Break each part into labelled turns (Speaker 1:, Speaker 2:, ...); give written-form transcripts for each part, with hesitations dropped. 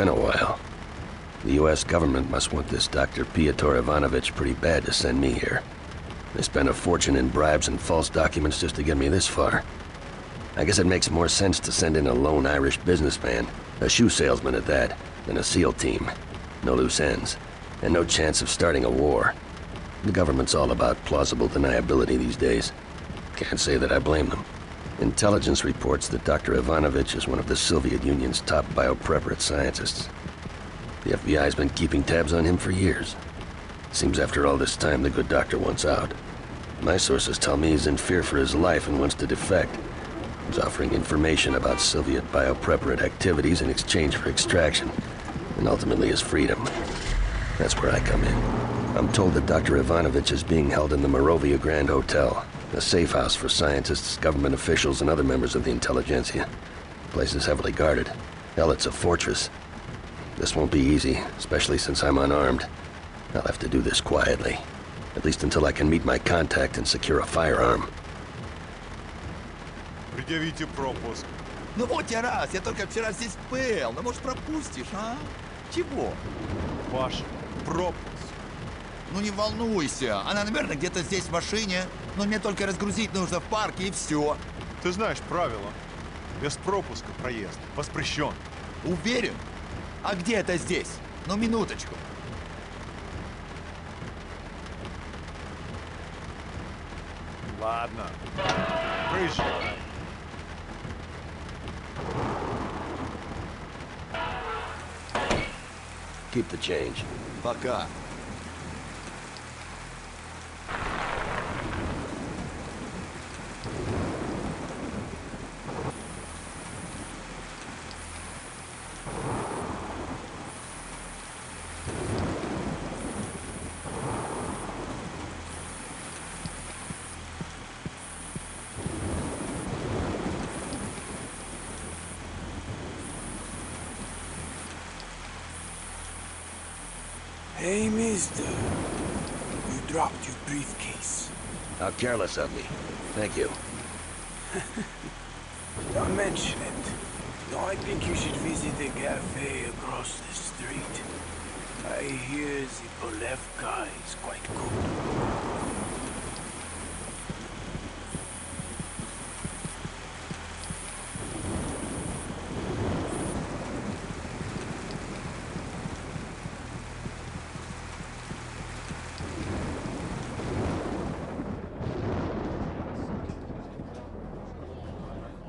Speaker 1: been a while. The U.S. government must want this Dr. Pyotr Ivanovich pretty bad to send me here. They spent a fortune in bribes and false documents just to get me this far. I guess it makes more sense to send in a lone Irish businessman, a shoe salesman at that, than a SEAL team. No loose ends, and no chance of starting a war. The government's all about plausible deniability these days. Can't say that I blame them. Intelligence reports that Dr. Ivanovich is one of the Soviet Union's top biopreparate scientists. The FBI's been keeping tabs on him for years. Seems after all this time, the good doctor wants out. My sources tell me he's in fear for his life and wants to defect. He's offering information about Soviet biopreparate activities in exchange for extraction, and ultimately his freedom. That's where I come in. I'm told that Dr. Ivanovich is being held in the Morovia Grand Hotel, a safe house for scientists, government officials, and other members of the intelligentsia. The place is heavily guarded. Hell, it's a fortress. This won't be easy, especially since I'm unarmed. I'll have to do this quietly, at least until I can meet my contact and secure a firearm.
Speaker 2: Предъявите пропуск.
Speaker 3: Ну вот я раз, я только вчера здесь был. Ну может пропустишь, а? Чего?
Speaker 2: Ваш пропуск.
Speaker 3: Ну не волнуйся, она, наверное, где-то здесь в машине. Но мне только разгрузить нужно в парке и все.
Speaker 2: Ты знаешь правила. Без пропуска проезд воспрещен.
Speaker 3: Уверен? А где это здесь? Ну минуточку.
Speaker 2: Ладно. Проезжай.
Speaker 1: Keep the change.
Speaker 3: Пока.
Speaker 4: Hey, mister. You dropped your briefcase.
Speaker 1: How careless of me. Thank you.
Speaker 4: Don't mention it. No, I think you should visit the cafe across the street. I hear the Polevka is quite good.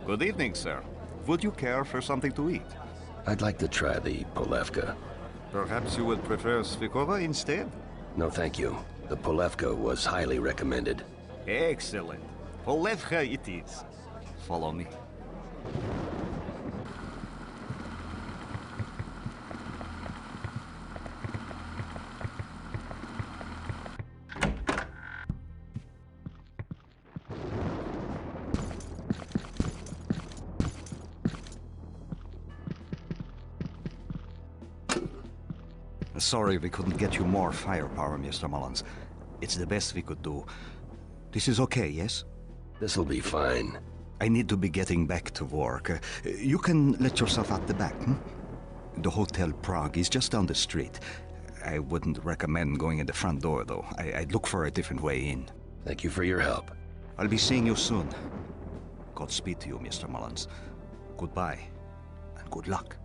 Speaker 5: Good evening, sir. Would you care for something to eat?
Speaker 1: I'd like to try the Polevka.
Speaker 5: Perhaps you would prefer Svikova instead?
Speaker 1: No, thank you. The Polevka was highly recommended.
Speaker 5: Excellent. Polevka it is. Follow me. Sorry we couldn't get you more firepower, Mr. Mullins. It's the best we could do. This is okay, yes?
Speaker 1: This'll be fine.
Speaker 5: I need to be getting back to work. You can let yourself out the back, hmm? The Hotel Prague is just down the street. I wouldn't recommend going in the front door, though. I'd look for a different way in.
Speaker 1: Thank you for your help.
Speaker 5: I'll be seeing you soon. Godspeed to you, Mr. Mullins. Goodbye, and good luck.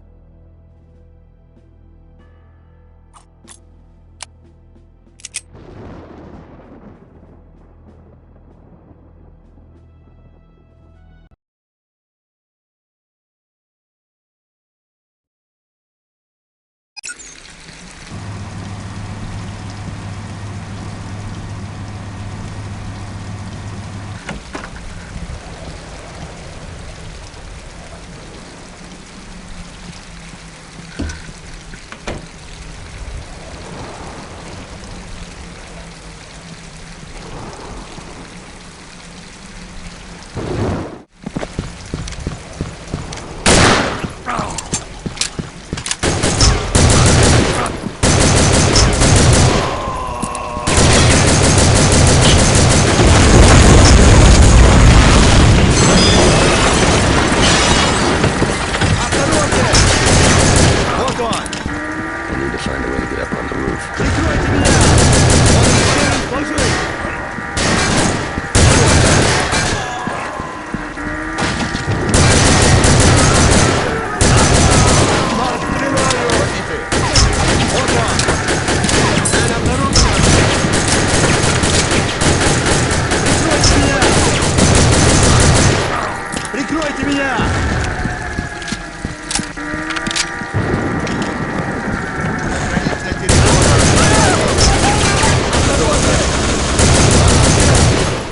Speaker 3: Прикройте меня!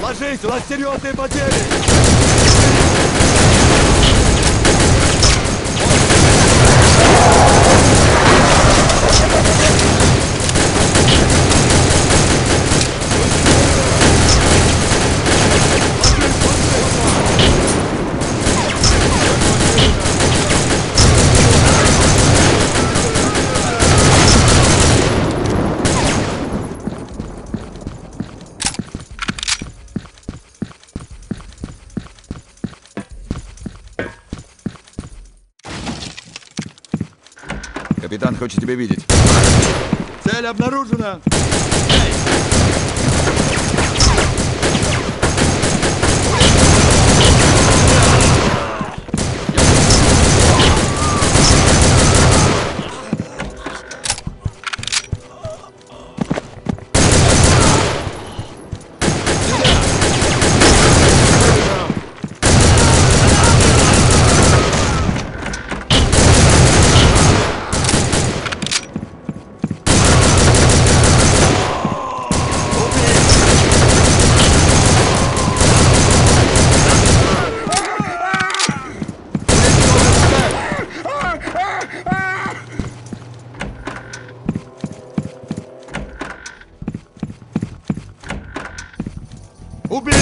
Speaker 3: Ложись, у нас серьезные потери! Капитан хочет тебя видеть. Цель обнаружена! Убить!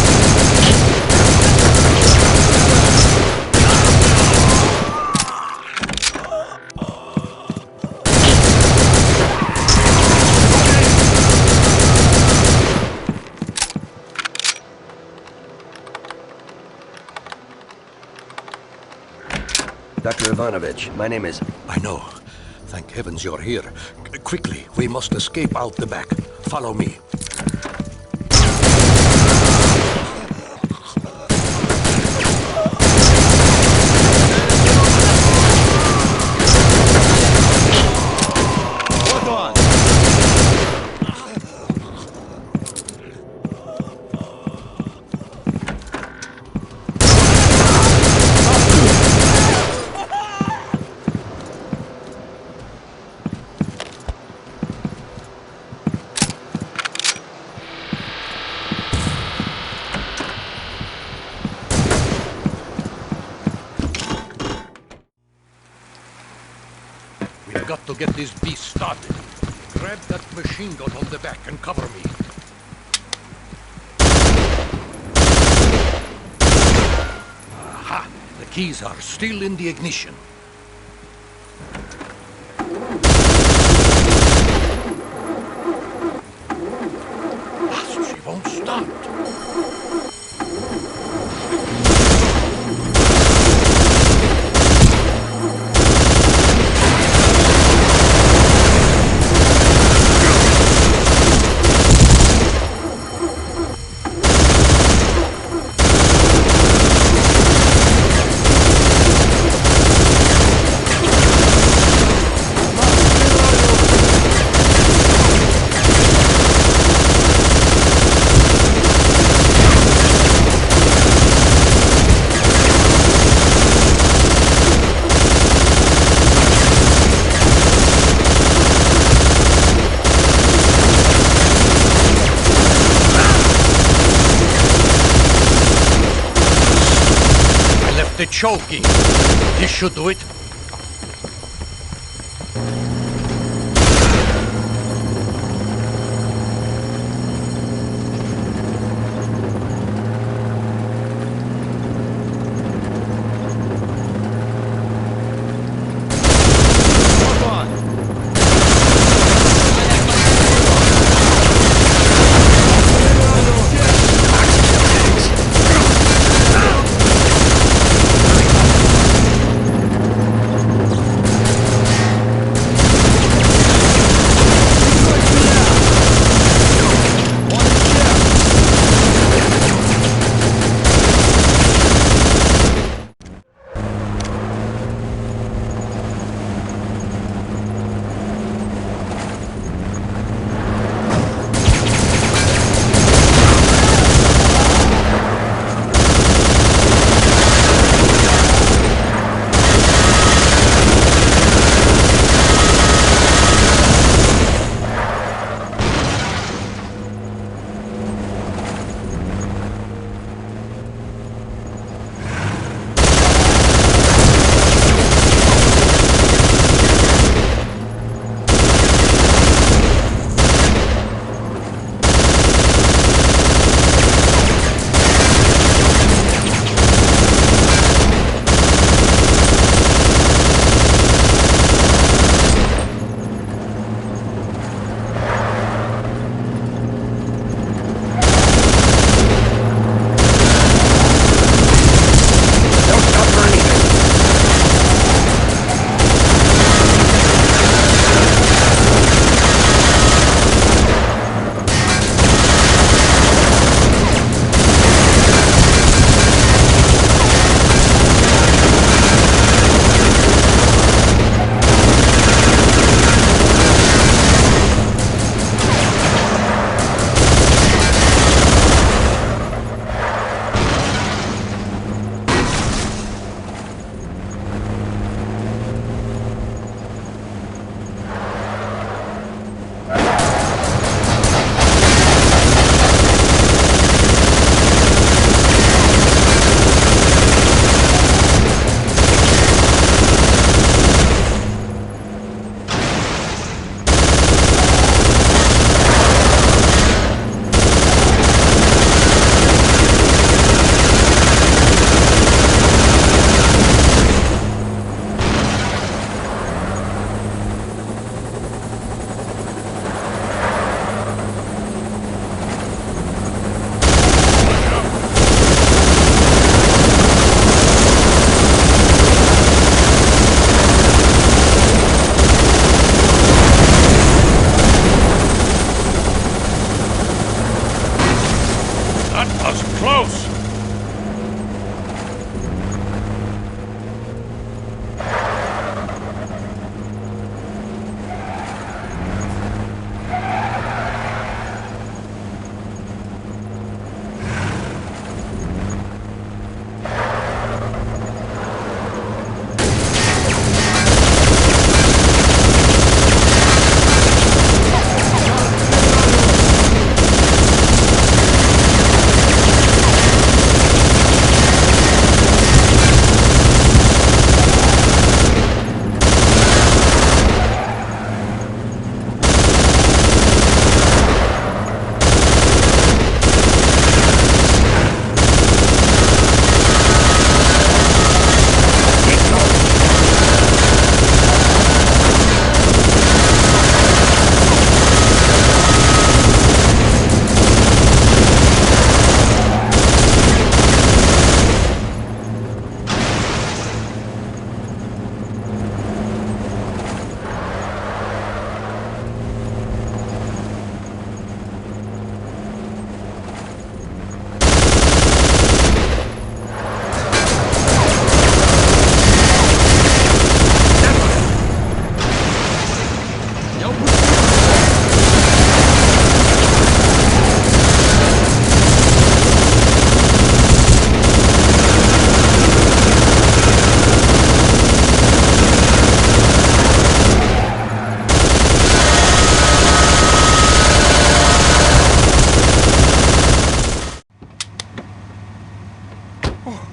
Speaker 1: Dr. Ivanovich, my name is...
Speaker 6: I know. Thank heavens you're here. Quickly, we must escape out the back. Follow me. We've got to get this beast started. Grab that machine gun on the back and cover me. Aha! The keys are still in the ignition. She won't start. The choking. This should do it. close!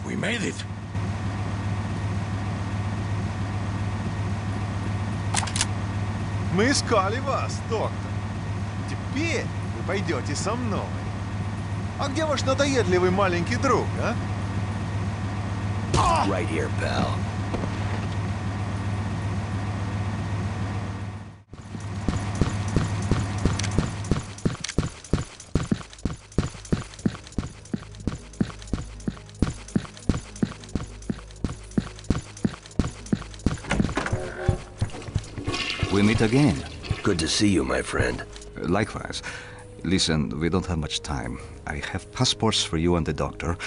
Speaker 6: We made it.
Speaker 2: Мы искали вас, доктор. Теперь вы пойдете со мной. А где ваш надоедливый маленький друг, а?
Speaker 1: Right here, pal.
Speaker 5: We meet again.
Speaker 1: Good to see you, my friend.
Speaker 5: Likewise. Listen, we don't have much time. I have passports for you and the doctor.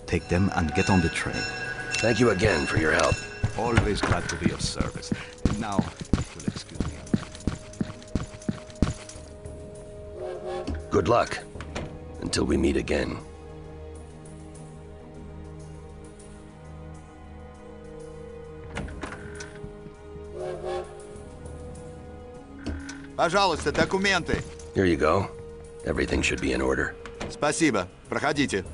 Speaker 5: Take them and get on the train.
Speaker 1: Thank you again for your help.
Speaker 5: Always glad to be of service. Now, if you'll excuse me.
Speaker 1: Good luck. Until we meet again.
Speaker 3: Пожалуйста, документы.
Speaker 1: Here you go. Everything should be in order.
Speaker 3: Спасибо. Проходите.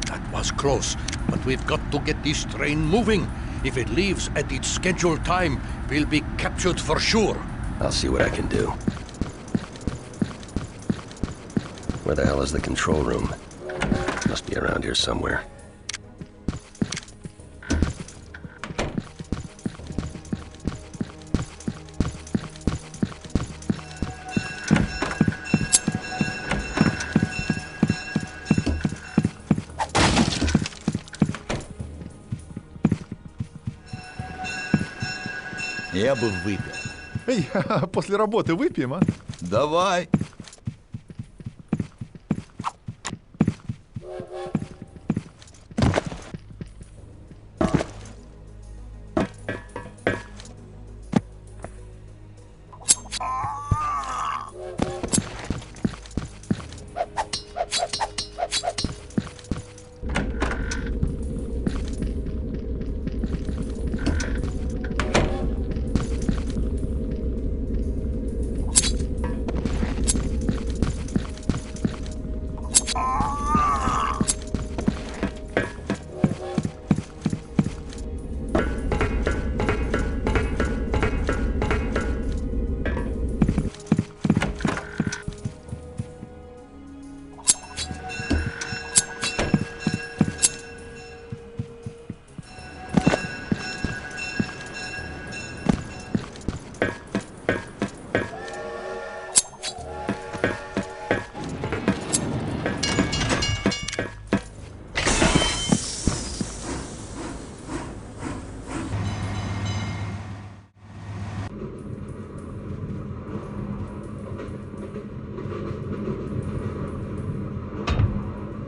Speaker 6: That was close, but we've got to get this train moving. If it leaves at its scheduled time, we'll be captured for sure.
Speaker 1: I'll see what I can do. Where the hell is the control room? Must be around here somewhere.
Speaker 3: Я бы выпил.
Speaker 2: Эй, после работы выпьем, а?
Speaker 3: Давай.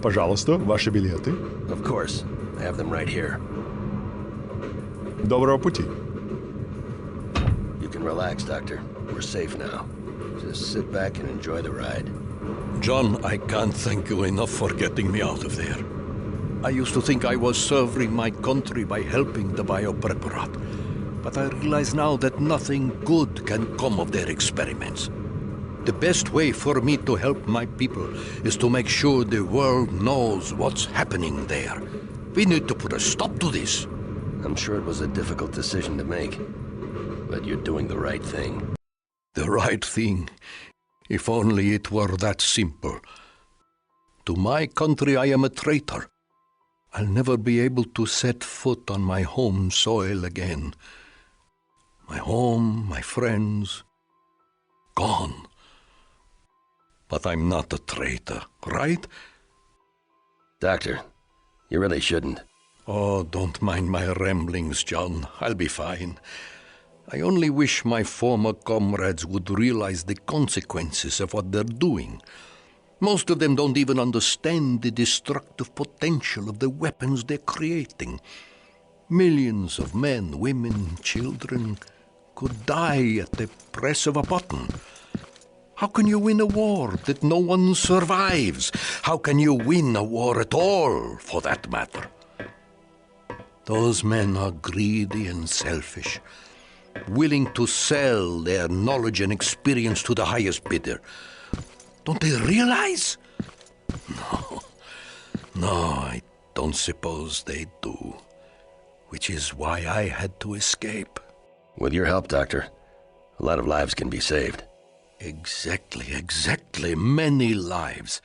Speaker 2: Пожалуйста, ваши билеты.
Speaker 1: Of course. I have them right here.
Speaker 2: Доброго пути.
Speaker 1: You can relax, Doctor. We're safe now. Just sit back and enjoy the ride.
Speaker 6: John, I can't thank you enough for getting me out of there. I used to think I was serving my country by helping the biopreparat, but I realize now that nothing good can come of their experiments. The best way for me to help my people is to make sure the world knows what's happening there. We need to put a stop to this.
Speaker 1: I'm sure it was a difficult decision to make, but you're doing the right thing.
Speaker 6: The right thing. If only it were that simple. To my country I am a traitor. I'll never be able to set foot on my home soil again. My home, my friends, gone. But I'm not a traitor, right?
Speaker 1: Doctor, you really shouldn't.
Speaker 6: Oh, don't mind my ramblings, John. I'll be fine. I only wish my former comrades would realize the consequences of what they're doing. Most of them don't even understand the destructive potential of the weapons they're creating. Millions of men, women, children could die at the press of a button. How can you win a war that no one survives? How can you win a war at all, for that matter? Those men are greedy and selfish, willing to sell their knowledge and experience to the highest bidder. Don't they realize? No, I don't suppose they do, which is why I had to escape.
Speaker 1: With your help, Doctor, a lot of lives can be saved.
Speaker 6: Exactly. Many lives.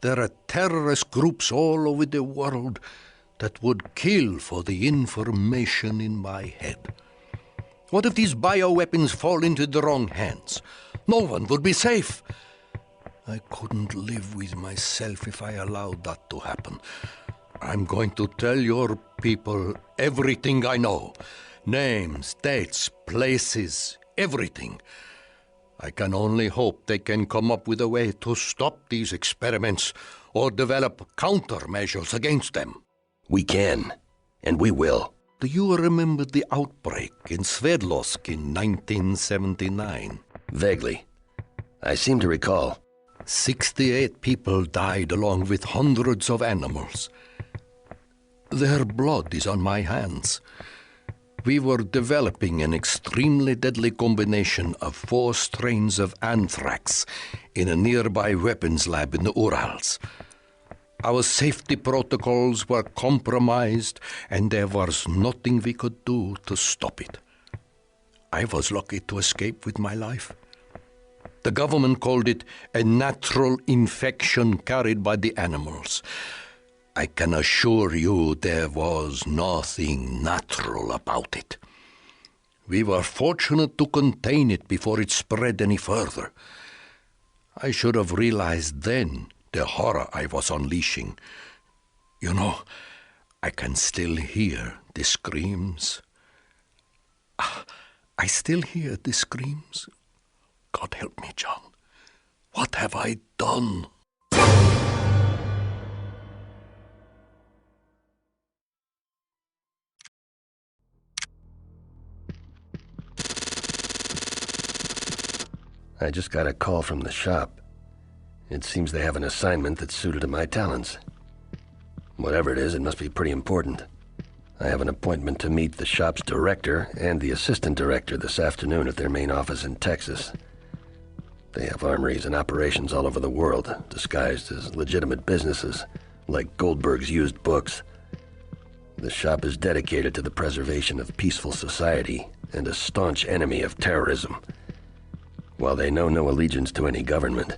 Speaker 6: There are terrorist groups all over the world that would kill for the information in my head. What if these bioweapons fall into the wrong hands? No one would be safe. I couldn't live with myself if I allowed that to happen. I'm going to tell your people everything I know. Names, dates, places, everything. I can only hope they can come up with a way to stop these experiments or develop countermeasures against them.
Speaker 1: We can, and we will.
Speaker 6: Do you remember the outbreak in Sverdlovsk in 1979?
Speaker 1: Vaguely. I seem to recall.
Speaker 6: 68 people died along with hundreds of animals. Their blood is on my hands. We were developing an extremely deadly combination of 4 strains of anthrax in a nearby weapons lab in the Urals. Our safety protocols were compromised, and there was nothing we could do to stop it. I was lucky to escape with my life. The government called it a natural infection carried by the animals. I can assure you there was nothing natural about it. We were fortunate to contain it before it spread any further. I should have realized then the horror I was unleashing. You know, I can still hear the screams. I still hear the screams. God help me, John. What have I done?
Speaker 1: I just got a call from the shop. It seems they have an assignment that's suited to my talents. Whatever it is, it must be pretty important. I have an appointment to meet the shop's director and the assistant director this afternoon at their main office in Texas. They have armories and operations all over the world, disguised as legitimate businesses, like Goldberg's used books. The shop is dedicated to the preservation of peaceful society and a staunch enemy of terrorism. While they know no allegiance to any government,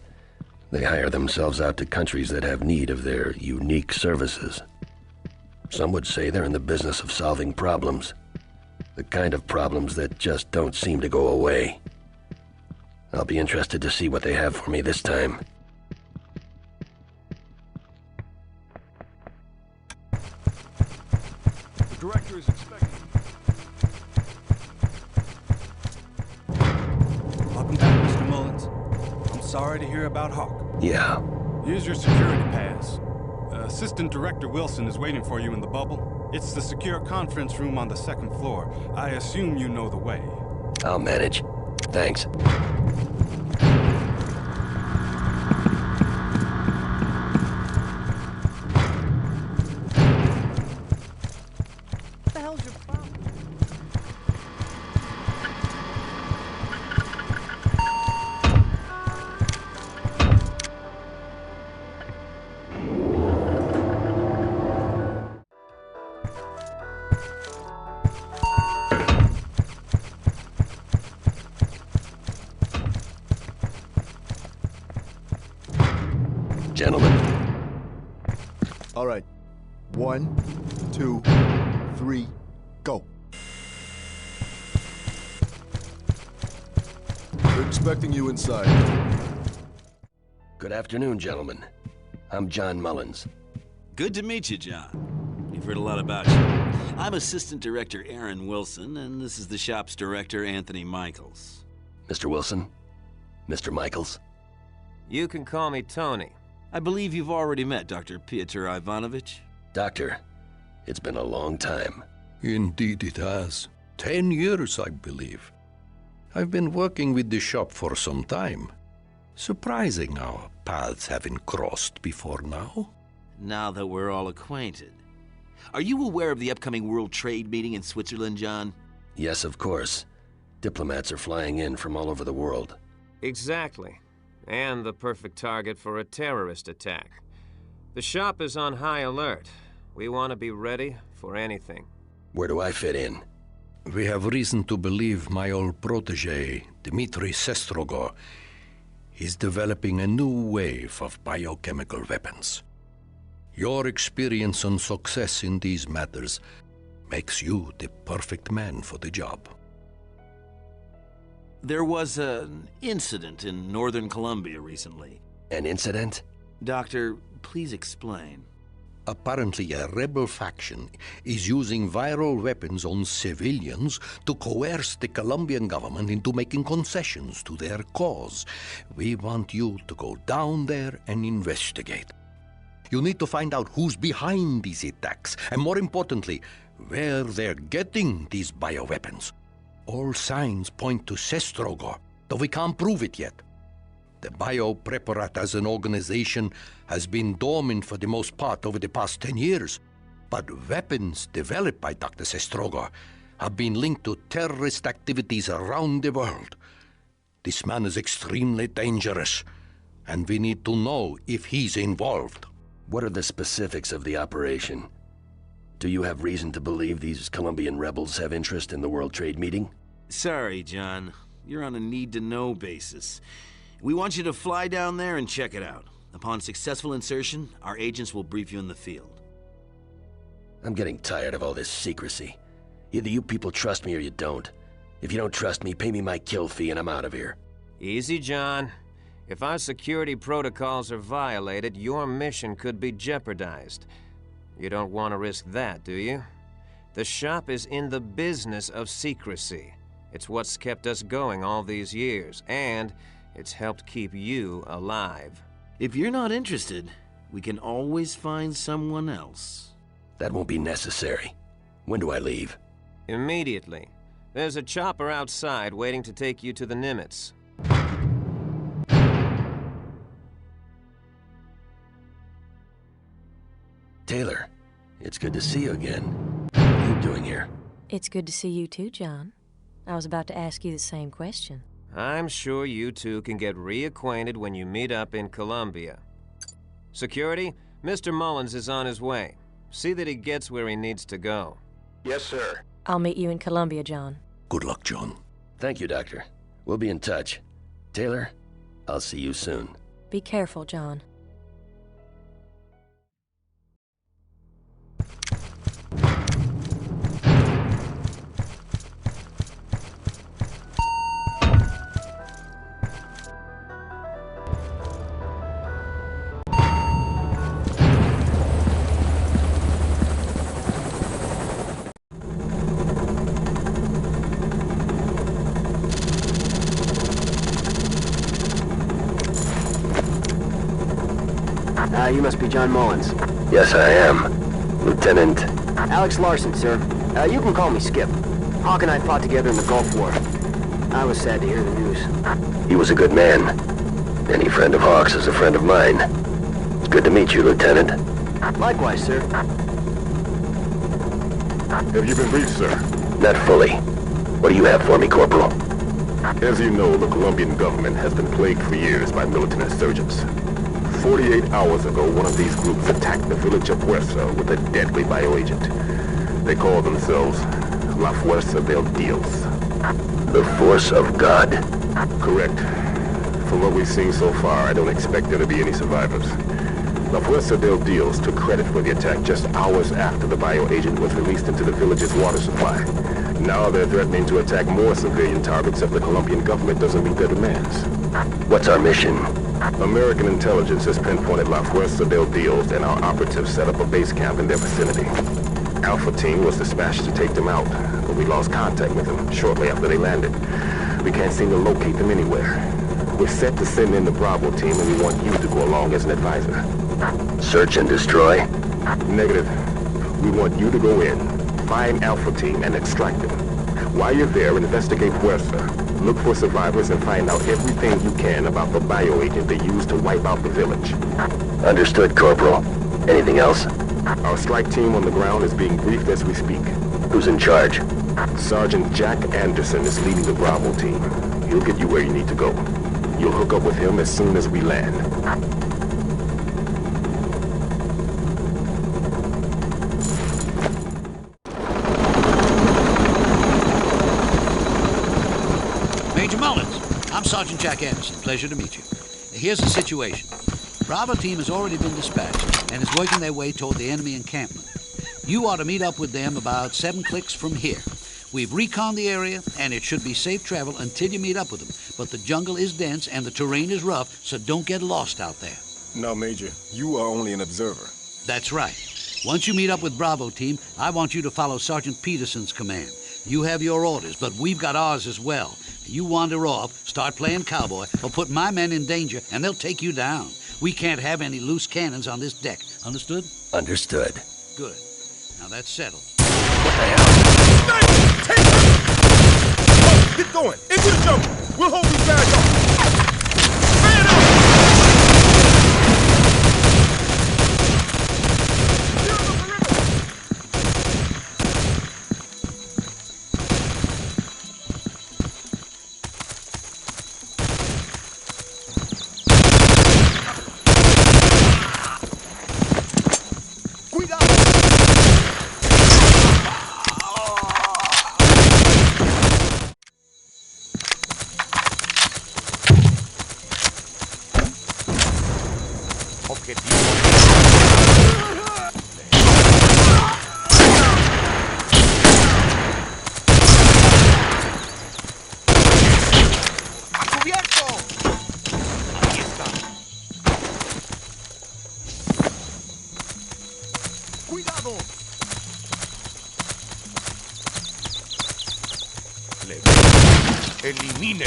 Speaker 1: they hire themselves out to countries that have need of their unique services. Some would say they're in the business of solving problems, the kind of problems that just don't seem to go away. I'll be interested to see what they have for me this time.
Speaker 2: The director is expecting.
Speaker 7: Welcome back, Mr. Mullins. I'm sorry to hear about Hawk.
Speaker 1: Yeah,
Speaker 7: Here's your security pass. Assistant Director Wilson is waiting for you in the bubble. It's the secure conference room on the second floor. I assume you know the way.
Speaker 1: I'll manage. Thanks.
Speaker 8: What the hell's your problem?
Speaker 1: Gentlemen.
Speaker 2: All right. 1, 2, 3, go. They're expecting you inside.
Speaker 1: Good afternoon, gentlemen. I'm John Mullins.
Speaker 9: Good to meet you, John. We've heard a lot about you. I'm Assistant Director Aaron Wilson, and this is the shop's director, Anthony Michaels.
Speaker 1: Mr. Wilson? Mr. Michaels?
Speaker 10: You can call me Tony.
Speaker 9: I believe you've already met Dr. Piotr Ivanovich.
Speaker 1: Doctor, it's been a long time.
Speaker 6: Indeed it has. 10 years, I believe. I've been working with the shop for some time. Surprising our paths haven't crossed before now.
Speaker 9: Now that we're all acquainted. Are you aware of the upcoming World Trade meeting in Switzerland, John?
Speaker 1: Yes, of course. Diplomats are flying in from all over the world.
Speaker 10: Exactly. And the perfect target for a terrorist attack. The shop is on high alert. We want to be ready for anything.
Speaker 1: Where do I fit in?
Speaker 6: We have reason to believe my old protege, Dmitry Sestrogor, is developing a new wave of biochemical weapons. Your experience and success in these matters makes you the perfect man for the job.
Speaker 9: There was an incident in northern Colombia recently.
Speaker 1: An incident?
Speaker 9: Doctor, please explain.
Speaker 6: Apparently, a rebel faction is using viral weapons on civilians to coerce the Colombian government into making concessions to their cause. We want you to go down there and investigate. You need to find out who's behind these attacks, and more importantly, where they're getting these bioweapons. All signs point to Sestrogor, though we can't prove it yet. The Biopreparat as an organization has been dormant for the most part over the past 10 years, but weapons developed by Dr. Sestrogor have been linked to terrorist activities around the world. This man is extremely dangerous, and we need to know if he's involved.
Speaker 1: What are the specifics of the operation? Do you have reason to believe these Colombian rebels have interest in the World Trade meeting?
Speaker 9: Sorry, John. You're on a need-to-know basis. We want you to fly down there and check it out. Upon successful insertion, our agents will brief you in the field.
Speaker 1: I'm getting tired of all this secrecy. Either you people trust me or you don't. If you don't trust me, pay me my kill fee and I'm out of here.
Speaker 10: Easy, John. If our security protocols are violated, your mission could be jeopardized. You don't want to risk that, do you? The shop is in the business of secrecy. It's what's kept us going all these years, and it's helped keep you alive.
Speaker 9: If you're not interested, we can always find someone else.
Speaker 1: That won't be necessary. When do I leave?
Speaker 10: Immediately. There's a chopper outside waiting to take you to the Nimitz.
Speaker 1: Taylor, it's good to see you again. What are you doing here?
Speaker 11: It's good to see you too, John. I was about to ask you the same question.
Speaker 10: I'm sure you two can get reacquainted when you meet up in Colombia. Security, Mr. Mullins is on his way. See that he gets where he needs to go.
Speaker 4: Yes, sir.
Speaker 11: I'll meet you in Colombia, John.
Speaker 6: Good luck, John.
Speaker 1: Thank you, Doctor. We'll be in touch. Taylor, I'll see you soon.
Speaker 11: Be careful, John.
Speaker 8: You must be John Mullins.
Speaker 1: Yes, I am. Lieutenant...
Speaker 8: Alex Larson, sir. You can call me Skip. Hawk and I fought together in the Gulf War. I was sad to hear the news.
Speaker 1: He was a good man. Any friend of Hawk's is a friend of mine. It's good to meet you, Lieutenant.
Speaker 8: Likewise, sir.
Speaker 12: Have you been briefed, sir?
Speaker 1: Not fully. What do you have for me, Corporal?
Speaker 12: As you know, the Colombian government has been plagued for years by militant insurgents. 48 hours ago, one of these groups attacked the village of Puerto with a deadly bioagent. They call themselves La Fuerza del Dios.
Speaker 1: The Force of God?
Speaker 12: Correct. From what we've seen so far, I don't expect there to be any survivors. La Fuerza del Dios took credit for the attack just hours after the bioagent was released into the village's water supply. Now they're threatening to attack more civilian targets if the Colombian government doesn't meet their demands.
Speaker 1: What's our mission?
Speaker 12: American intelligence has pinpointed La Fuerza del Dios, and our operatives set up a base camp in their vicinity. Alpha Team was dispatched to take them out, but we lost contact with them shortly after they landed. We can't seem to locate them anywhere. We're set to send in the Bravo Team, and we want you to go along as an advisor.
Speaker 1: Search and destroy?
Speaker 12: Negative. We want you to go in, find Alpha Team, and extract them. While you're there, investigate Puerto. Look for survivors and find out everything you can about the bioagent they used to wipe out the village.
Speaker 1: Understood, Corporal. Anything else?
Speaker 12: Our strike team on the ground is being briefed as we speak.
Speaker 1: Who's in charge?
Speaker 12: Sergeant Jack Anderson is leading the Bravo team. He'll get you where you need to go. You'll hook up with him as soon as we land.
Speaker 13: Major Mullins, I'm Sergeant Jack Anderson. Pleasure to meet you. Here's the situation. Bravo team has already been dispatched and is working their way toward the enemy encampment. You ought to meet up with them about 7 clicks from here. We've reconned the area, and it should be safe travel until you meet up with them. But the jungle is dense and the terrain is rough, so don't get lost out there.
Speaker 12: No, Major. You are only an observer.
Speaker 13: That's right. Once you meet up with Bravo team, I want you to follow Sergeant Peterson's command. You have your orders, but we've got ours as well. You wander off, start playing cowboy, or put my men in danger, and they'll take you down. We can't have any loose cannons on this deck. Understood?
Speaker 1: Understood.
Speaker 13: Good. Now that's settled.
Speaker 1: What the hell?
Speaker 12: Take it! Get going! Into the jungle! We'll hold these guys off! Man up!
Speaker 14: Eliminen.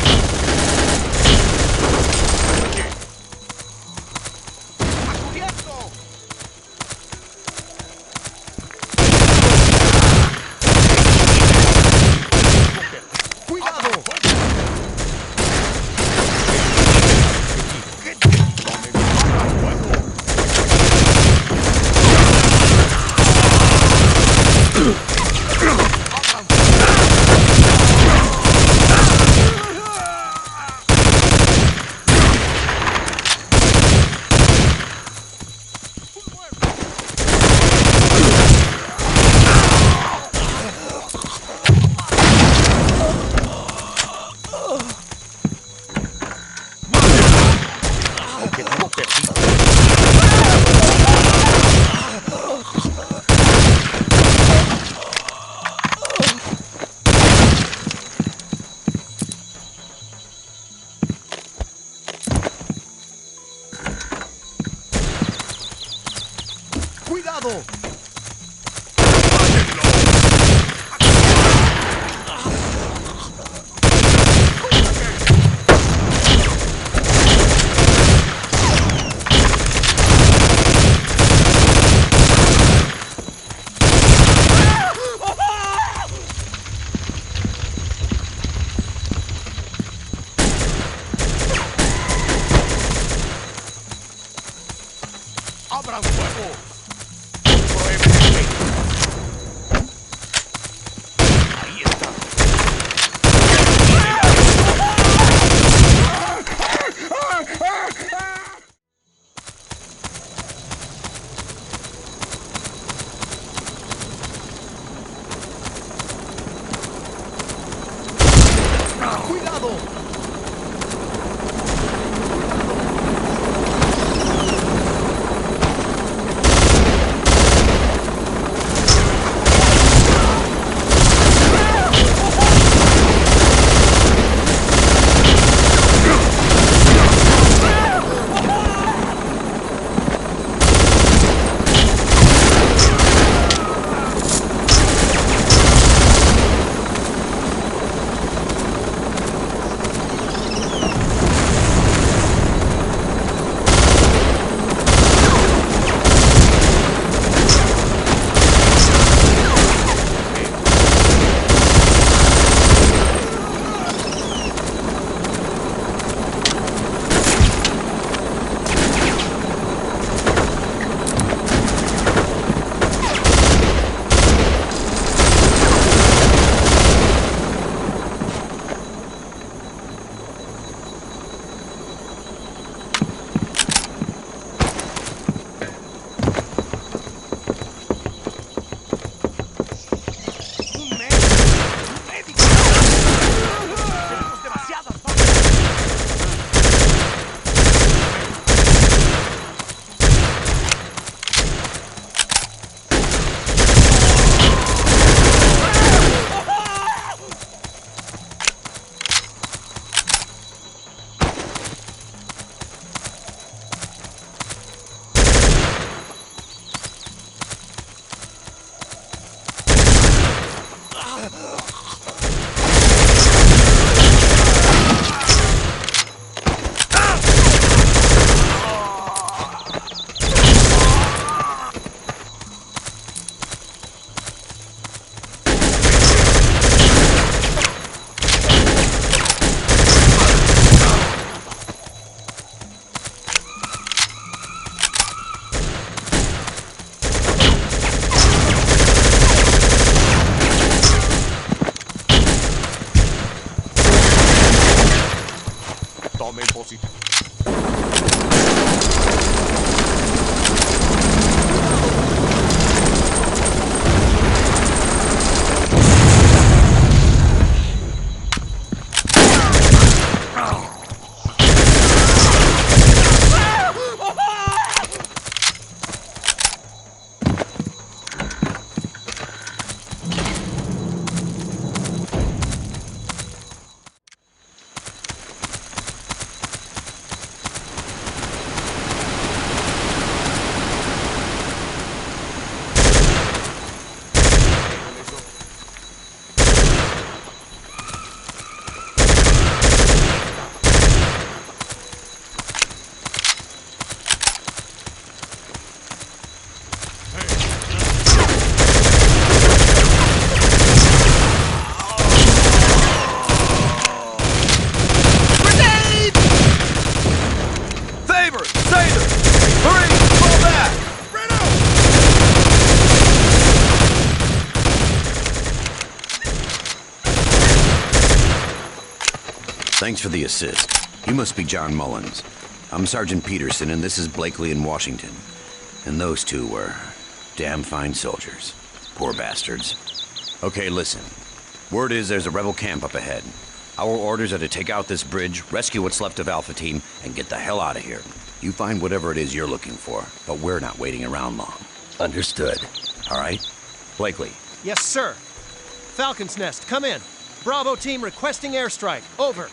Speaker 14: Thanks for the assist. You must be John Mullins. I'm Sergeant Peterson, and this is Blakely in Washington. And those two were damn fine soldiers. Poor bastards. Okay, listen. Word is there's a rebel camp up ahead. Our orders are to take out this bridge, rescue what's left of Alpha Team, and get the hell out of here. You find whatever it is you're looking for, but we're not waiting around long.
Speaker 1: Understood.
Speaker 14: All right? Blakely.
Speaker 15: Yes, sir. Falcon's Nest, come in. Bravo team requesting airstrike. Over.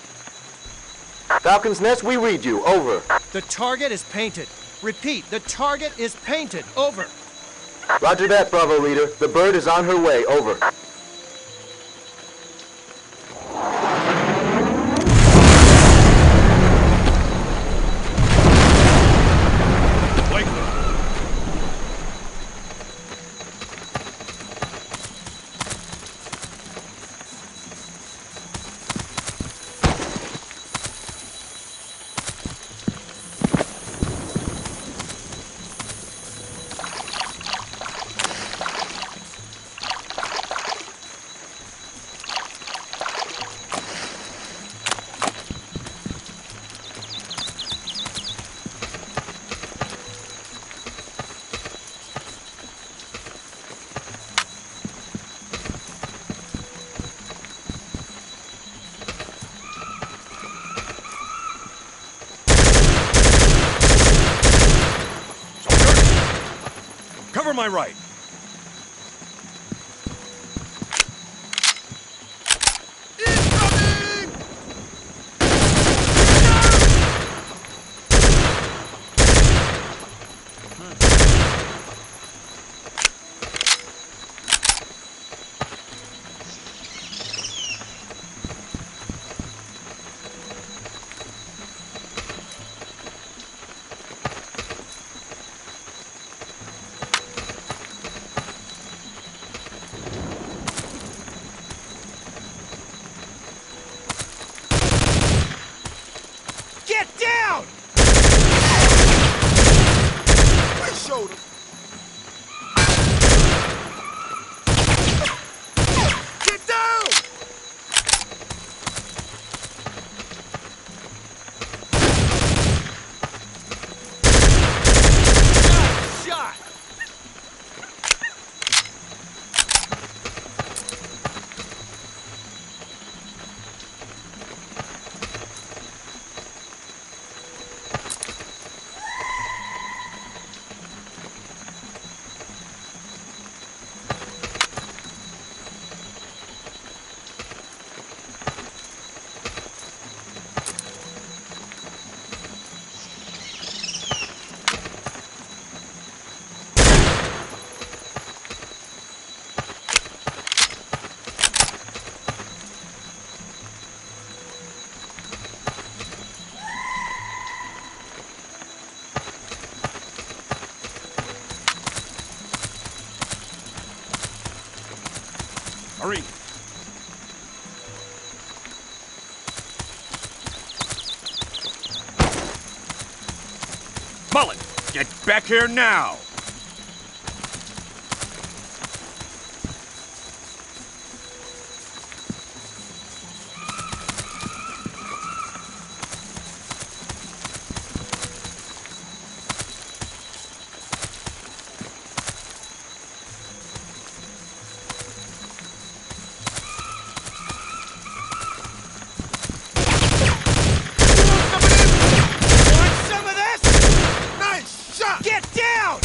Speaker 8: Falcon's Nest, we read you. Over.
Speaker 15: The target is painted. Repeat, the target is painted. Over.
Speaker 8: Roger that, Bravo leader. The bird is on her way. Over.
Speaker 2: Cover my right!
Speaker 15: Get down!
Speaker 2: I showed him! Get down!
Speaker 15: Nice shot!
Speaker 2: Hurry! Mullen, get back here now!
Speaker 15: Want some of this?
Speaker 2: Nice shot!
Speaker 15: Get down!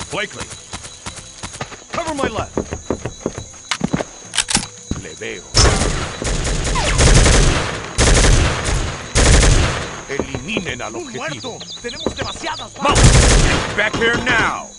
Speaker 2: Blakely, cover my left. Le veo. Eliminen al objetivo.
Speaker 15: Tenemos demasiadas
Speaker 2: Mullen, get back here now!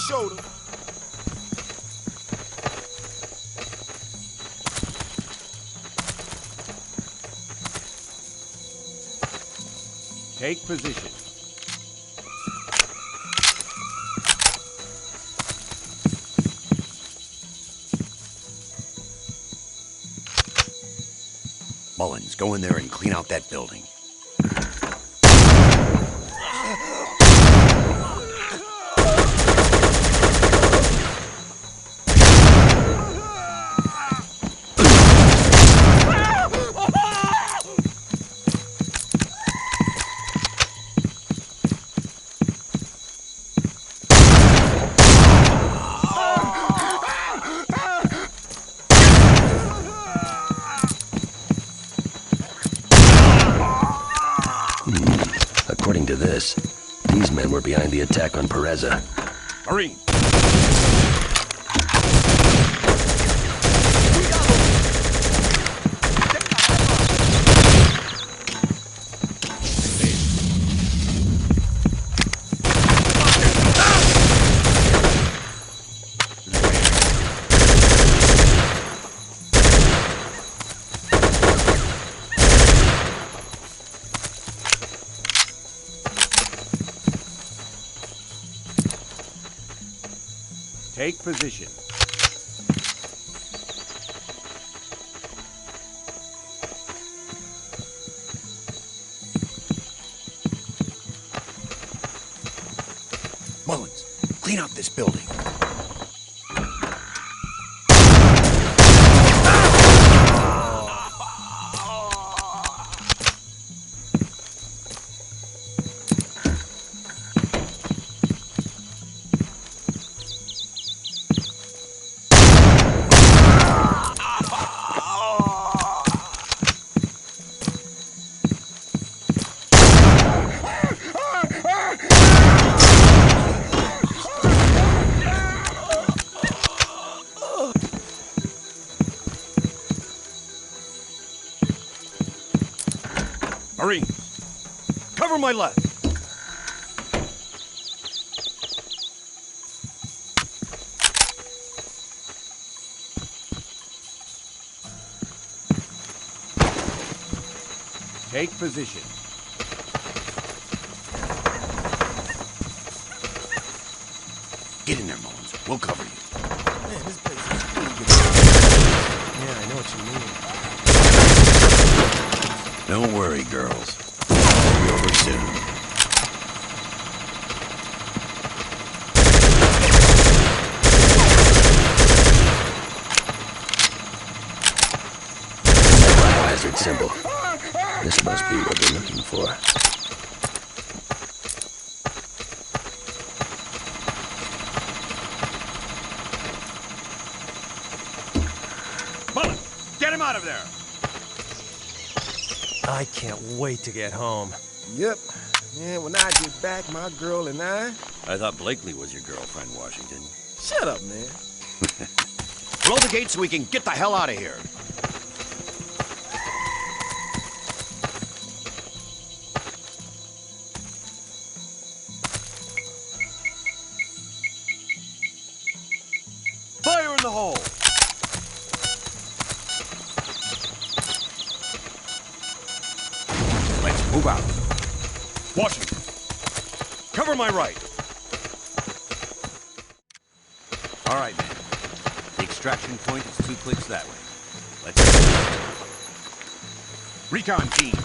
Speaker 2: Showed him.
Speaker 16: Take position.
Speaker 14: Mullins, go in there and clean out that building.
Speaker 1: According to this, these men were behind the attack on Pereza.
Speaker 16: Marine! Take position.
Speaker 14: Mullins, clean out this building.
Speaker 16: Marines, cover my left. Take position.
Speaker 14: Get in there, Mullins. We'll cover you.
Speaker 4: Man, this place is really good.
Speaker 15: Yeah, I know what you mean.
Speaker 14: Don't worry, girls. It'll be over soon.
Speaker 1: Biohazard symbol. This must be what they're looking for.
Speaker 16: Mullins, get him out of there!
Speaker 15: I can't wait to get home.
Speaker 4: Yep. Man, when I get back, my girl and I...
Speaker 14: I thought Blakely was your girlfriend, Washington.
Speaker 4: Shut up, man.
Speaker 14: Blow the gate so we can get the hell out of here.
Speaker 16: Fire in the hole!
Speaker 14: Let's move out.
Speaker 16: Washington, cover my right.
Speaker 14: All right, man. The extraction point is 2 clicks that way. Let's go.
Speaker 16: Recon team.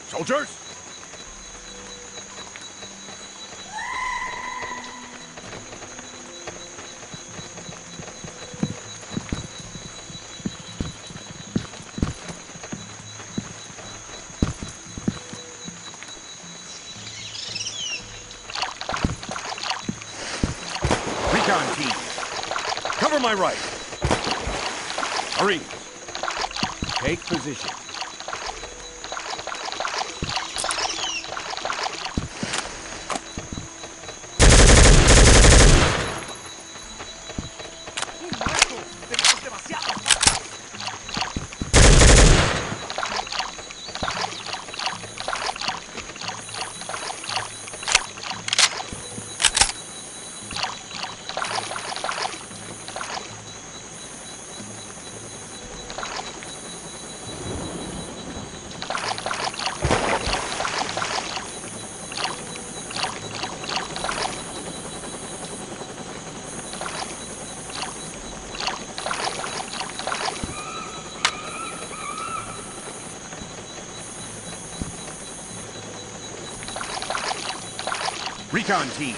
Speaker 16: Soldiers! Recon team. Cover my right. Marines, take position. Recon team,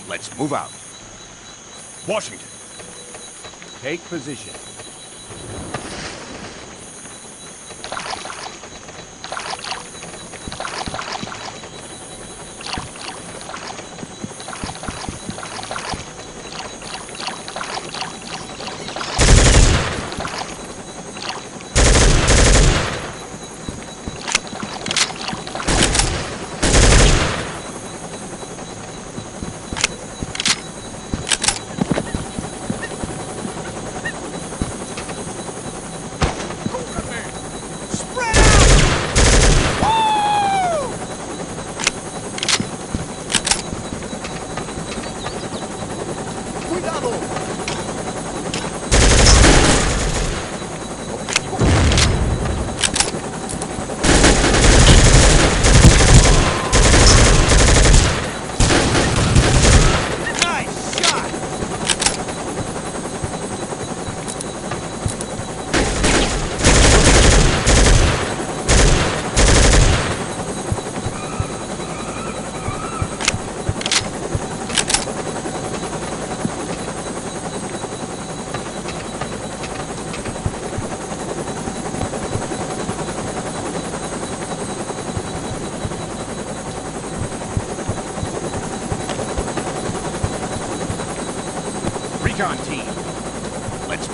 Speaker 16: let's move out. Washington, take position.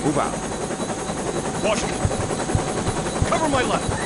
Speaker 16: Move out. Washington, cover my left.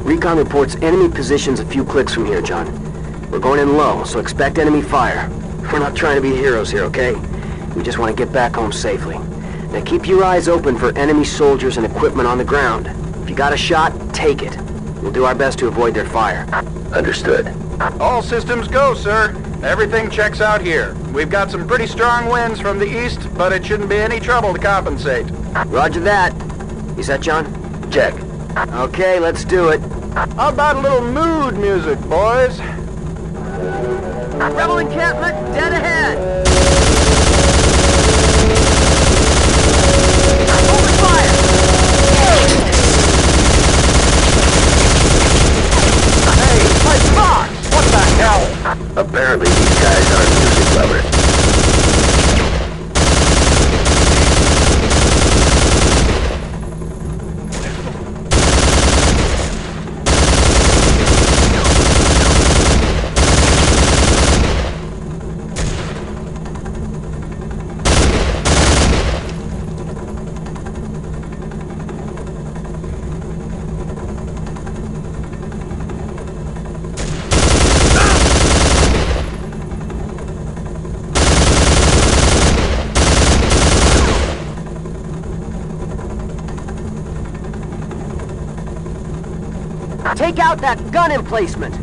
Speaker 8: Recon reports enemy positions a few clicks from here, John. We're going in low, so expect enemy fire. We're not trying to be heroes here, okay? We just want to get back home safely. Now keep your eyes open for enemy soldiers and equipment on the ground. If you got a shot, take it. We'll do our best to avoid their fire.
Speaker 1: Understood.
Speaker 17: All systems go, sir. Everything checks out here. We've got some pretty strong winds from the east, but it shouldn't be any trouble to compensate.
Speaker 8: Roger that. You set, John?
Speaker 1: Check.
Speaker 8: Okay, let's do it.
Speaker 17: How about a little mood music, boys?
Speaker 8: Rebel encampment dead ahead! Open fire!
Speaker 17: Hey, my box! What the hell?
Speaker 1: Apparently these guys aren't music lovers.
Speaker 8: Take out that gun emplacement!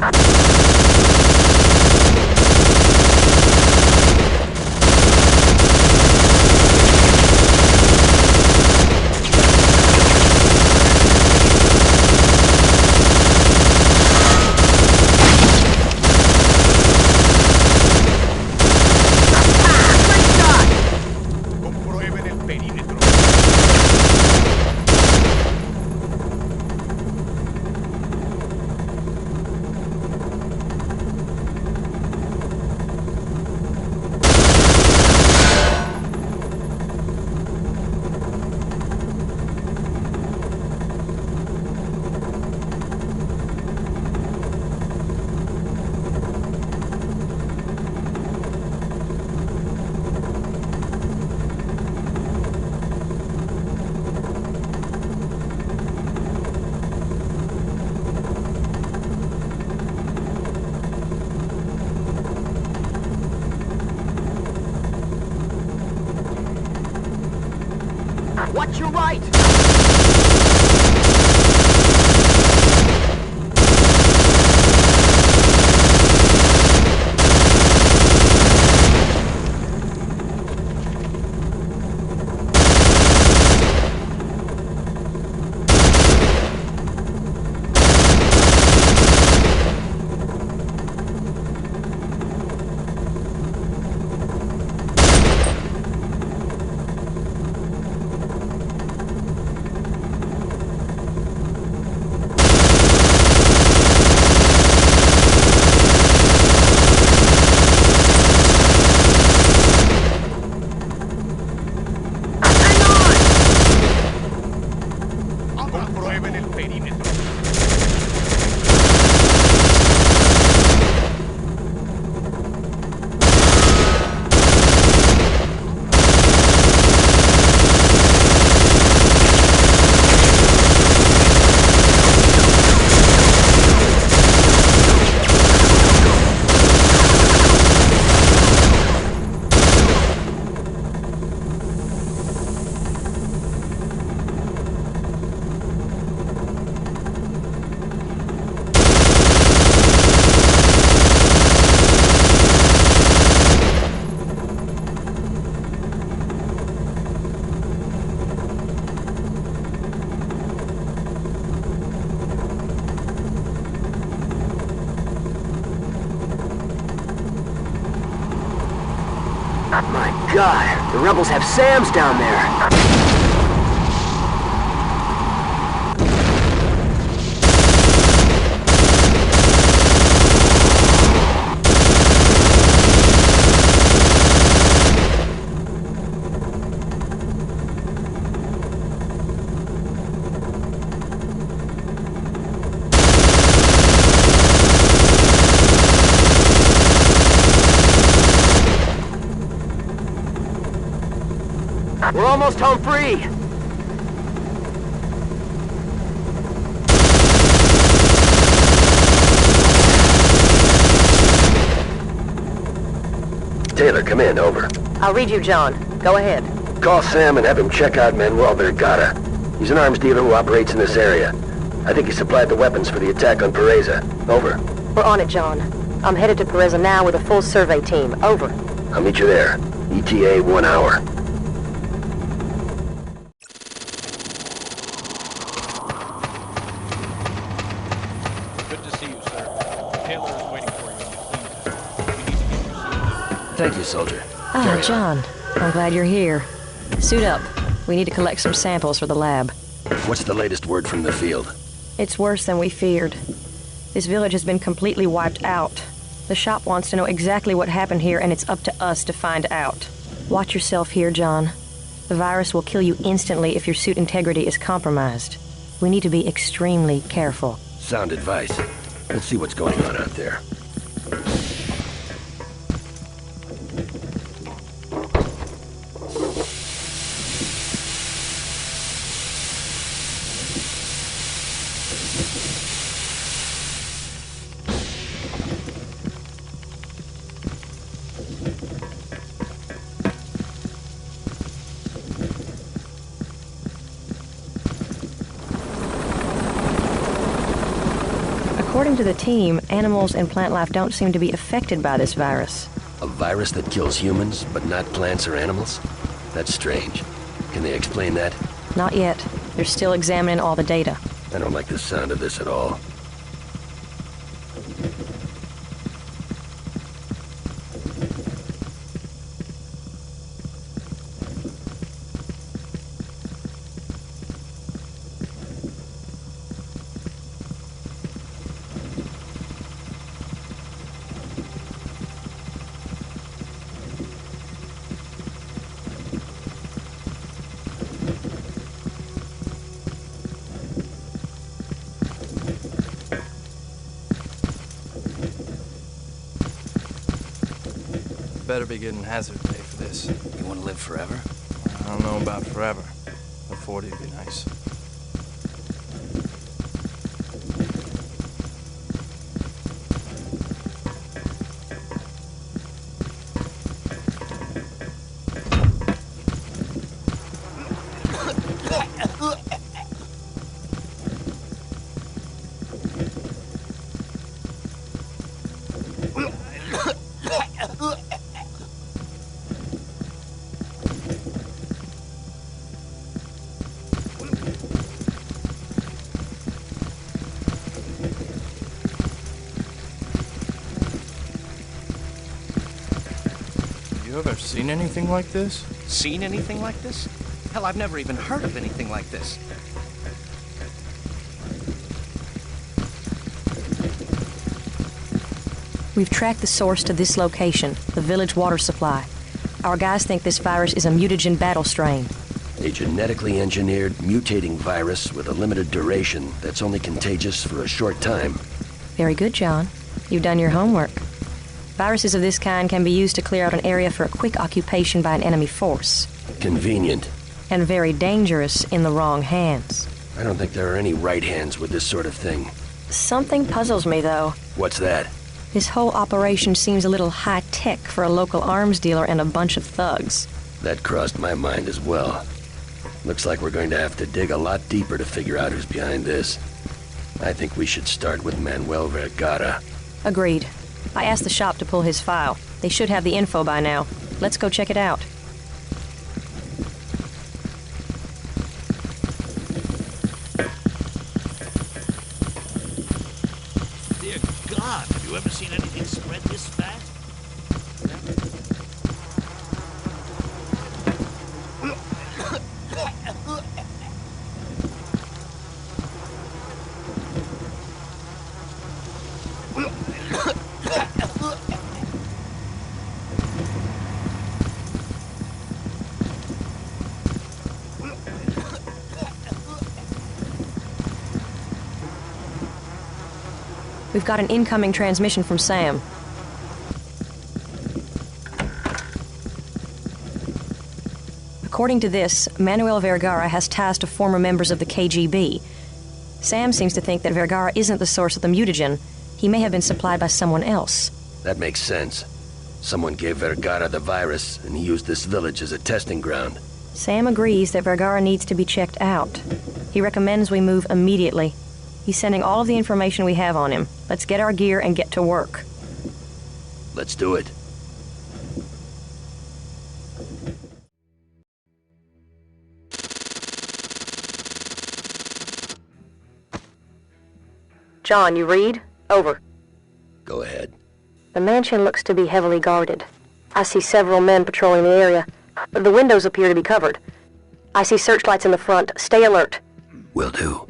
Speaker 8: Watch your right! My God, the rebels have SAMs down there. We're almost home free!
Speaker 1: Taylor, come in, over.
Speaker 11: I'll read you, John. Go ahead.
Speaker 1: Call Sam and have him check out Manuel Vergara. He's an arms dealer who operates in this area. I think he supplied the weapons for the attack on Pereza. Over.
Speaker 11: We're on it, John. I'm headed to Pereza now with a full survey team. Over.
Speaker 1: I'll meet you there. ETA 1 hour. Thank you, soldier.
Speaker 11: Ah, John. I'm glad you're here. Suit up. We need to collect some samples for the lab.
Speaker 1: What's the latest word from the field?
Speaker 11: It's worse than we feared. This village has been completely wiped out. The shop wants to know exactly what happened here, and it's up to us to find out. Watch yourself here, John. The virus will kill you instantly if your suit integrity is compromised. We need to be extremely careful.
Speaker 1: Sound advice. Let's see what's going on out there.
Speaker 11: According to the team, animals and plant life don't seem to be affected by this virus.
Speaker 1: A virus that kills humans, but not plants or animals? That's strange. Can they explain that?
Speaker 11: Not yet. They're still examining all the data.
Speaker 1: I don't like the sound of this at all.
Speaker 18: Better be getting hazard pay for this.
Speaker 9: You want to live forever?
Speaker 18: I don't know about forever, but 40 would be nice. You ever seen anything like this?
Speaker 15: Seen anything like this? Hell, I've never even heard of anything like this.
Speaker 11: We've tracked the source to this location, the village water supply. Our guys think this virus is a mutagen battle strain.
Speaker 1: A genetically engineered, mutating virus with a limited duration that's only contagious for a short time.
Speaker 11: Very good, John. You've done your homework. Viruses of this kind can be used to clear out an area for a quick occupation by an enemy force.
Speaker 1: Convenient.
Speaker 11: And very dangerous in the wrong hands.
Speaker 1: I don't think there are any right hands with this sort of thing.
Speaker 11: Something puzzles me, though.
Speaker 1: What's that?
Speaker 11: This whole operation seems a little high-tech for a local arms dealer and a bunch of thugs.
Speaker 1: That crossed my mind as well. Looks like we're going to have to dig a lot deeper to figure out who's behind this. I think we should start with Manuel Vergara.
Speaker 11: Agreed. I asked the shop to pull his file. They should have the info by now. Let's go check it out.
Speaker 19: Dear God, have you ever seen anything spread this fast?
Speaker 11: We've got an incoming transmission from Sam. According to this, Manuel Vergara has ties to former members of the KGB. Sam seems to think that Vergara isn't the source of the mutagen. He may have been supplied by someone else.
Speaker 1: That makes sense. Someone gave Vergara the virus, and he used this village as a testing ground.
Speaker 11: Sam agrees that Vergara needs to be checked out. He recommends we move immediately. He's sending all of the information we have on him. Let's get our gear and get to work.
Speaker 1: Let's do it.
Speaker 11: John, you read? Over.
Speaker 1: Go ahead.
Speaker 11: The mansion looks to be heavily guarded. I see several men patrolling the area. The windows appear to be covered. I see searchlights in the front. Stay alert.
Speaker 1: Will do.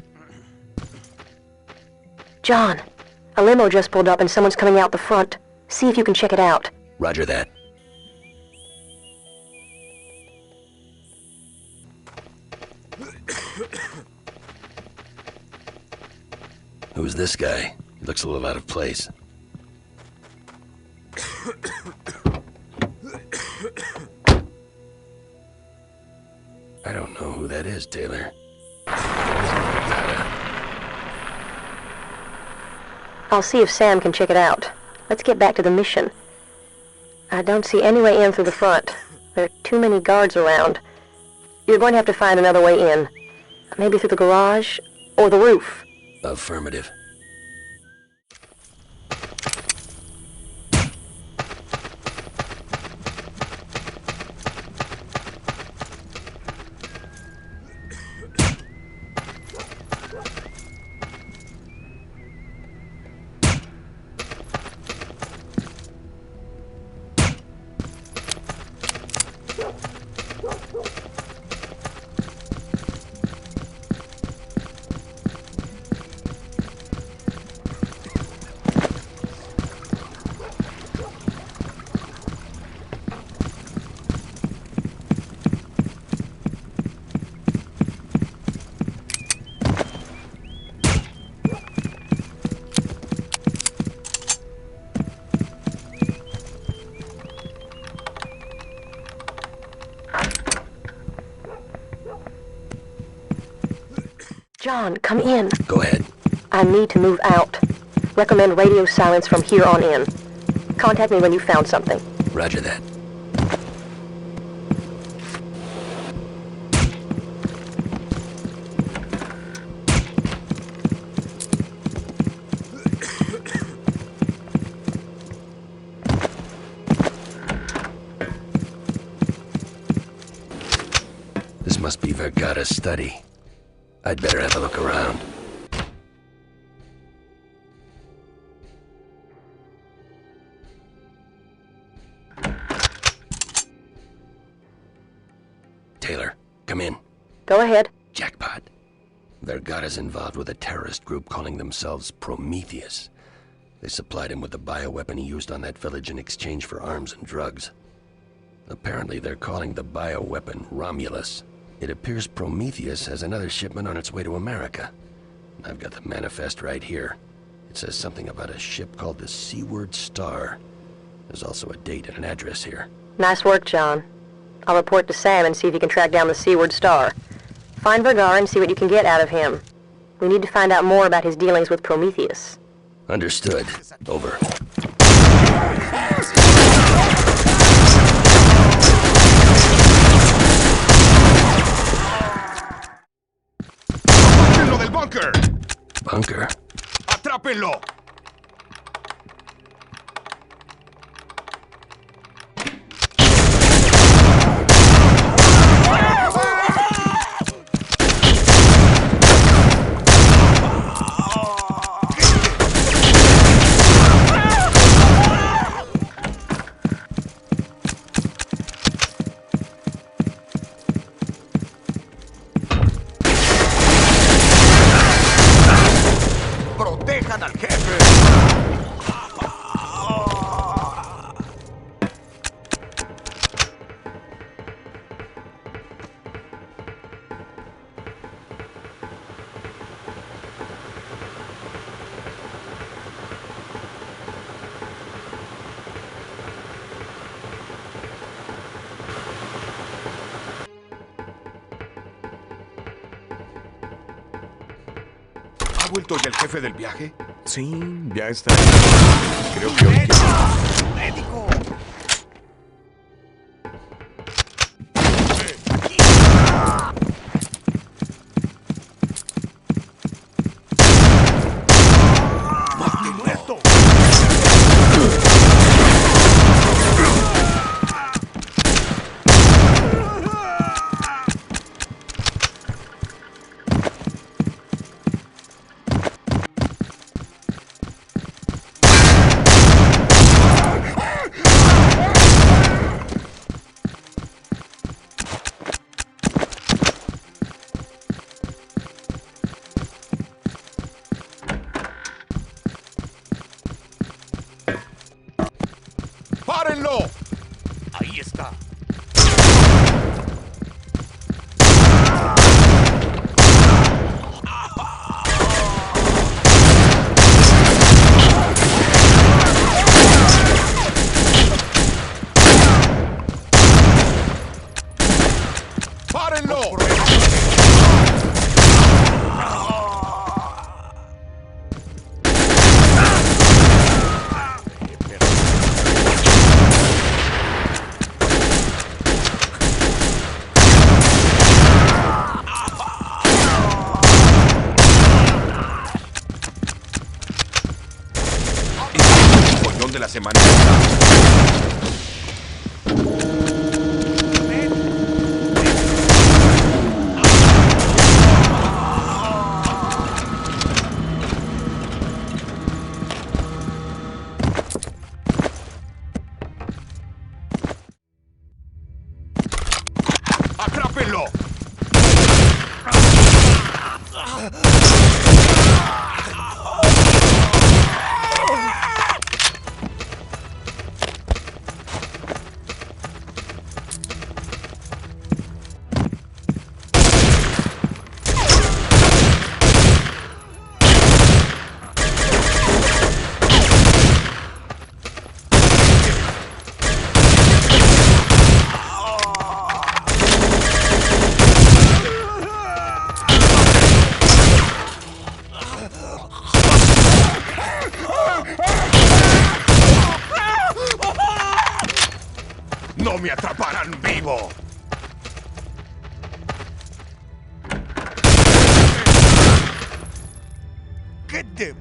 Speaker 11: John, a limo just pulled up and someone's coming out the front. See if you can check it out.
Speaker 1: Roger that. Who's this guy? He looks a little out of place. I don't know who that is, Taylor.
Speaker 11: I'll see if Sam can check it out. Let's get back to the mission. I don't see any way in through the front. There are too many guards around. You're going to have to find another way in. Maybe through the garage or the roof.
Speaker 1: Affirmative.
Speaker 11: John, come in.
Speaker 1: Go ahead.
Speaker 11: I need to move out. Recommend radio silence from here on in. Contact me when you found something.
Speaker 1: Roger that. This must be Vergara's study. I'd better have a look around. Taylor. Come in.
Speaker 11: Go ahead.
Speaker 1: Jackpot. Their god is involved with a terrorist group calling themselves Prometheus. They supplied him with the bioweapon he used on that village in exchange for arms and drugs. Apparently they're calling the bioweapon Romulus. It appears Prometheus has another shipment on its way to America. I've got the manifest right here. It says something about a ship called the Seaward Star. There's also a date and an address here.
Speaker 11: Nice work, John. I'll report to Sam and see if he can track down the Seaward Star. Find Vergara and see what you can get out of him. We need to find out more about his dealings with Prometheus.
Speaker 1: Understood. Over.
Speaker 16: ¡Atrápenlo del búnker!
Speaker 1: Bunker?
Speaker 16: ¡Atrápenlo! ¡Protejan al jefe! ¿Ha vuelto ya el jefe del viaje?
Speaker 20: Sí, ya está. Creo que hoy...
Speaker 16: ¡Médico! ¡Muerto! ¡Párenlo! Ahí está. ¡Párenlo! Follón de la semana. ¡Atrápenlo! ¡No me atraparán vivo! ¿Qué de...?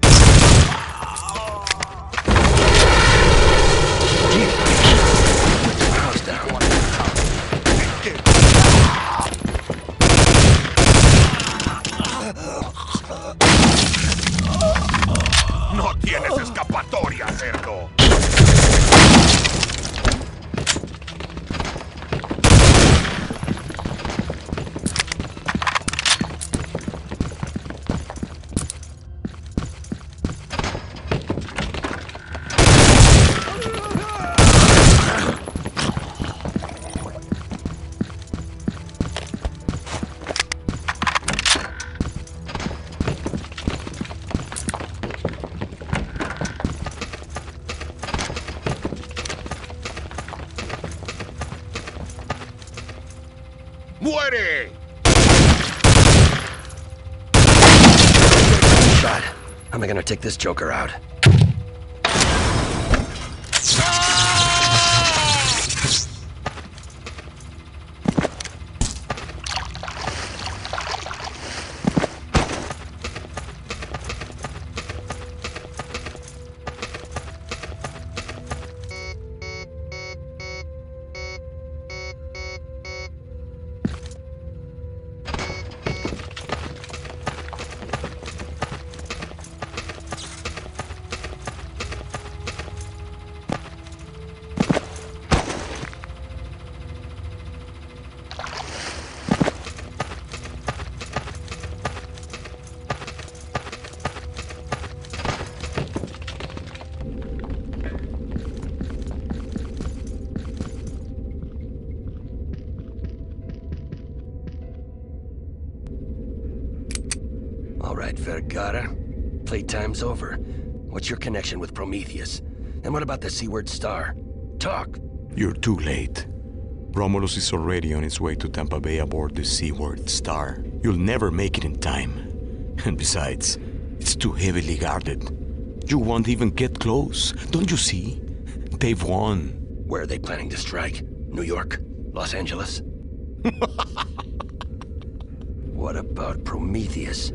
Speaker 16: ¡No tienes escapatoria, cerdo! ¡Muere!
Speaker 1: Shot. How am I gonna take this joker out? All right, Vergara. Playtime's over. What's your connection with Prometheus? And what about the Seaward Star? Talk!
Speaker 20: You're too late. Romulus is already on his way to Tampa Bay aboard the Seaward Star. You'll never make it in time. And besides, it's too heavily guarded. You won't even get close. Don't you see? They've won.
Speaker 1: Where are they planning to strike? New York? Los Angeles? What about Prometheus?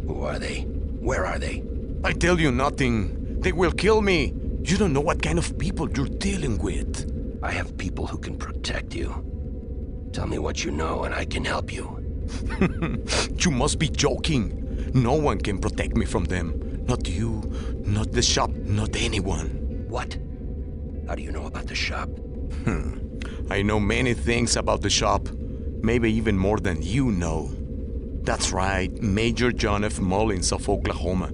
Speaker 1: Who are they? Where are they?
Speaker 20: I tell you nothing. They will kill me. You don't know what kind of people you're dealing with.
Speaker 1: I have people who can protect you. Tell me what you know and I can help you.
Speaker 20: You must be joking. No one can protect me from them. Not you, not the shop, not anyone.
Speaker 1: What? How do you know about the shop?
Speaker 20: I know many things about the shop. Maybe even more than you know. That's right, Major John F. Mullins of Oklahoma,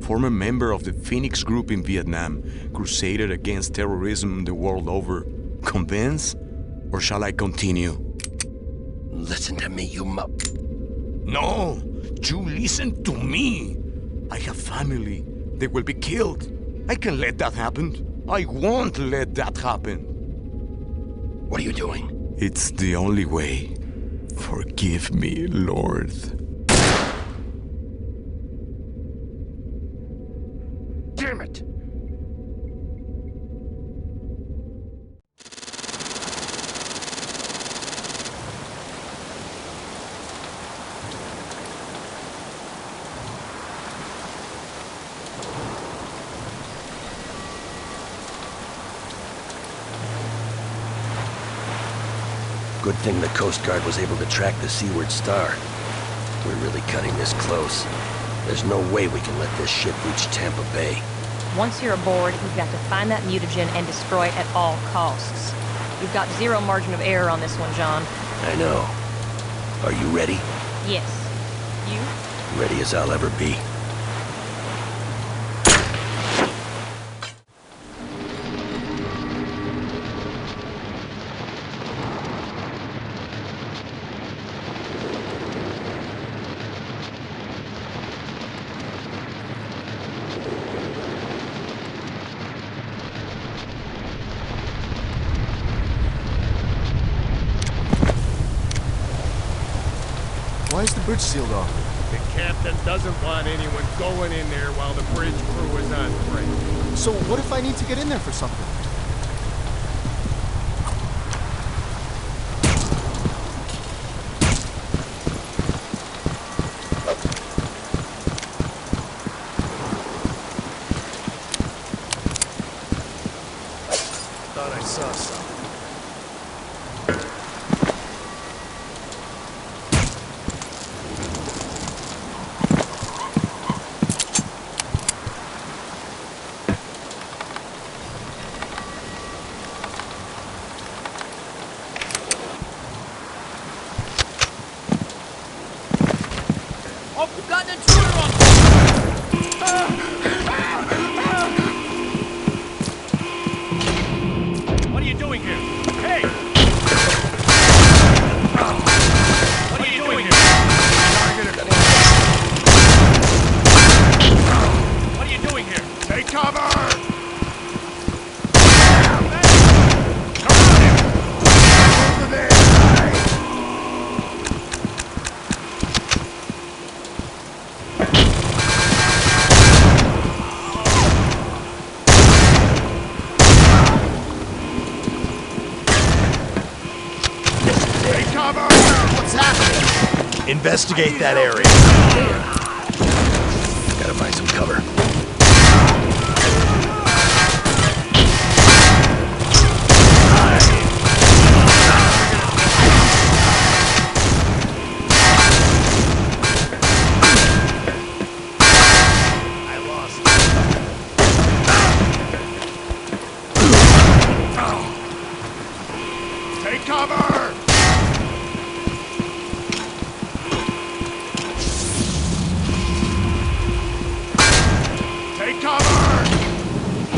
Speaker 20: former member of the Phoenix Group in Vietnam, crusaded against terrorism the world over. Convinced? Or shall I continue?
Speaker 1: Listen to me, you
Speaker 20: No! You listen to me! I have family. They will be killed. I can let that happen. I won't let that happen.
Speaker 1: What are you doing?
Speaker 20: It's the only way. Forgive me, Lord.
Speaker 1: Damn it! Good thing the Coast Guard was able to track the Seaward Star. We're really cutting this close. There's no way we can let this ship reach Tampa Bay.
Speaker 11: Once you're aboard, you've got to find that mutagen and destroy it at all costs. You've got zero margin of error on this one, John.
Speaker 1: I know. Are you ready?
Speaker 11: Yes. You?
Speaker 1: Ready as I'll ever be.
Speaker 2: Why is the bridge sealed off?
Speaker 21: The captain doesn't want anyone going in there while the bridge crew is on break.
Speaker 2: So what if I need to get in there for something?
Speaker 21: Thought I saw something.
Speaker 19: Oh, we've got an intruder on! What are you doing here? Hey! What are you doing here? What are you doing here?
Speaker 16: Take cover! Investigate that area.
Speaker 1: Gotta find some cover.
Speaker 16: Take cover! Take cover!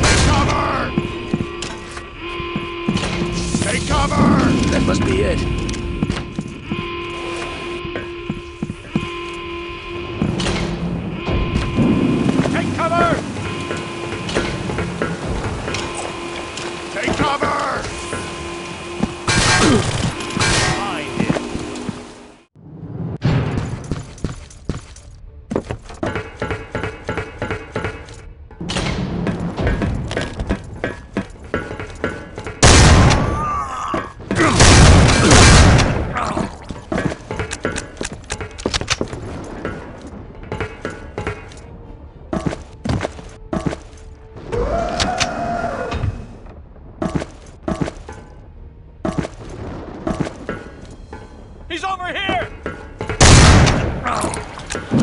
Speaker 16: Take cover! Take cover!
Speaker 1: That must be it.
Speaker 16: Take cover! Take cover! Find it. He's over here!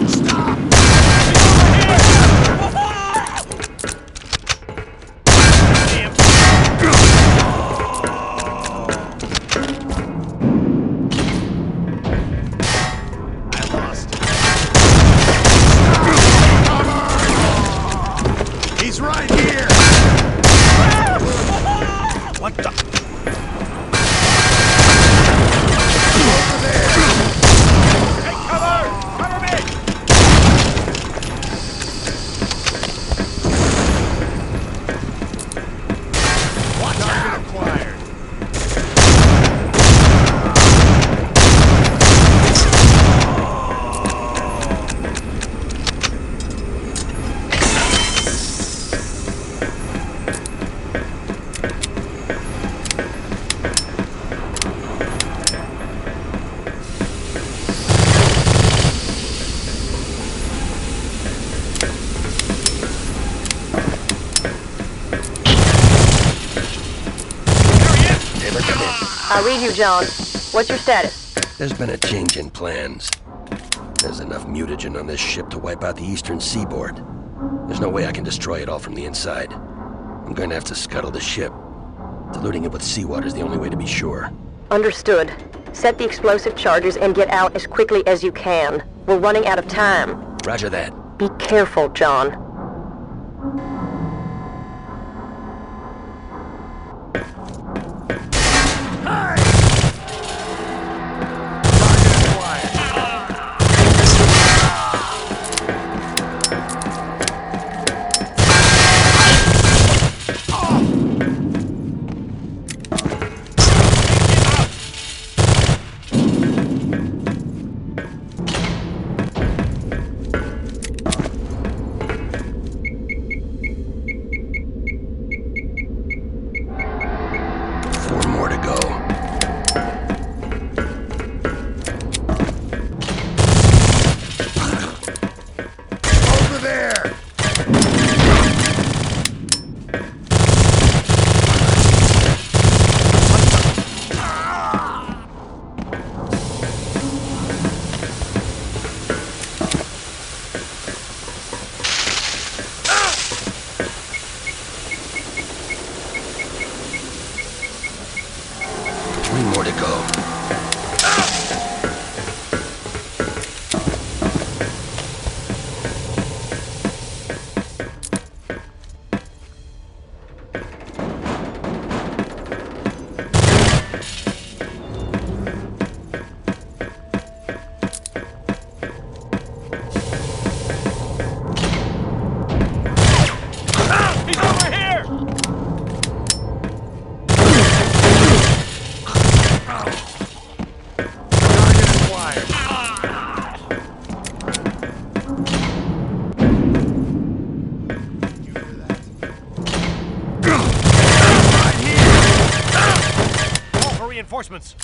Speaker 16: Stop! I lost. He's right here! What the?
Speaker 11: I read you, John. What's your status?
Speaker 1: There's been a change in plans. There's enough mutagen on this ship to wipe out the eastern seaboard. There's no way I can destroy it all from the inside. I'm going to have to scuttle the ship. Diluting it with seawater is the only way to be sure.
Speaker 11: Understood. Set the explosive charges and get out as quickly as you can. We're running out of time.
Speaker 1: Roger that.
Speaker 11: Be careful, John.
Speaker 1: More to go.
Speaker 16: Reinforcements.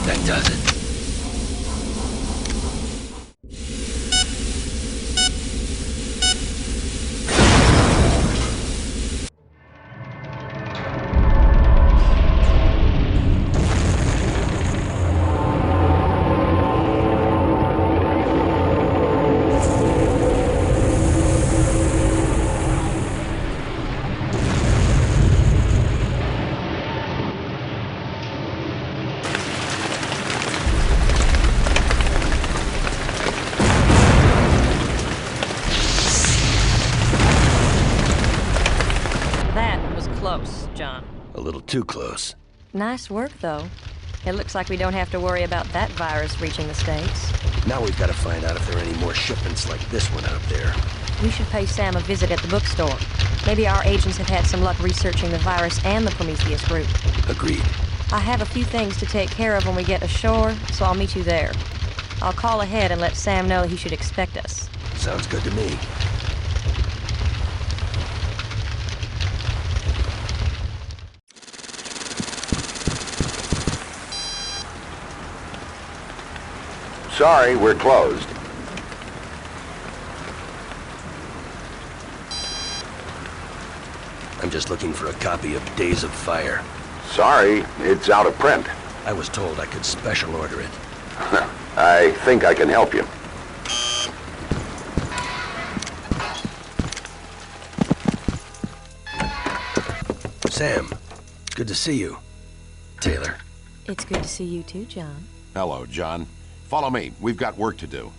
Speaker 1: That does it.
Speaker 11: Close, John.
Speaker 1: A little too close.
Speaker 11: Nice work, though. It looks like we don't have to worry about that virus reaching the States.
Speaker 1: Now we've got to find out if there are any more shipments like this one out there.
Speaker 11: We should pay Sam a visit at the bookstore. Maybe our agents have had some luck researching the virus and the Prometheus group.
Speaker 1: Agreed.
Speaker 11: I have a few things to take care of when we get ashore, so I'll meet you there. I'll call ahead and let Sam know he should expect us.
Speaker 1: Sounds good to me.
Speaker 12: Sorry, we're closed.
Speaker 1: I'm just looking for a copy of Days of Fire.
Speaker 12: Sorry, it's out of print.
Speaker 1: I was told I could special order it.
Speaker 12: I think I can help you.
Speaker 1: Sam, good to see you. Taylor.
Speaker 11: It's good to see you too, John.
Speaker 5: Hello, John. Follow me. We've got work to do.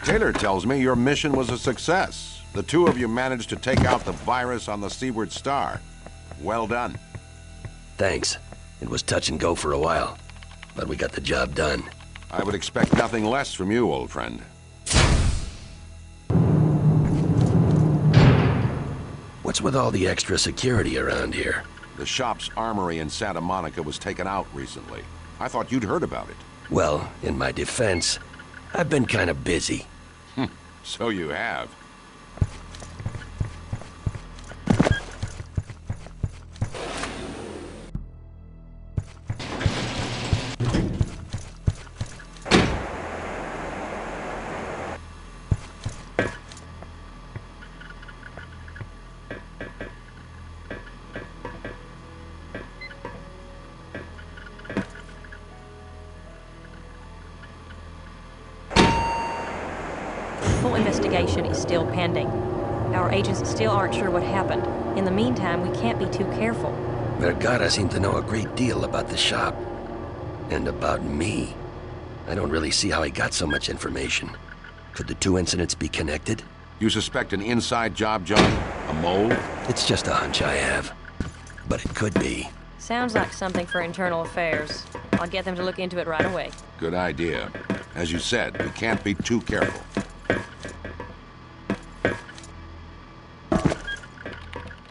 Speaker 5: Taylor tells me your mission was a success. The two of you managed to take out the virus on the Seaward Star. Well done.
Speaker 1: Thanks. It was touch and go for a while, but we got the job done.
Speaker 5: I would expect nothing less from you, old friend.
Speaker 1: What's with all the extra security around here?
Speaker 5: The shop's armory in Santa Monica was taken out recently. I thought you'd heard about it.
Speaker 1: Well, in my defense, I've been kind of busy.
Speaker 5: So you have.
Speaker 11: Full investigation is still pending. Our agents still aren't sure what happened. In the meantime, we can't be too careful.
Speaker 1: Vergara seemed to know a great deal about the shop. And about me. I don't really see how he got so much information. Could the two incidents be connected?
Speaker 5: You suspect an inside job, John? A mole?
Speaker 1: It's just a hunch I have. But it could be.
Speaker 11: Sounds like something for internal affairs. I'll get them to look into it right away.
Speaker 5: Good idea. As you said, we can't be too careful.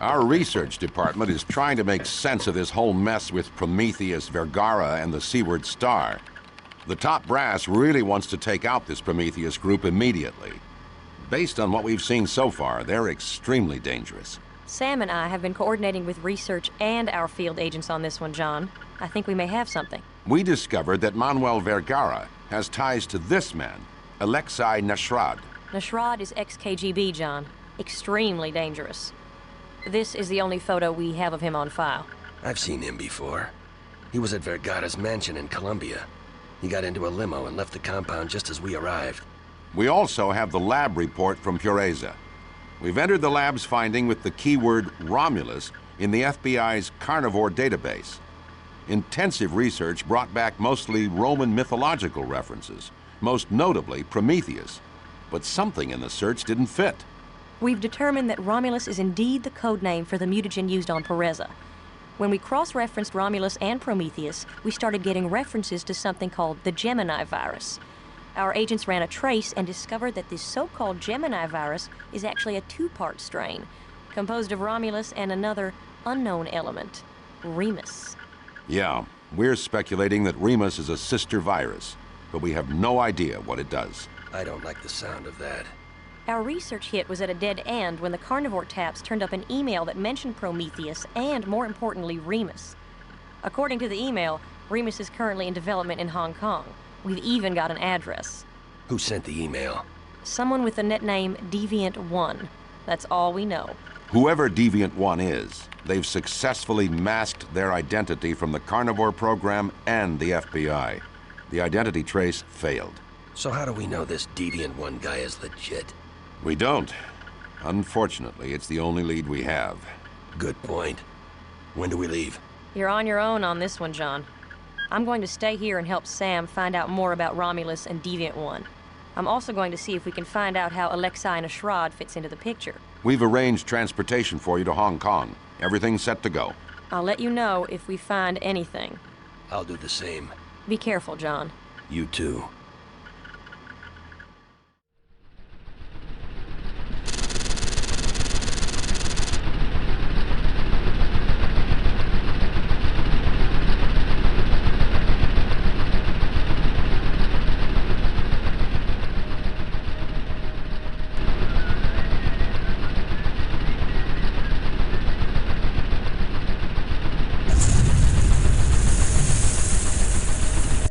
Speaker 5: Our research department is trying to make sense of this whole mess with Prometheus, Vergara, and the Seaward Star. The top brass really wants to take out this Prometheus group immediately. Based on what we've seen so far, they're extremely dangerous.
Speaker 11: Sam and I have been coordinating with research and our field agents on this one, John. I think we may have something.
Speaker 5: We discovered that Manuel Vergara has ties to this man, Alexei Nashrad.
Speaker 11: Nashrad is ex-KGB, John. Extremely dangerous. This is the only photo we have of him on file.
Speaker 1: I've seen him before. He was at Vergara's mansion in Colombia. He got into a limo and left the compound just as we arrived.
Speaker 5: We also have the lab report from Pureza. We've entered the lab's finding with the keyword Romulus in the FBI's carnivore database. Intensive research brought back mostly Roman mythological references, most notably Prometheus. But something in the search didn't fit.
Speaker 11: We've determined that Romulus is indeed the code name for the mutagen used on Pureza. When we cross-referenced Romulus and Prometheus, we started getting references to something called the Gemini virus. Our agents ran a trace and discovered that this so-called Gemini virus is actually a two-part strain, composed of Romulus and another unknown element, Remus.
Speaker 5: Yeah, we're speculating that Remus is a sister virus, but we have no idea what it does.
Speaker 1: I don't like the sound of that.
Speaker 11: Our research hit was at a dead end when the carnivore taps turned up an email that mentioned Prometheus and, more importantly, Remus. According to the email, Remus is currently in development in Hong Kong. We've even got an address.
Speaker 1: Who sent the email?
Speaker 11: Someone with the net name Deviant1. That's all we know.
Speaker 5: Whoever Deviant One is, they've successfully masked their identity from the Carnivore program and the FBI. The identity trace failed.
Speaker 1: So how do we know this Deviant One guy is legit?
Speaker 5: We don't. Unfortunately, it's the only lead we have.
Speaker 1: Good point. When do we leave?
Speaker 11: You're on your own on this one, John. I'm going to stay here and help Sam find out more about Romulus and Deviant1. I'm also going to see if we can find out how Alexei and Ashrad fits into the picture.
Speaker 5: We've arranged transportation for you to Hong Kong. Everything's set to go.
Speaker 11: I'll let you know if we find anything.
Speaker 1: I'll do the same.
Speaker 11: Be careful, John.
Speaker 1: You too.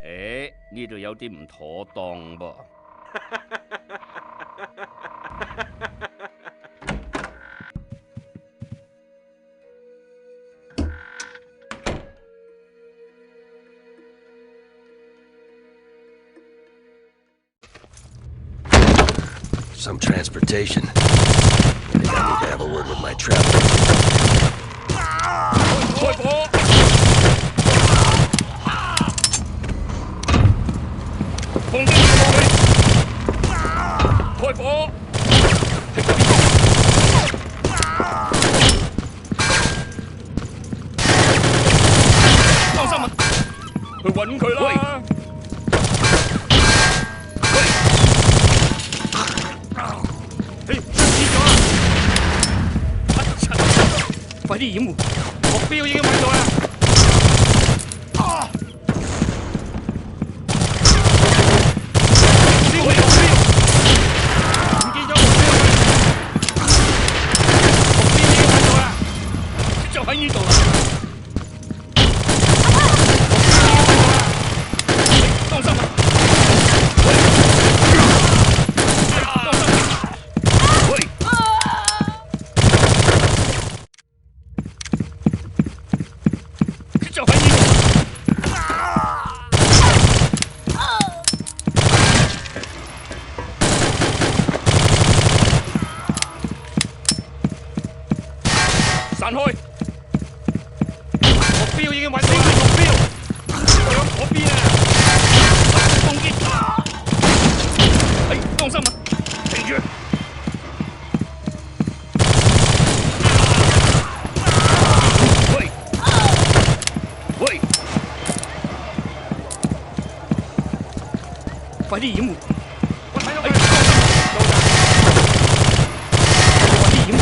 Speaker 3: Hey, 呢度有啲唔妥當噃。
Speaker 1: Some transportation. I think I need to have a word with my traveler.
Speaker 3: 開火！放啲嘢落去！開火！停喺邊度？放心啊，去揾佢啦！喂！出事咗啊！快啲掩護！目標已經揾到啦！ 喺呢度啦！當心啊！喂！當心！喂！就喺呢度。散開！ 目標已經揾到啦！目標向嗰邊啊！攻擊！係，當心啊！停住！喂！喂！快啲掩護！我睇到佢！快啲掩護！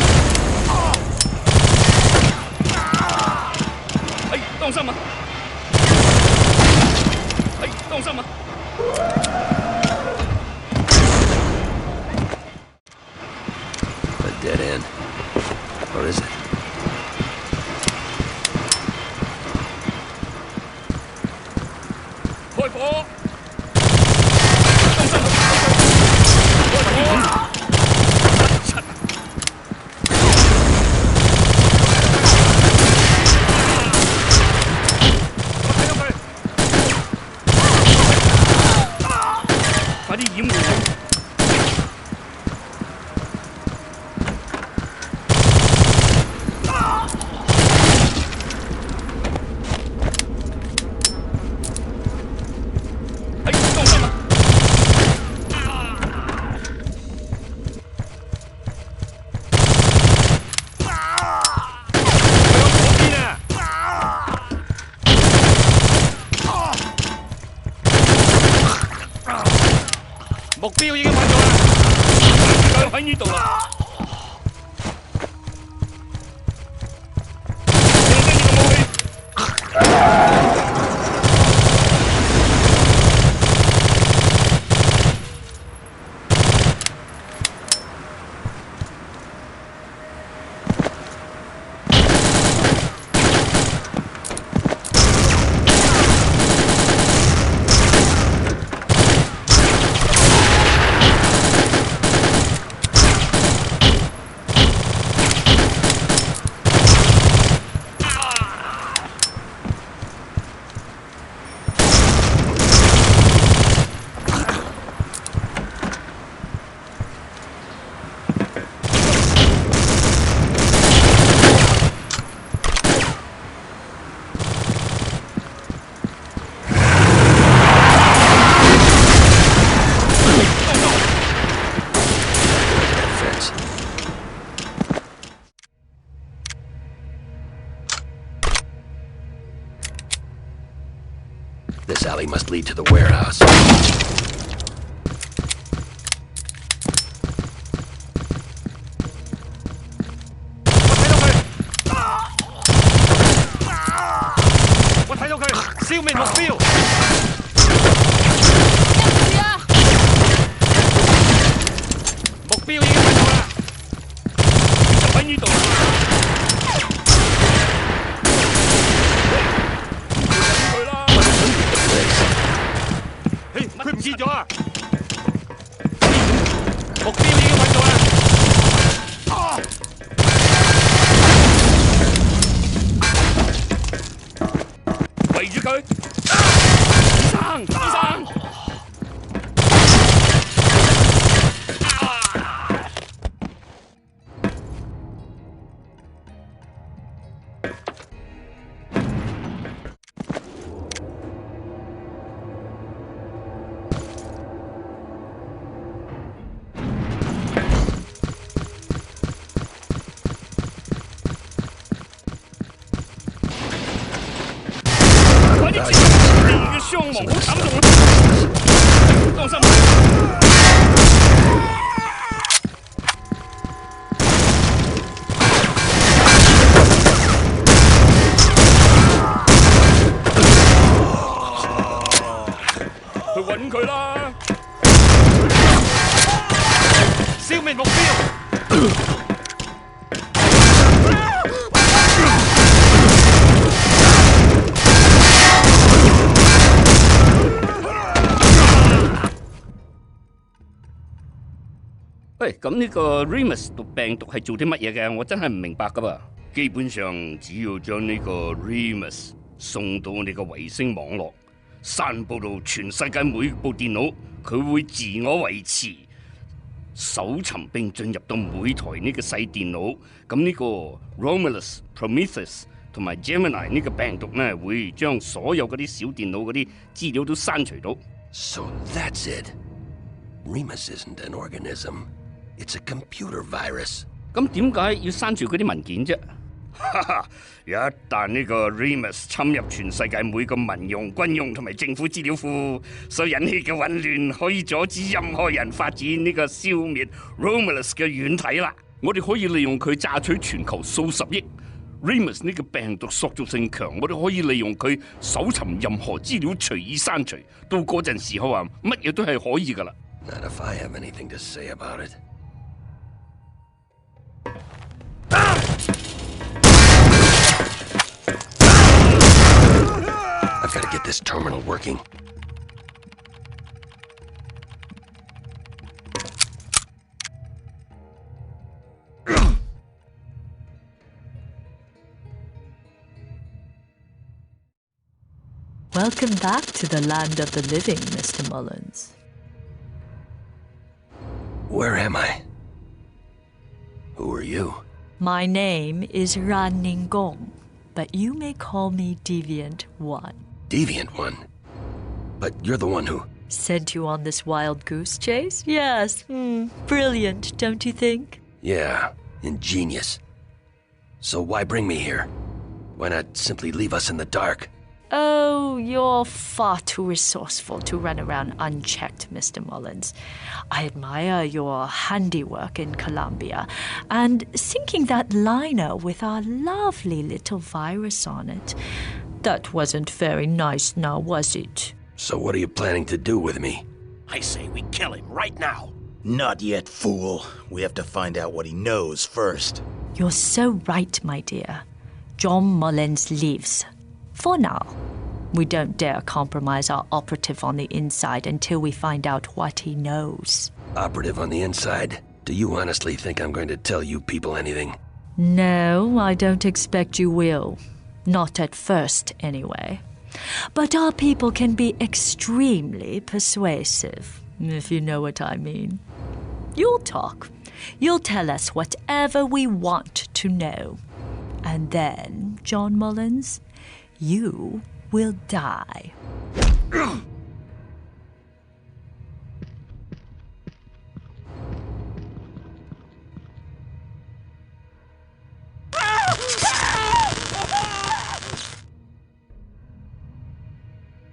Speaker 3: 當心啊！係，當心啊！
Speaker 1: A dead end. Or is it?
Speaker 3: 開火！當心啊！開火！ 快啲掩護！係，當心啊！向嗰邊啊！ 目標已經揾到啦，就喺呢度啦。用緊呢個武器。
Speaker 1: This alley must lead to the warehouse.
Speaker 3: 喂，咁呢個 Remus 毒病毒係做啲乜嘢嘅？我真係唔明白噶噃。基本上只要將呢個 Remus 送到你個衛星網絡，散佈到全世界每部電腦，佢會自我維持，搜尋並進入到每台呢個細電腦。咁呢個 Romulus、Prometheus 同埋 Gemini 呢個病毒呢，會將所有嗰啲小電腦嗰啲資料都刪除到。
Speaker 1: So that's it. Remus isn't an organism. It's a computer virus.
Speaker 3: 咁點解要刪除嗰啲文件啫？哈哈！一旦呢個 Remus 侵入全世界每個民用、軍用同埋政府資料庫，所引起嘅混亂，可以阻止任何人發展呢個消滅 Romulus 嘅軟體啦。我哋可以利用佢榨取全球數十億。Remus 呢個病毒塑造性強，我哋可以利用佢搜尋任何資料隨意刪除。到嗰陣時候啊，乜嘢都係可以噶啦。
Speaker 1: Not if I have anything to say about it. I've got to get this terminal working.
Speaker 7: Welcome back to the land of the living, Mr. Mullins.
Speaker 1: Where am I? Who are you?
Speaker 7: My name is Ran Ningong, but you may call me Deviant One.
Speaker 1: Deviant One? But you're the one who...
Speaker 7: Sent you on this wild goose chase? Yes. Brilliant, don't you think?
Speaker 1: Yeah, ingenious. So why bring me here? Why not simply leave us in the dark?
Speaker 7: Oh, you're far too resourceful to run around unchecked, Mr. Mullins. I admire your handiwork in Colombia, and sinking that liner with our lovely little virus on it. That wasn't very nice now, was it?
Speaker 1: So what are you planning to do with me?
Speaker 16: I say we kill him right now. Not yet, fool. We have to find out what he knows first.
Speaker 7: You're so right, my dear. John Mullins lives. For now. We don't dare compromise our operative on the inside until we find out what he knows.
Speaker 1: Operative on the inside? Do you honestly think I'm going to tell you people anything?
Speaker 7: No, I don't expect you will. Not at first, anyway. But our people can be extremely persuasive, if you know what I mean. You'll talk. You'll tell us whatever we want to know. And then, John Mullins, you will die.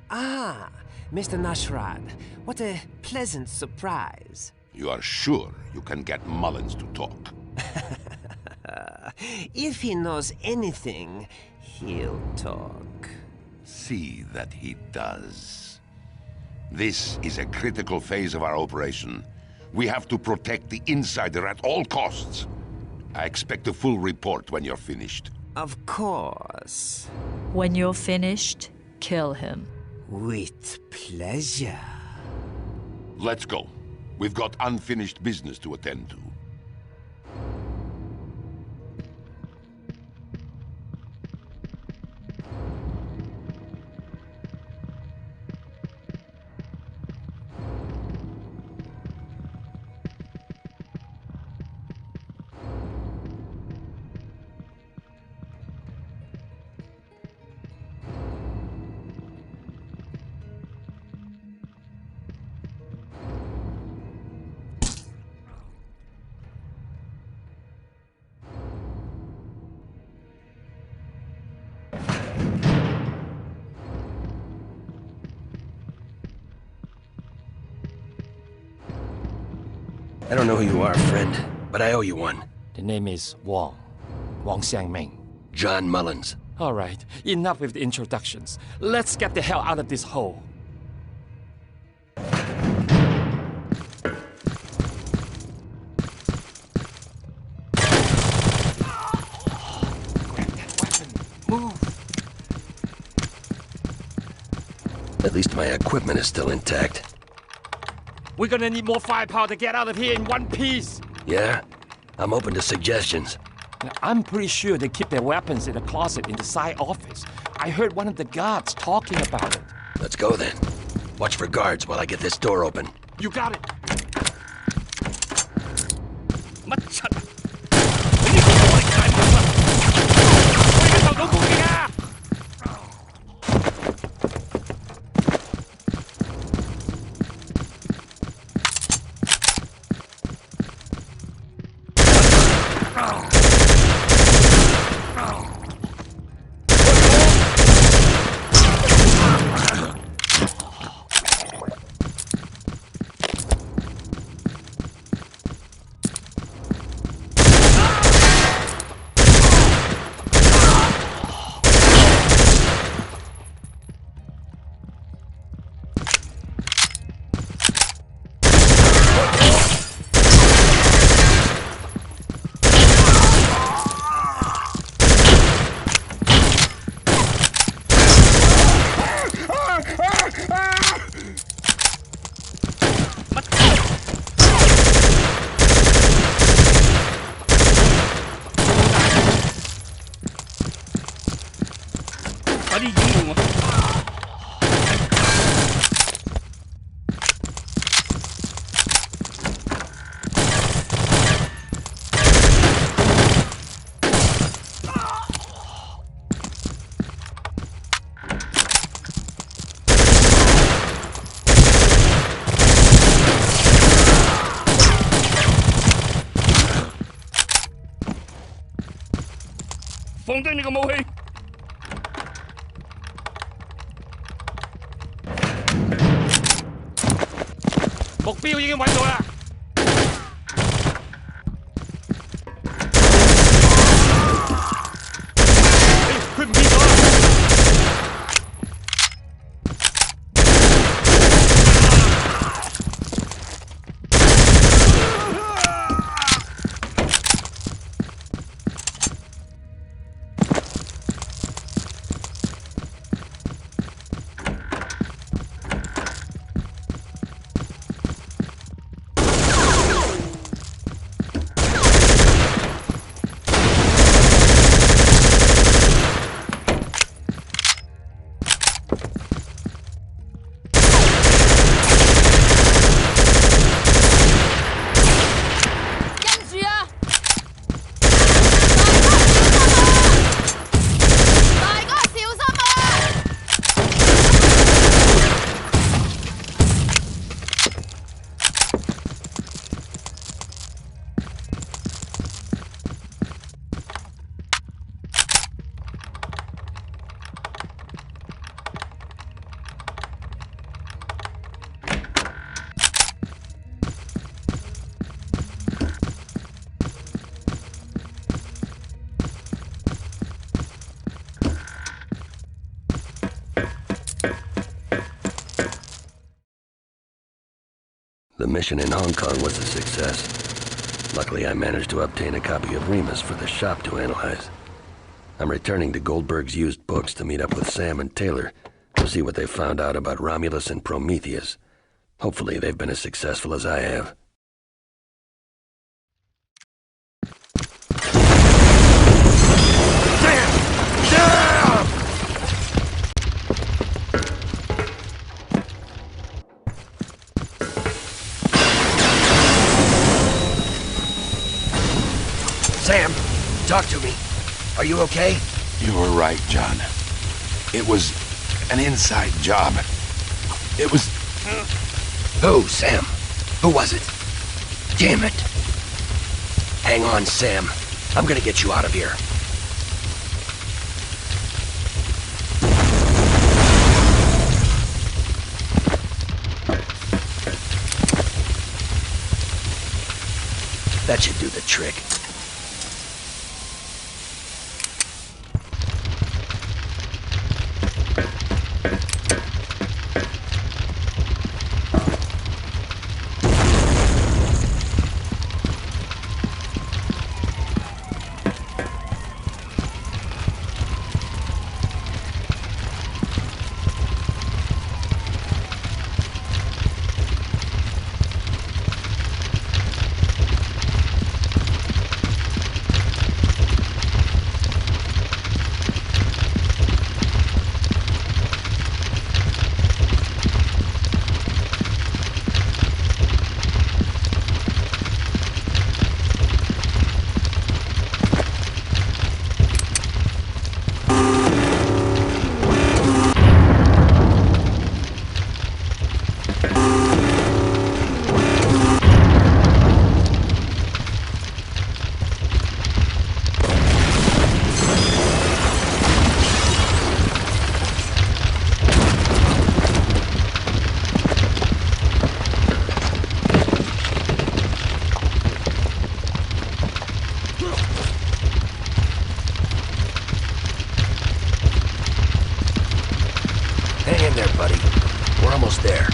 Speaker 10: Ah, Mr. Nashrad, what a pleasant surprise.
Speaker 5: You are sure you can get Mullins to talk?
Speaker 10: If he knows anything, he'll talk.
Speaker 5: See that he does. This is a critical phase of our operation. We have to protect the insider at all costs. I expect a full report when you're finished.
Speaker 10: Of course.
Speaker 7: When you're finished, kill him.
Speaker 10: With pleasure.
Speaker 5: Let's go. We've got unfinished business to attend to.
Speaker 1: I don't know who you are, friend, but I owe you one.
Speaker 18: The name is Wang Xiangming.
Speaker 1: John Mullins.
Speaker 18: All right, enough with the introductions. Let's get the hell out of this hole.
Speaker 1: At least my equipment is still intact.
Speaker 18: We're gonna need more firepower to get out of here in one piece.
Speaker 1: Yeah? I'm open to suggestions.
Speaker 18: Now, I'm pretty sure they keep their weapons in a closet in the side office. I heard one of the guards talking about it.
Speaker 1: Let's go then. Watch for guards while I get this door open.
Speaker 18: You got it.
Speaker 1: The mission in Hong Kong was a success. Luckily, I managed to obtain a copy of Remus for the shop to analyze. I'm returning to Goldberg's used books to meet up with Sam and Taylor to see what they found out about Romulus and Prometheus. Hopefully, they've been as successful as I have. Sam, talk to me. Are you okay?
Speaker 6: You were right, John. It was an inside job. It was...
Speaker 1: Who, Sam? Who was it? Damn it. Hang on, Sam. I'm gonna get you out of here. That should do the trick. Hang in there, buddy. We're almost there.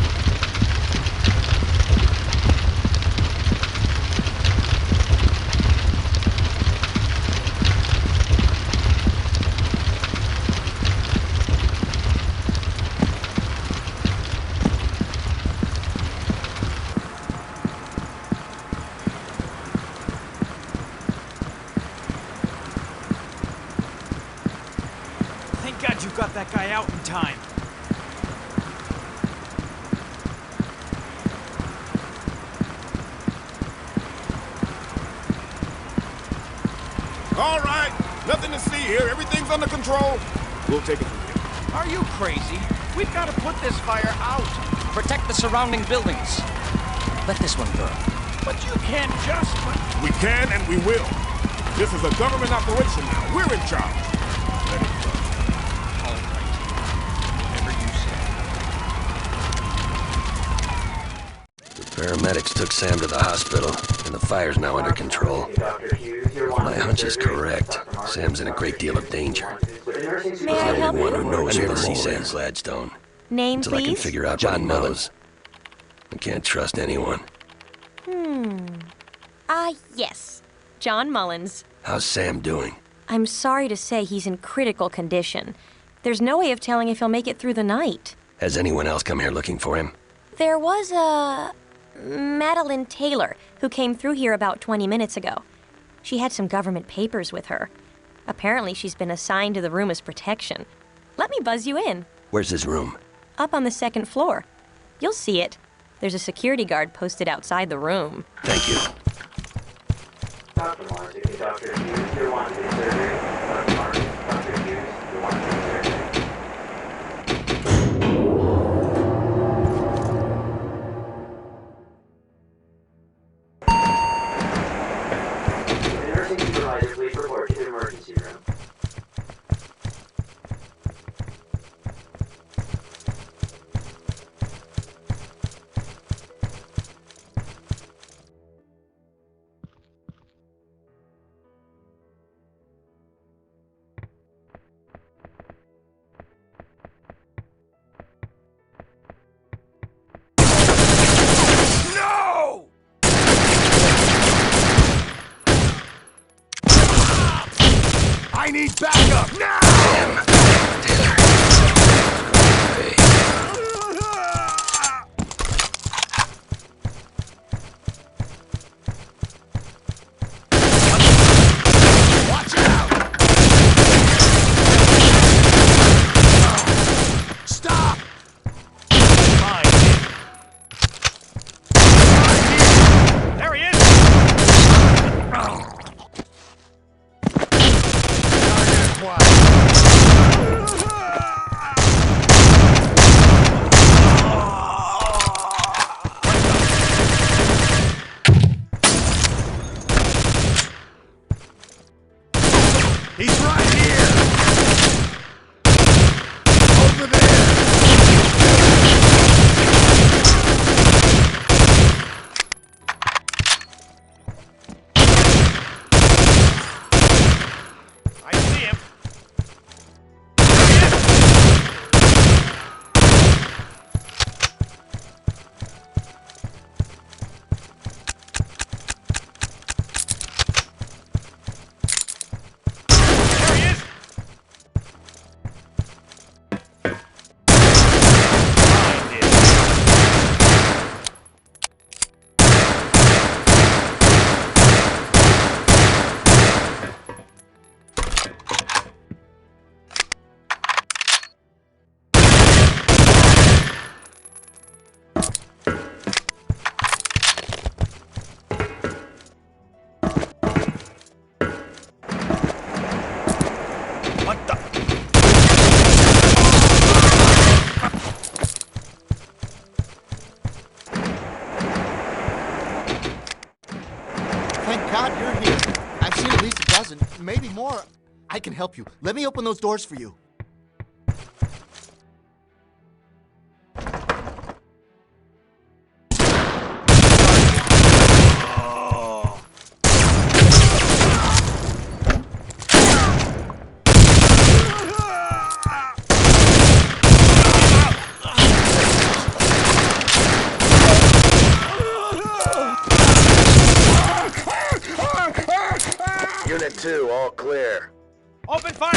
Speaker 22: Thank God you got that guy out in time.
Speaker 6: All right, nothing to see here. Everything's under control. We'll take it from here.
Speaker 22: Are you crazy? We've got to put this fire out. Protect the surrounding buildings. Let this one burn. But you can't just...
Speaker 6: We can and we will. This is a government operation now. We're in charge. Let it burn.
Speaker 22: All right. Whatever you say.
Speaker 1: The paramedics took Sam to the hospital, and the fire's now under control. If my hunch is correct, Sam's in a great deal of danger. He's the only one who knows here to see Sam Gladstone.
Speaker 11: Name,
Speaker 1: Until I can
Speaker 11: please?
Speaker 1: figure out John knows. I can't trust anyone.
Speaker 11: Yes. John Mullins.
Speaker 1: How's Sam doing?
Speaker 11: I'm sorry to say he's in critical condition. There's no way of telling if he'll make it through the night.
Speaker 1: Has anyone else come here looking for him?
Speaker 11: There was a... Madeline Taylor, who came through here about 20 minutes ago. She had some government papers with her. Apparently she's been assigned to the room as protection. Let me buzz you in.
Speaker 1: Where's his room?
Speaker 11: Up on the second floor. You'll see it. There's a security guard posted outside the room.
Speaker 1: Thank you.
Speaker 8: Dr. Morris, if you Dr. Hughes, you're wanting to do surgery. Dr. Morris, Dr. Hughes, you're wanting to do surgery. The nursing supervisor, please report to the emergency room.
Speaker 4: maybe more. I can help you. Let me open those doors for you.
Speaker 12: Unit 2, all clear.
Speaker 22: Open fire!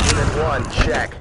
Speaker 12: Unit 1, check.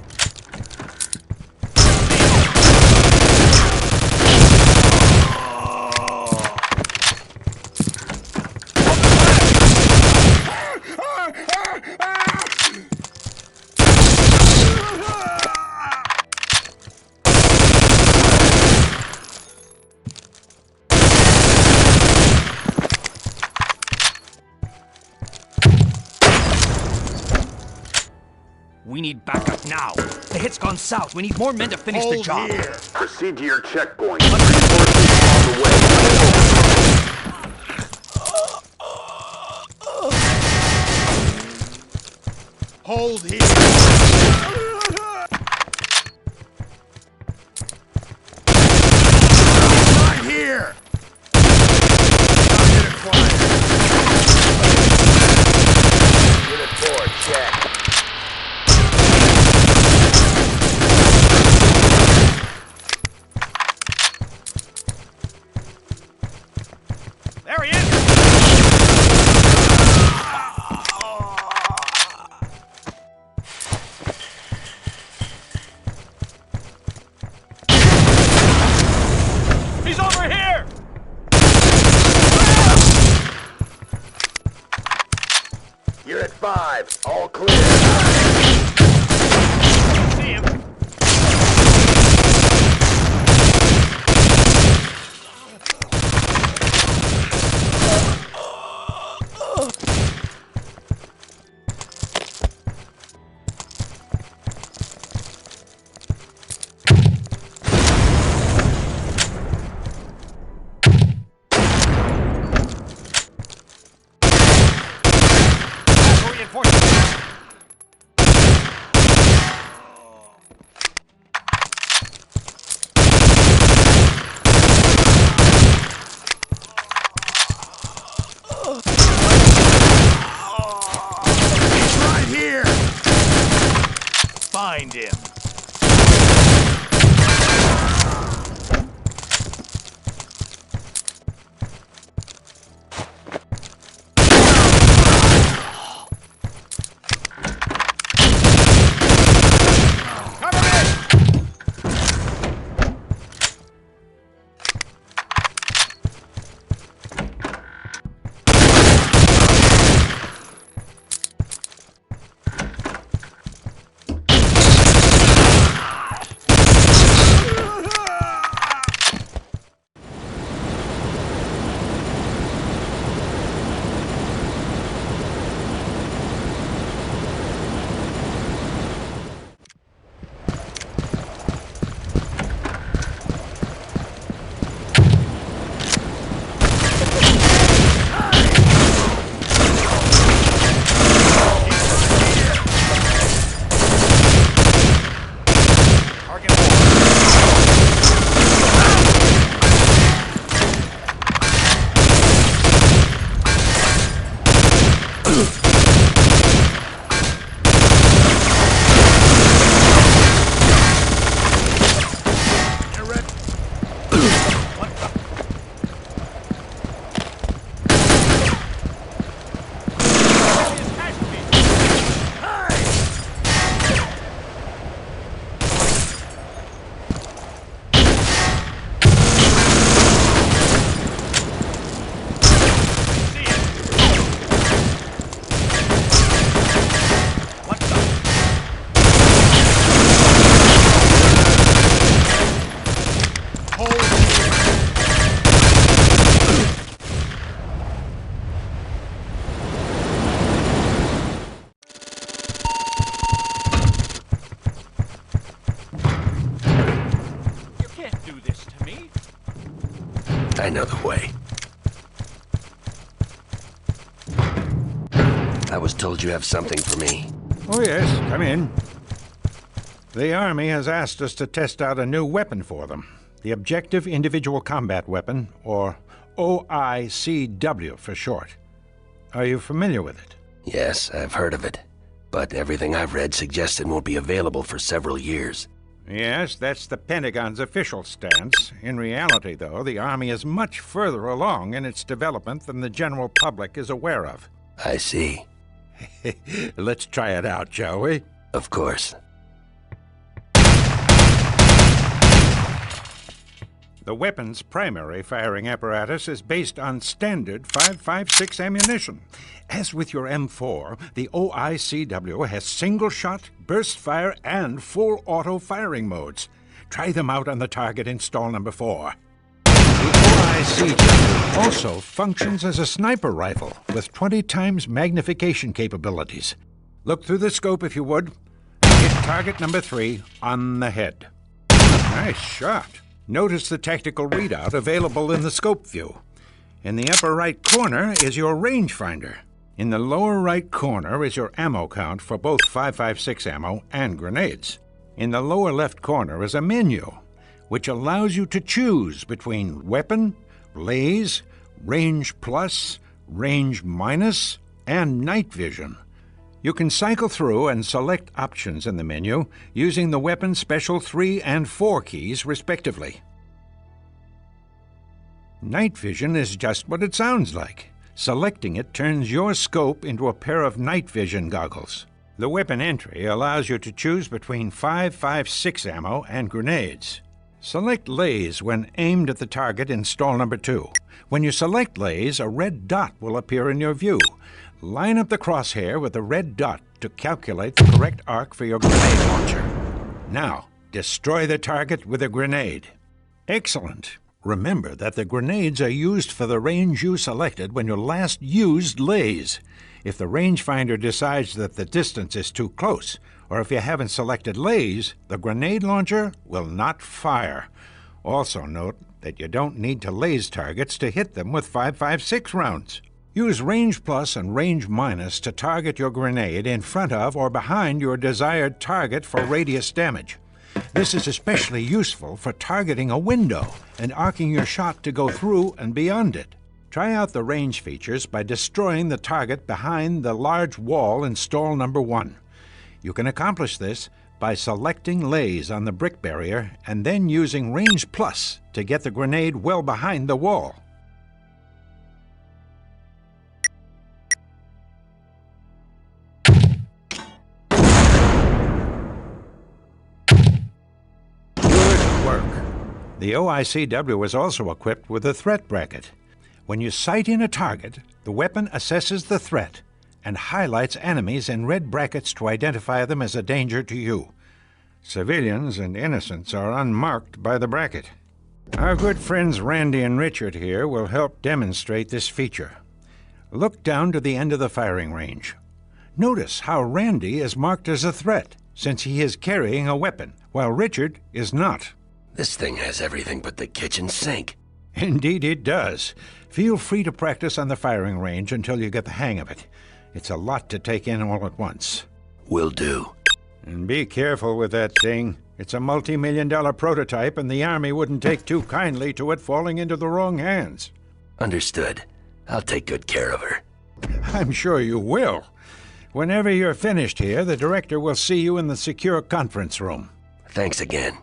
Speaker 22: We need backup now. The hit's gone south. We need more men to finish the job.
Speaker 12: Here. Proceed to your checkpoint. Reinforcements on the way.
Speaker 2: Hold here. Right here. Target acquired.
Speaker 12: Unit 4, check.
Speaker 22: There he is! He's over here!
Speaker 12: Unit 5, all clear.
Speaker 22: See him.
Speaker 2: Right here. Find him.
Speaker 1: I know the way. I was told you have something for me.
Speaker 13: Oh yes, come in. The Army has asked us to test out a new weapon for them. The Objective Individual Combat Weapon, or OICW for short. Are you familiar with it?
Speaker 1: Yes, I've heard of it. But everything I've read suggests it won't be available for several years.
Speaker 13: Yes, that's the Pentagon's official stance. In reality, though, the Army is much further along in its development than the general public is aware of.
Speaker 1: I see.
Speaker 13: Let's try it out, shall we?
Speaker 1: Of course.
Speaker 13: The weapon's primary firing apparatus is based on standard 5.56 ammunition. As with your M4, the OICW has single-shot, burst fire, and full auto firing modes. Try them out on the target in stall number 4. The OICW also functions as a sniper rifle with 20 times magnification capabilities. Look through the scope if you would. Hit target number 3 on the head. Nice shot. Notice the tactical readout available in the scope view. In the upper right corner is your rangefinder. In the lower right corner is your ammo count for both 5.56 ammo and grenades. In the lower left corner is a menu, which allows you to choose between weapon, laze, range plus, range minus, and night vision. You can cycle through and select options in the menu using the weapon's special 3 and 4 keys, respectively. Night vision is just what it sounds like. Selecting it turns your scope into a pair of night vision goggles. The weapon entry allows you to choose between 5.56 ammo and grenades. Select laze when aimed at the target in stall number 2. When you select laze, a red dot will appear in your view. Line up the crosshair with the red dot to calculate the correct arc for your grenade launcher. Now, destroy the target with a grenade. Excellent. Remember that the grenades are used for the range you selected when you last used laze. If the rangefinder decides that the distance is too close, or if you haven't selected laze, the grenade launcher will not fire. Also note that you don't need to laze targets to hit them with 5.56 rounds. Use range plus and range minus to target your grenade in front of or behind your desired target for radius damage. This is especially useful for targeting a window and arcing your shot to go through and beyond it. Try out the range features by destroying the target behind the large wall in stall number 1. You can accomplish this by selecting laze on the brick barrier and then using range plus to get the grenade well behind the wall. The OICW is also equipped with a threat bracket. When you sight in a target, the weapon assesses the threat and highlights enemies in red brackets to identify them as a danger to you. Civilians and innocents are unmarked by the bracket. Our good friends Randy and Richard here will help demonstrate this feature. Look down to the end of the firing range. Notice how Randy is marked as a threat, since he is carrying a weapon, while Richard is not.
Speaker 1: This thing has everything but the kitchen sink.
Speaker 13: Indeed it does. Feel free to practice on the firing range until you get the hang of it. It's a lot to take in all at once.
Speaker 1: Will do.
Speaker 13: And be careful with that thing. It's a multi-million-dollar prototype, and the Army wouldn't take too kindly to it falling into the wrong hands.
Speaker 1: Understood. I'll take good care of her.
Speaker 13: I'm sure you will. Whenever you're finished here, the director will see you in the secure conference room.
Speaker 1: Thanks again.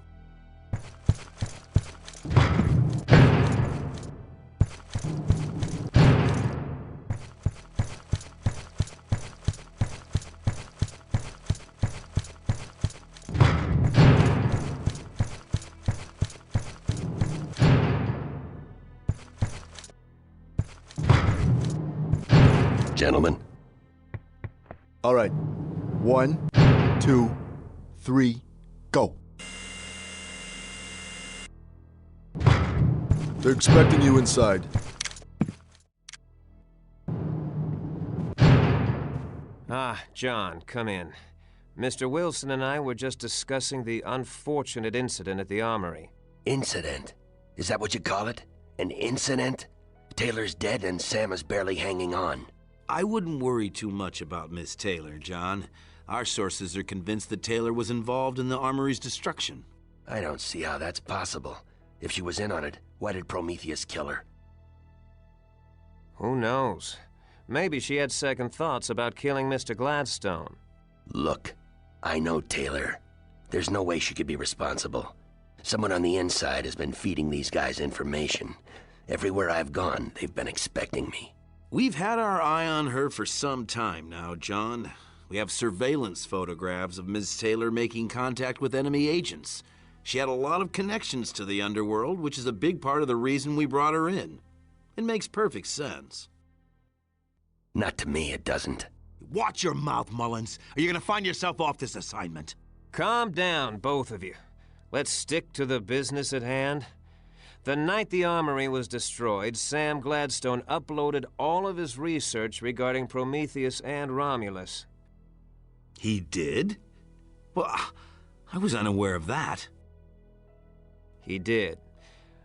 Speaker 1: Gentlemen.
Speaker 2: All right. 1, 2, 3, go. They're expecting you inside.
Speaker 10: Ah, John, come in. Mr. Wilson and I were just discussing the unfortunate incident at the armory.
Speaker 1: Incident? Is that what you call it? An incident? Taylor's dead and Sam is barely hanging on.
Speaker 9: I wouldn't worry too much about Miss Taylor, John. Our sources are convinced that Taylor was involved in the armory's destruction.
Speaker 1: I don't see how that's possible. If she was in on it, why did Prometheus kill her?
Speaker 14: Who knows? Maybe she had second thoughts about killing Mr. Gladstone.
Speaker 1: Look, I know Taylor. There's no way she could be responsible. Someone on the inside has been feeding these guys information. Everywhere I've gone, they've been expecting me.
Speaker 9: We've had our eye on her for some time now, John. We have surveillance photographs of Ms. Taylor making contact with enemy agents. She had a lot of connections to the underworld, which is a big part of the reason we brought her in. It makes perfect sense.
Speaker 1: Not to me, it doesn't.
Speaker 16: Watch your mouth, Mullins, or you're gonna find yourself off this assignment.
Speaker 14: Calm down, both of you. Let's stick to the business at hand. The night the armory was destroyed, Sam Gladstone uploaded all of his research regarding Prometheus and Romulus.
Speaker 9: He did? Well, I was unaware of that.
Speaker 14: He did.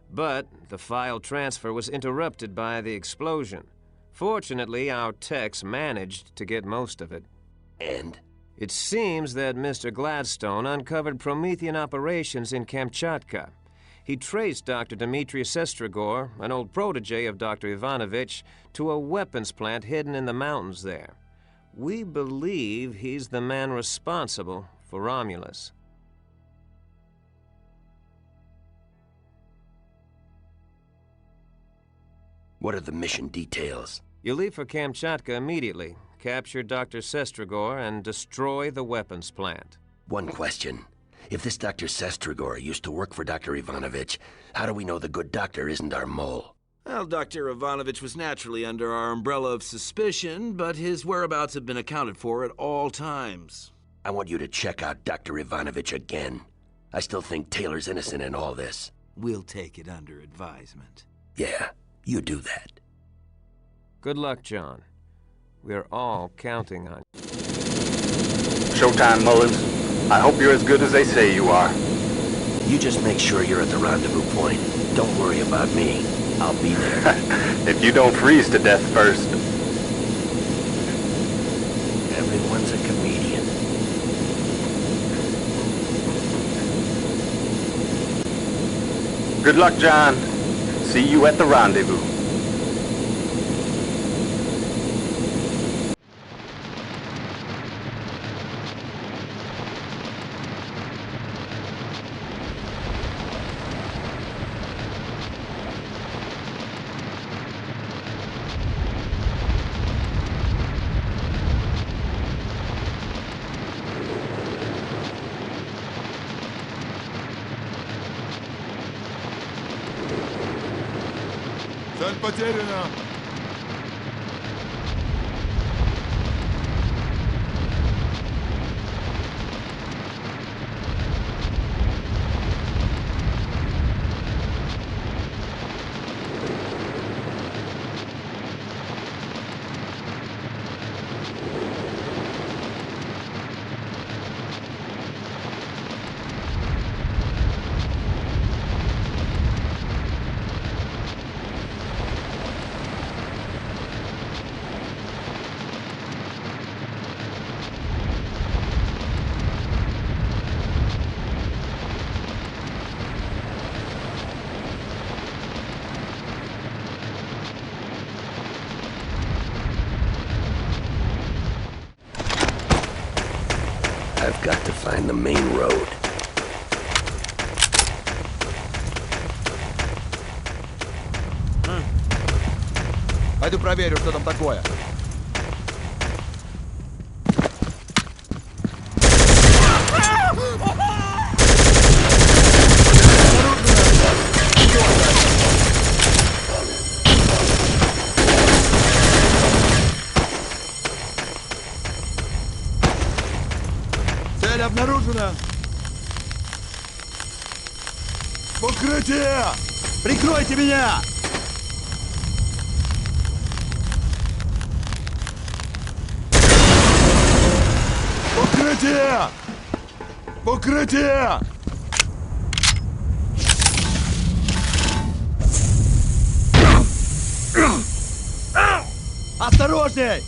Speaker 14: But the file transfer was interrupted by the explosion. Fortunately, our techs managed to get most of it.
Speaker 1: And?
Speaker 14: It seems that Mr. Gladstone uncovered Promethean operations in Kamchatka. He traced Dr. Dmitry Sestrigor, an old protege of Dr. Ivanovich, to a weapons plant hidden in the mountains there. We believe he's the man responsible for Romulus.
Speaker 1: What are the mission details?
Speaker 14: You leave for Kamchatka immediately, capture Dr. Sestrigor, and destroy the weapons plant.
Speaker 1: One question. If this Dr. Sestrigor used to work for Dr. Ivanovich, how do we know the good doctor isn't our mole?
Speaker 9: Well, Dr. Ivanovich was naturally under our umbrella of suspicion, but his whereabouts have been accounted for at all times.
Speaker 1: I want you to check out Dr. Ivanovich again. I still think Taylor's innocent in all this.
Speaker 9: We'll take it under advisement.
Speaker 1: Yeah, you do that.
Speaker 14: Good luck, John. We're all counting on you.
Speaker 17: Showtime, Mullins. I hope you're as good as they say you are.
Speaker 1: You just make sure you're at the rendezvous point. Don't worry about me. I'll be there.
Speaker 17: If you don't freeze to death first.
Speaker 1: Everyone's a comedian.
Speaker 17: Good luck, John. See you at the rendezvous.
Speaker 2: Цель потеряна.
Speaker 1: I've got to find the main road.
Speaker 2: Пойду проверю, что там такое. Цель обнаружена! Укрытие! Прикройте меня! Укрытие! Укрытие!
Speaker 21: Осторожней!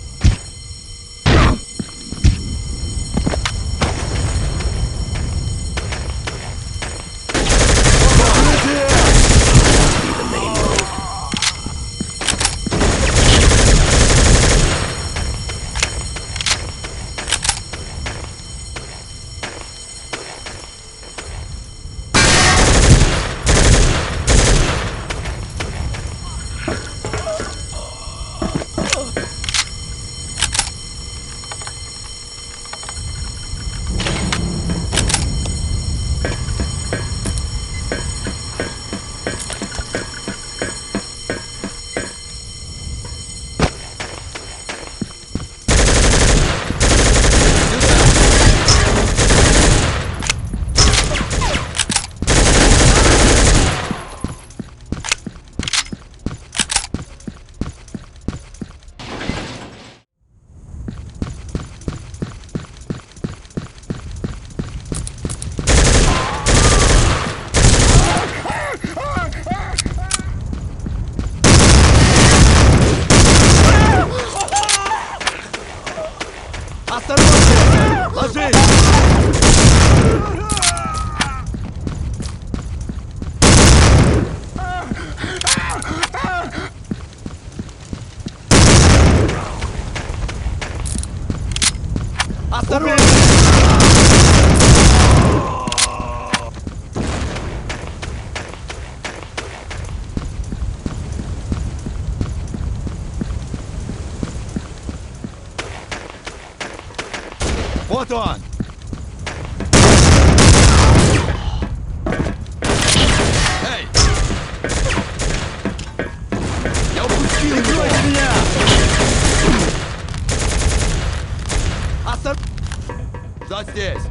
Speaker 21: Вот он! Эй! Я упустил его! Меня! Ждать здесь!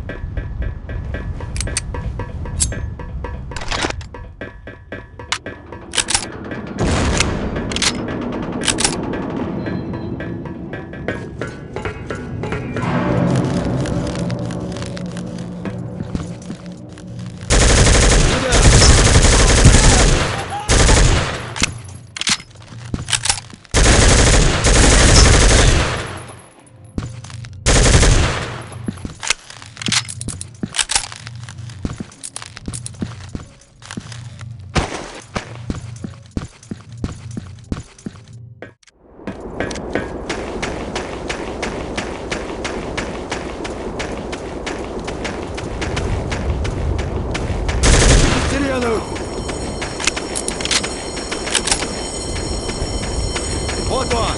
Speaker 21: Вот он!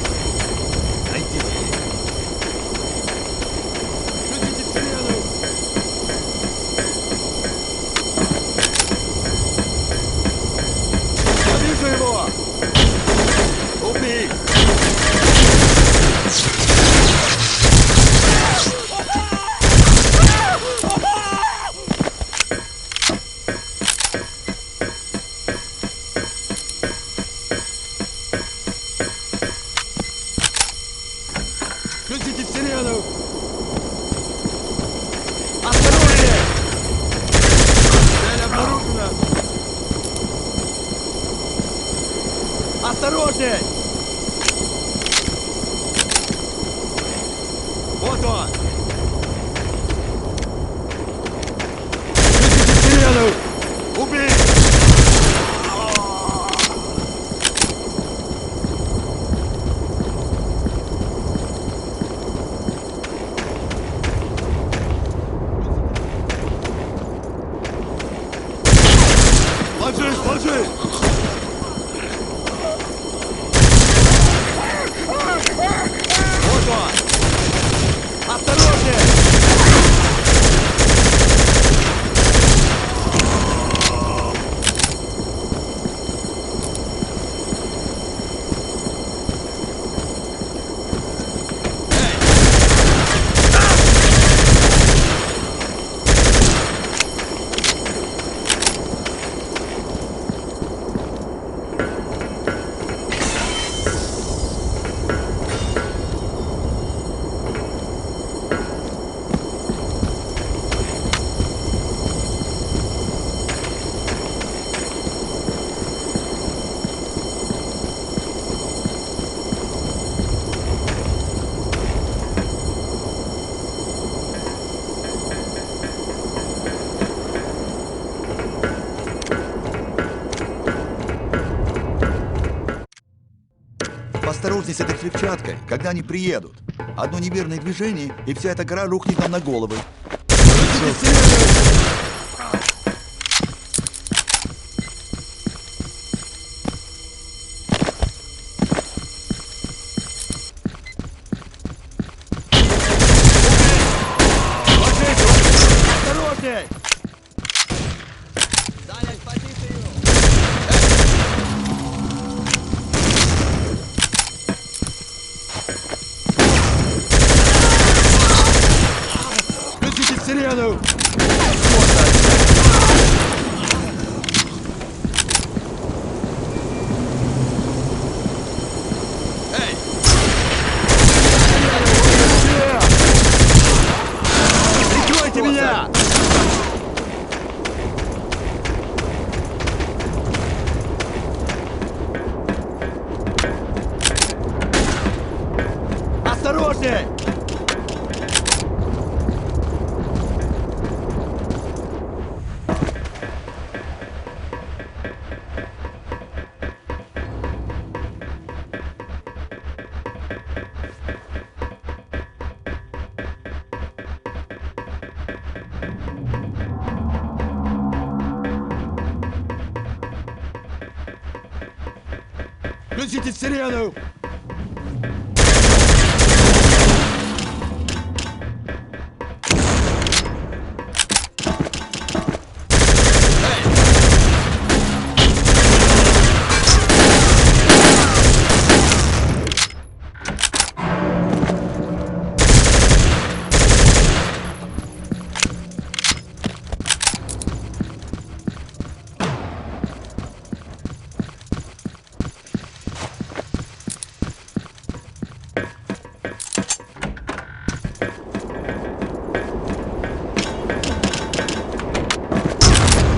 Speaker 21: Найдите! Включите сирену! Я вижу его! Убей! Включите сирену! Осторожнее! Цель обнаружена! Осторожнее! Вот он! Включите сирену! Убей! Ложись, ложись! Вот он! Осторожнее!
Speaker 2: Поосторожней с этой взрывчаткой, когда они приедут. Одно неверное движение, и вся эта гора рухнет нам на головы. Осторожней! Включите сирену! Эй! Прикройте меня! Осторожней! Включите сирену!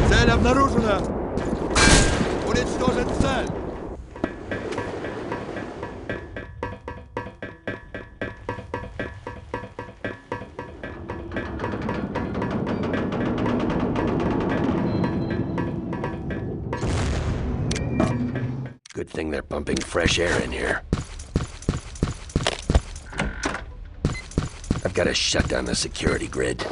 Speaker 2: Цель обнаружена! Уничтожить цель!
Speaker 1: Good thing they're pumping fresh air in here. I've got to shut down the security grid.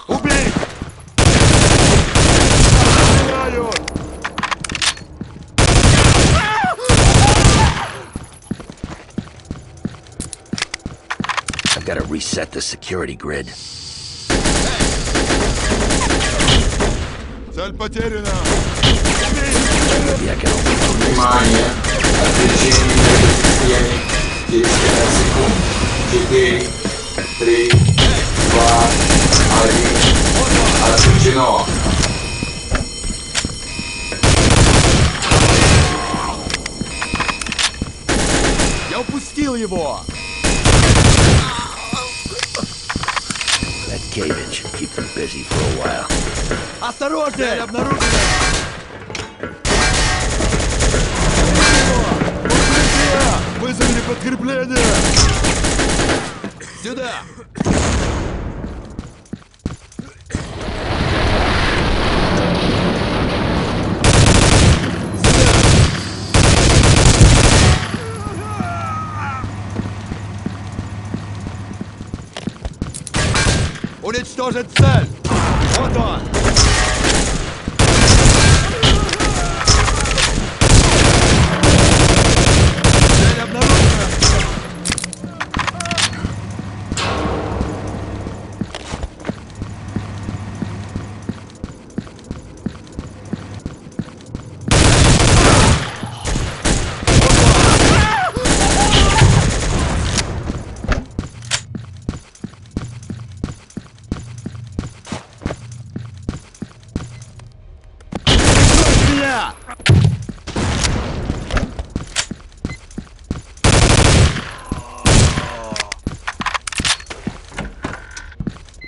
Speaker 2: Убей! Стреляют!
Speaker 1: I've got to reset the security grid.
Speaker 2: Цель потеряна!
Speaker 1: Maybe I can open the
Speaker 15: Внимание! Отвлечение состояний 10 секунд. 4, 3, 2, 1. Отключено.
Speaker 2: Я упустил его!
Speaker 1: That cave-in should keep them busy for a while.
Speaker 2: Осторожней! Цель обнаружена! Вызовите подкрепление! Сюда! Уничтожить цель! Вот он! Цель обнаружена!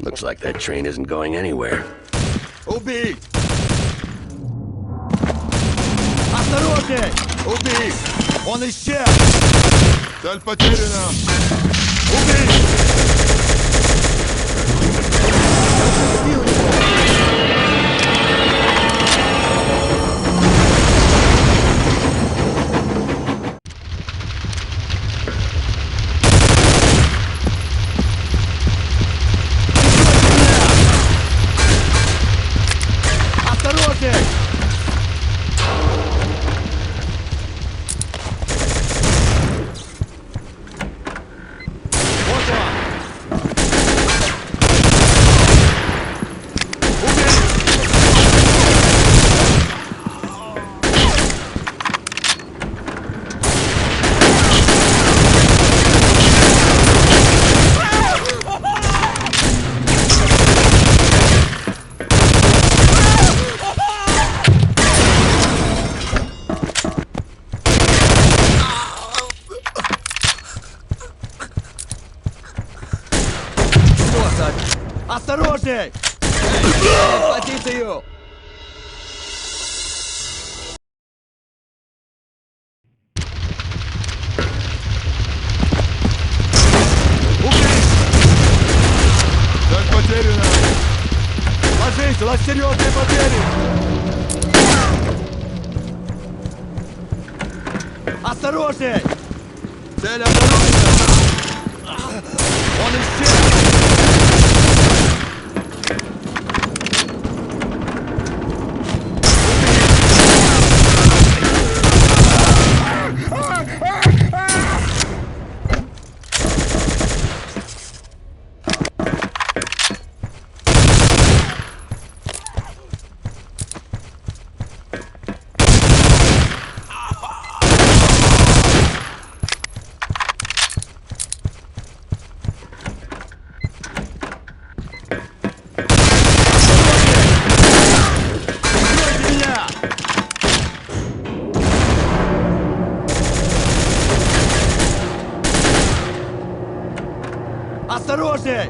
Speaker 1: Looks like that train isn't going anywhere.
Speaker 2: Убить! Осторожней! Убить! Он исчез! Цель потеряна!
Speaker 21: Осторожней! Позицию!
Speaker 2: Цель потеряна! Ложись, у нас серьезные потери!
Speaker 21: Осторожней! Цель обнаружена! Он исчез! Осторожней!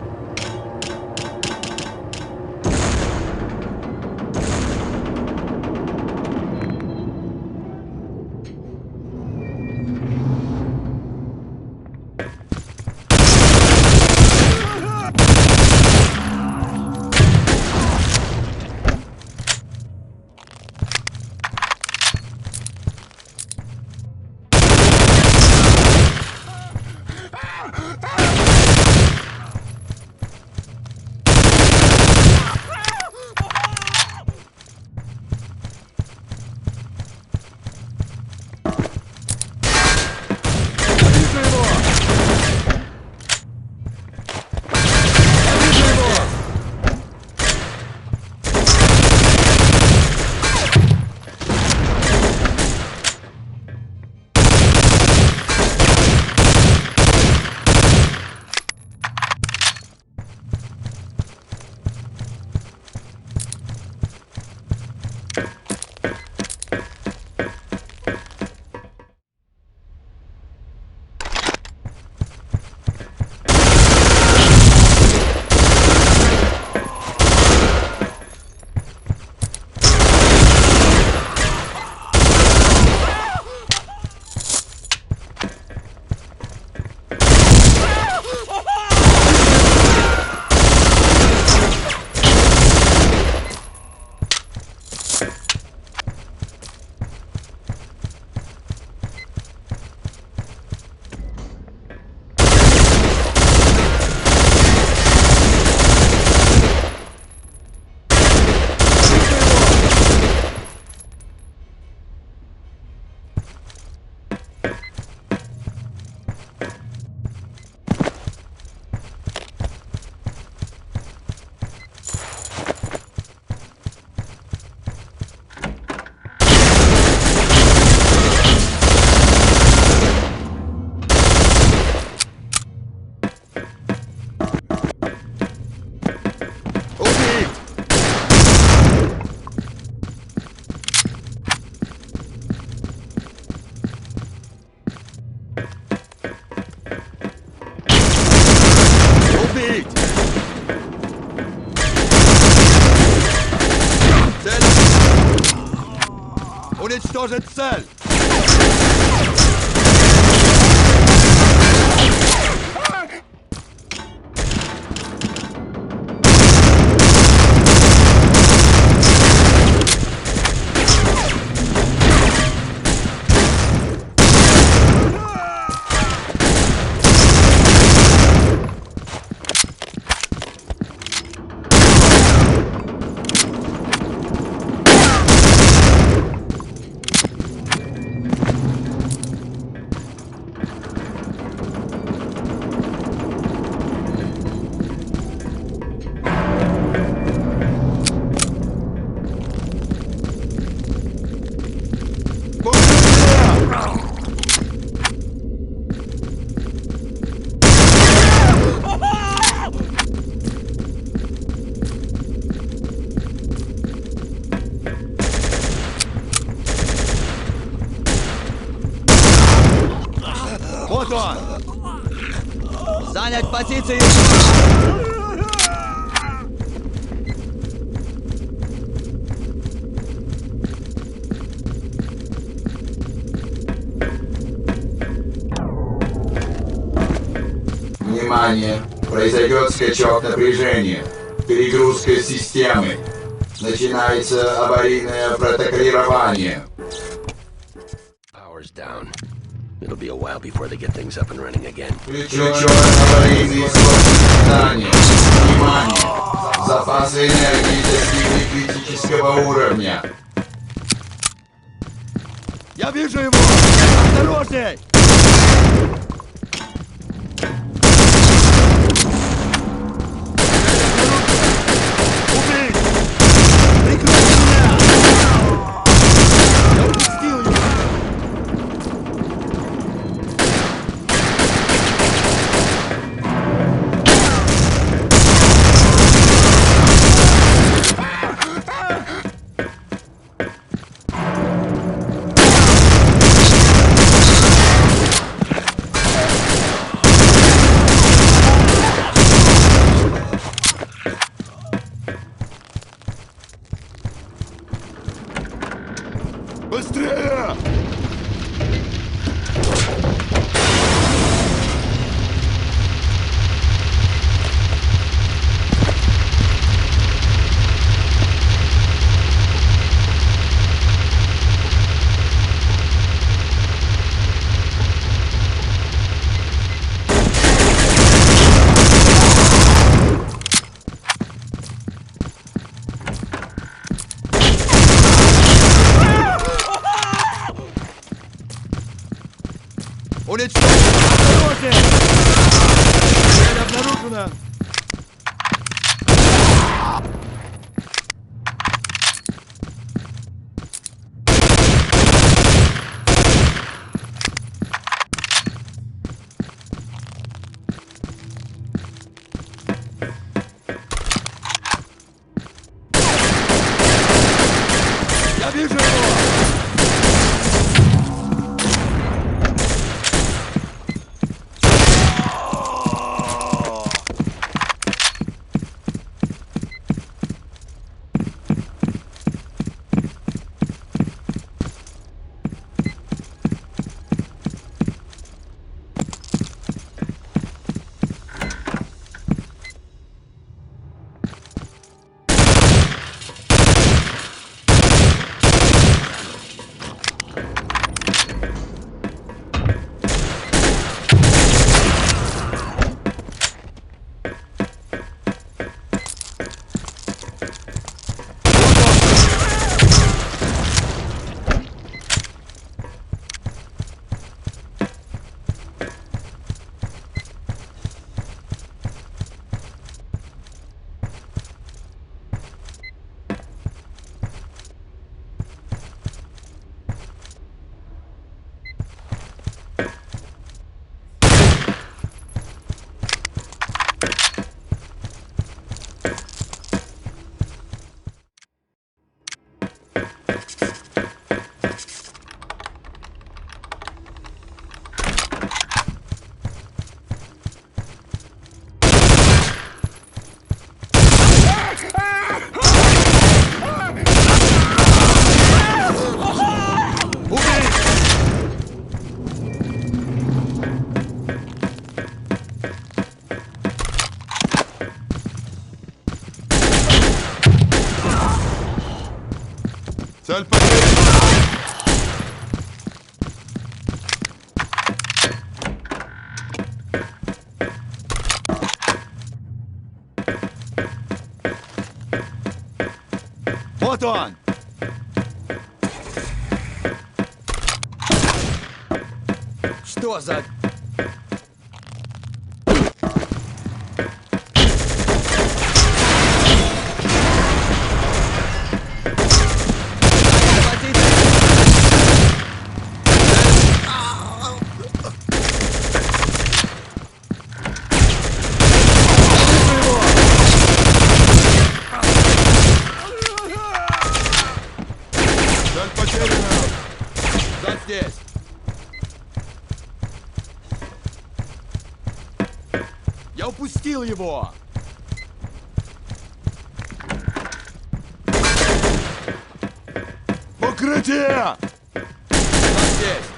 Speaker 21: Уничтожить цель!
Speaker 2: Вот он!
Speaker 19: Занять позиции!
Speaker 15: Внимание! Произойдет скачок напряжения. Перегрузка системы. Начинается аварийное протоколирование.
Speaker 1: Power's down. It'll be a while before they get things up and running again.
Speaker 15: Включен аварийный источник питания. Внимание! Запасы энергии достигли критического уровня.
Speaker 19: Я вижу его! Осторожней!
Speaker 2: Быстрее!
Speaker 19: Уничтожить! Осторожней! Цель обнаружена! Я вижу его!
Speaker 2: Цель потеряна! Вот он!
Speaker 19: Что за...
Speaker 2: Цель потеряна! Ждать здесь!
Speaker 19: Я упустил его! Укрытие! Он здесь!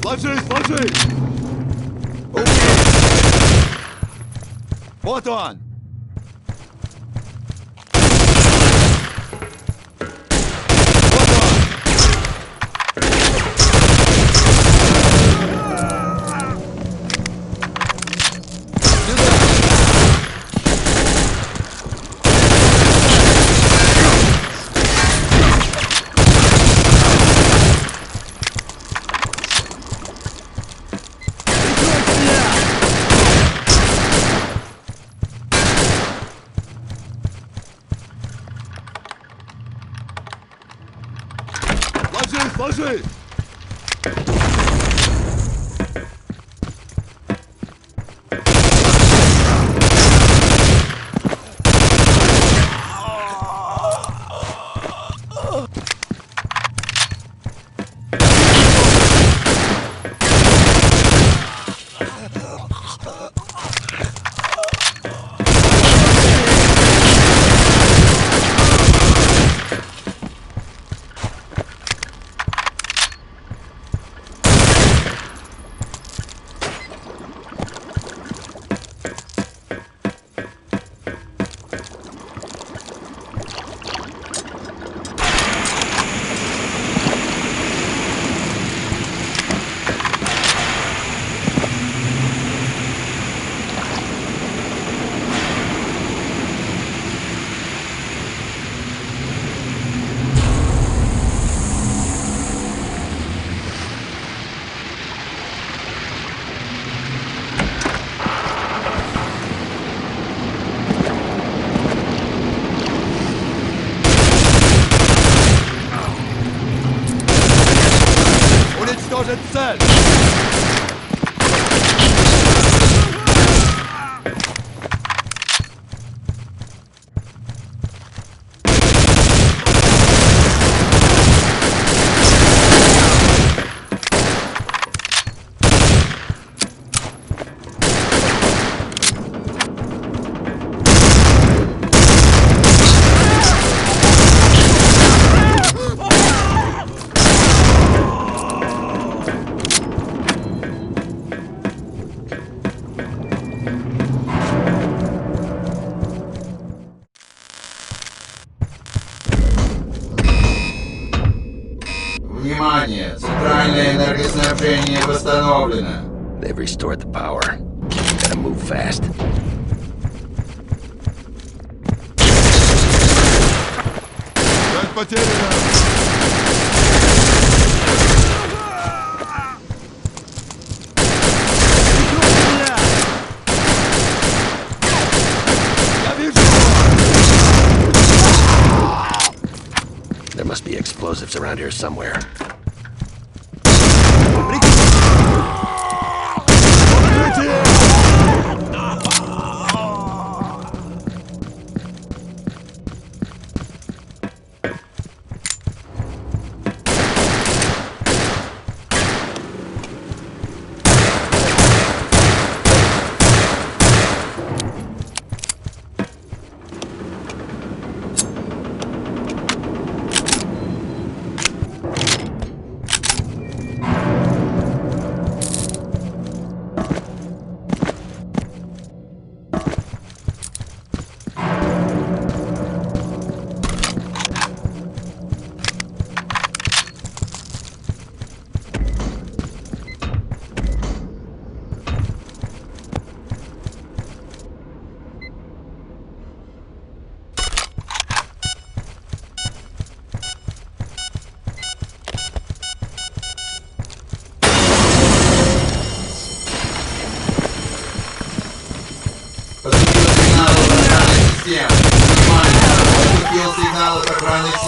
Speaker 19: Ложись, ложись! Убей! Вот он! Ложись, ложись! Уничтожить цель!
Speaker 15: Внимание! Центральное энергоснабжение восстановлено.
Speaker 1: They've restored the power. Gotta move fast.
Speaker 19: Цель потеряна!
Speaker 1: There must be explosives around here somewhere.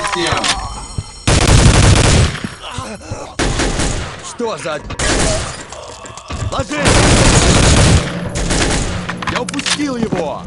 Speaker 15: системы.
Speaker 19: Что за... Ложись! Я упустил его!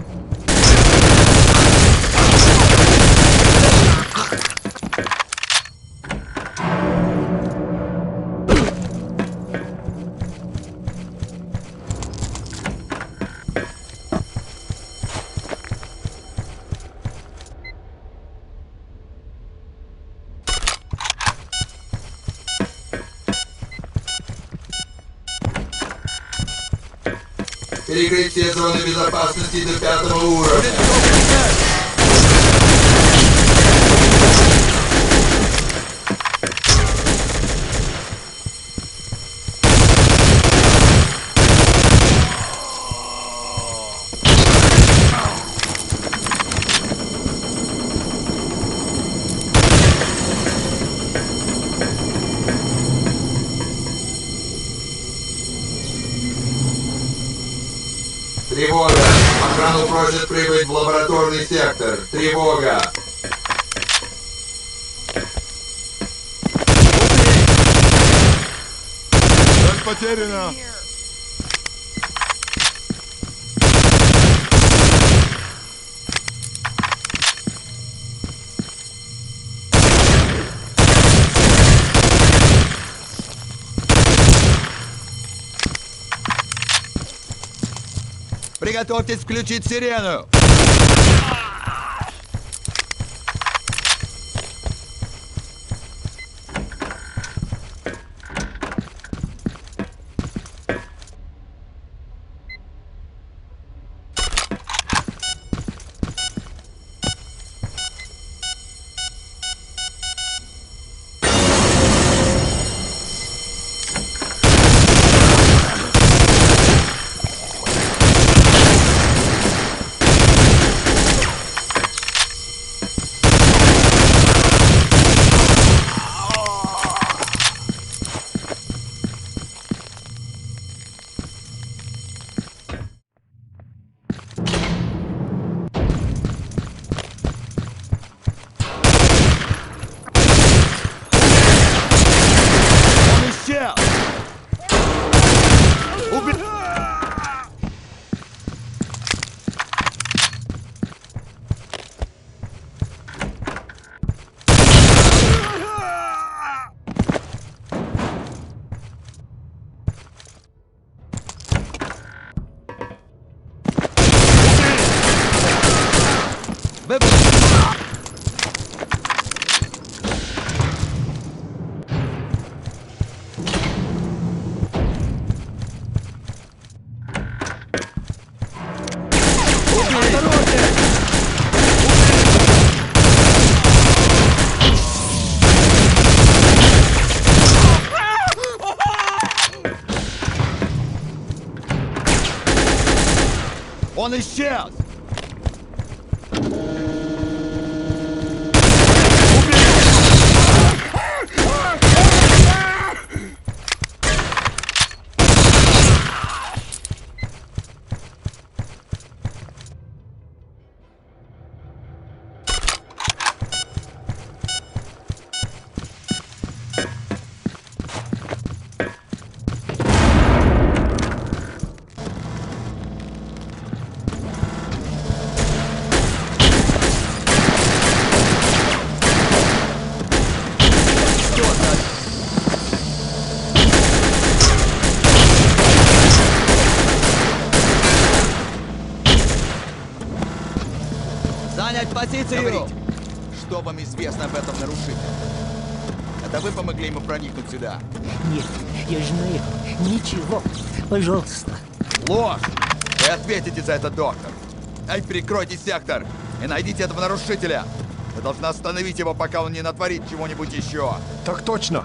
Speaker 15: Перекрыть все зоны безопасности до 5-го уровня. Тревога! Охрану просят прибыть в лабораторный сектор. Тревога!
Speaker 19: Цель потеряна! Приготовьтесь включить сирену! Он исчез! Занять позицию! Говорите, что вам известно об этом нарушителе? Это вы помогли ему проникнуть сюда?
Speaker 3: Нет, я знаю. Ничего. Пожалуйста.
Speaker 19: Ложь! Вы ответите за это, доктор. Эй, прикройте сектор и найдите этого нарушителя. Вы должны остановить его, пока он не натворит чего-нибудь еще.
Speaker 20: Так точно.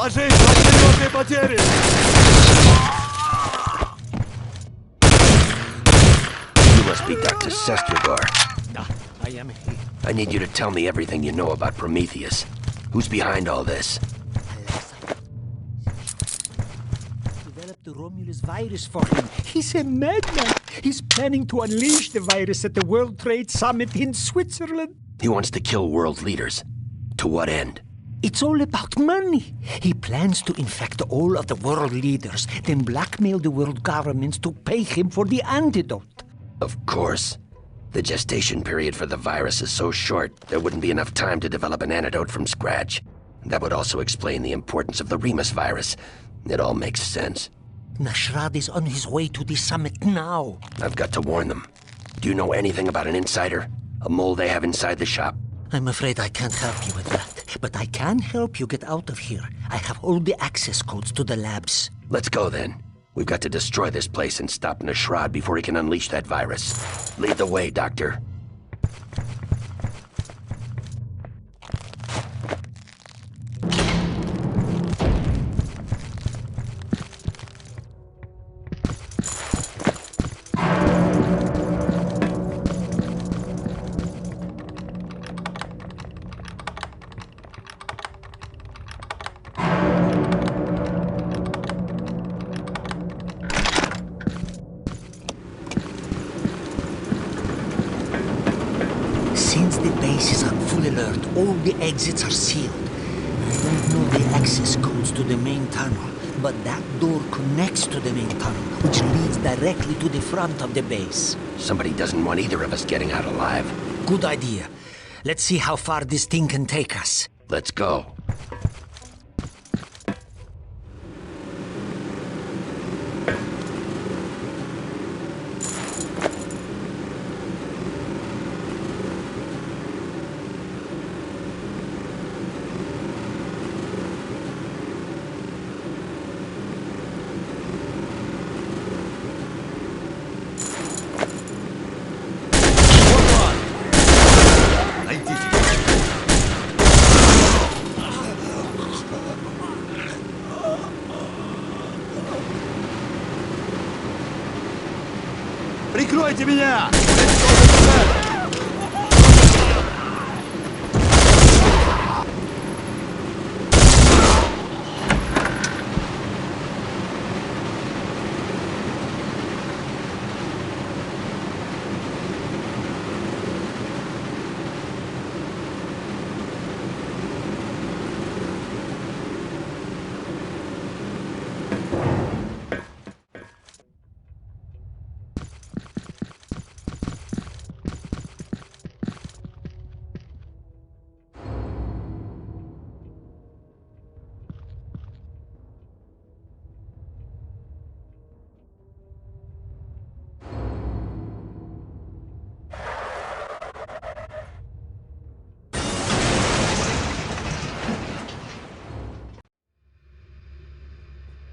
Speaker 7: Ложись, серьезные потери!
Speaker 1: You must be Dr. Sestragor.
Speaker 3: I am he.
Speaker 1: I need you to tell me everything you know about Prometheus. Who's behind all this?
Speaker 3: Developed the Romulus virus for him. He's a madman. He's planning to unleash the virus at the World Trade Summit in Switzerland.
Speaker 1: He wants to kill world leaders. To what end?
Speaker 3: It's all about money. He plans to infect all of the world leaders, then blackmail the world governments to pay him for the antidote.
Speaker 1: Of course. The gestation period for the virus is so short, there wouldn't be enough time to develop an antidote from scratch. That would also explain the importance of the Remus virus. It all makes sense.
Speaker 3: Nashrad is on his way to the summit now.
Speaker 1: I've got to warn them. Do you know anything about an insider? A mole they have inside the shop?
Speaker 3: I'm afraid I can't help you with that, but I can help you get out of here. I have all the access codes to the labs.
Speaker 1: Let's go then. We've got to destroy this place and stop Nashrad before he can unleash that virus. Lead the way, Doctor.
Speaker 3: Since the base is on full alert, all the exits are sealed. I don't know the access codes to the main tunnel, but that door connects to the main tunnel, which leads directly to the front of the base.
Speaker 1: Somebody doesn't want either of us getting out alive.
Speaker 3: Good idea. Let's see how far this thing can take us.
Speaker 1: Let's go.
Speaker 7: Прикройте меня!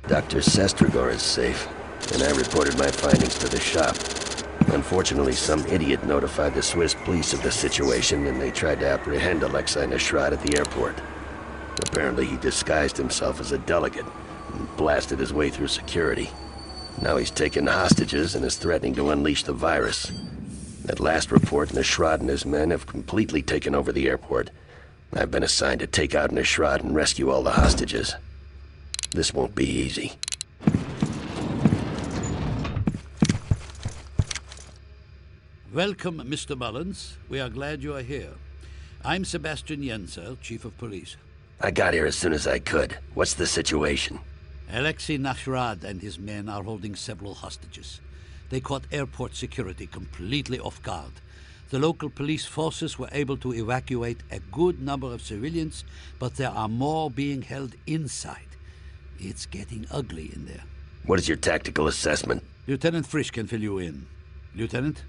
Speaker 1: Dr. Sestragor is safe, and I reported my findings to the shop. Unfortunately, some idiot notified the Swiss police of the situation, and they tried to apprehend Alexei Nashrad at the airport. Apparently, he disguised himself as a delegate and blasted his way through security. Now he's taken hostages and is threatening to unleash the virus. At last report, Nashrad and his men have completely taken over the airport. I've been assigned to take out Nashrad and rescue all the hostages. This won't be easy.
Speaker 20: Welcome, Mr. Mullins. We are glad you are here. I'm Sebastian Yenser, Chief of Police.
Speaker 1: I got here as soon as I could. What's the situation?
Speaker 20: Alexei Nashrad and his men are holding several hostages. They caught airport security completely off guard. The local police forces were able to evacuate a good number of civilians, but there are more being held inside. It's getting ugly in there.
Speaker 1: What is your tactical assessment?
Speaker 20: Lieutenant Frisch can fill you in. Lieutenant,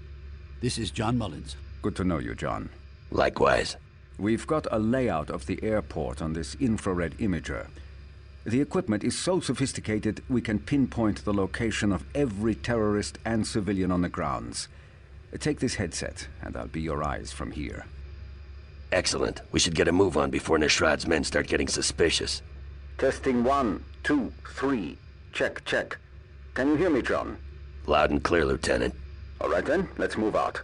Speaker 20: this is John Mullins.
Speaker 23: Good to know you, John.
Speaker 1: Likewise.
Speaker 23: We've got a layout of the airport on this infrared imager. The equipment is so sophisticated we can pinpoint the location of every terrorist and civilian on the grounds. Take this headset, and I'll be your eyes from here.
Speaker 1: Excellent. We should get a move on before Nashrad's men start getting suspicious.
Speaker 23: Testing 1, 2, 3. Check, check. Can you hear me, John?
Speaker 1: Loud and clear, Lieutenant.
Speaker 23: All right then, let's move out.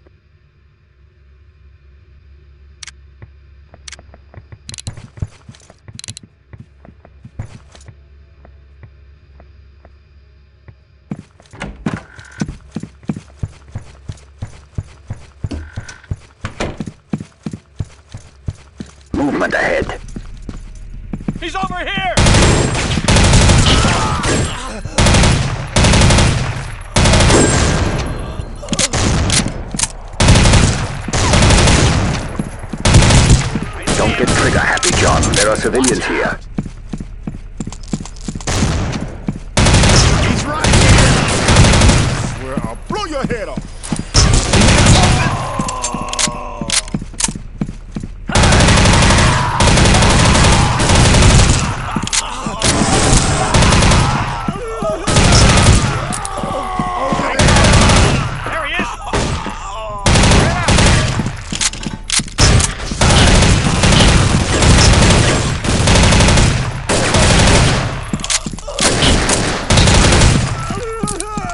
Speaker 1: Movement ahead.
Speaker 21: He's over here!
Speaker 1: Don't get trigger happy, John. There are civilians here.
Speaker 7: He's right here! Swear I'll blow your head off!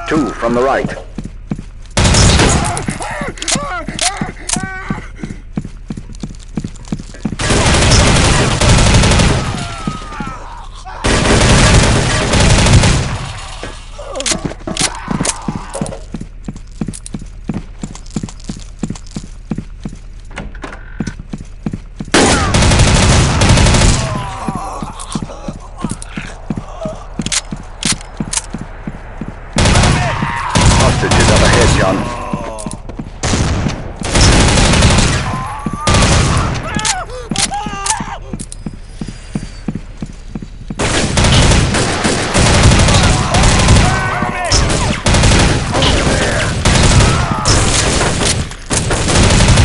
Speaker 1: Two from the right. Hostages up ahead, John.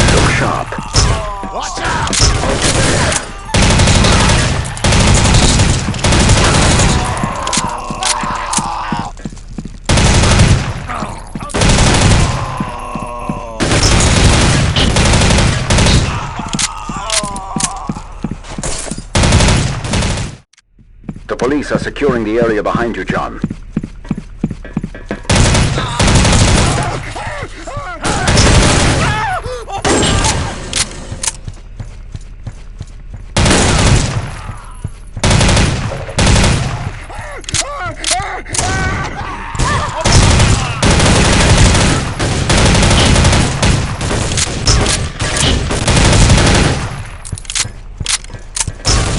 Speaker 1: So sharp.
Speaker 7: Watch out!
Speaker 1: The police are securing the area behind you, John.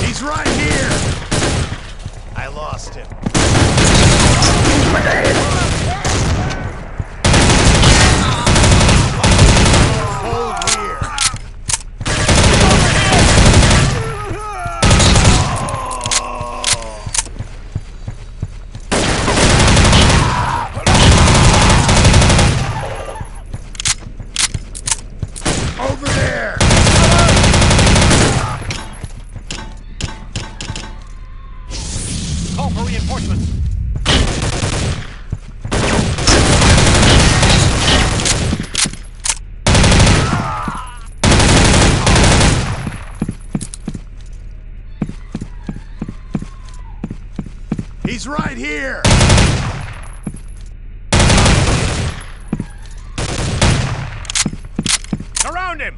Speaker 7: He's right here! I lost him.
Speaker 1: Movement ahead.
Speaker 7: Hold here. Over there!
Speaker 21: Call for reinforcements.
Speaker 7: He's right here!
Speaker 21: Around him!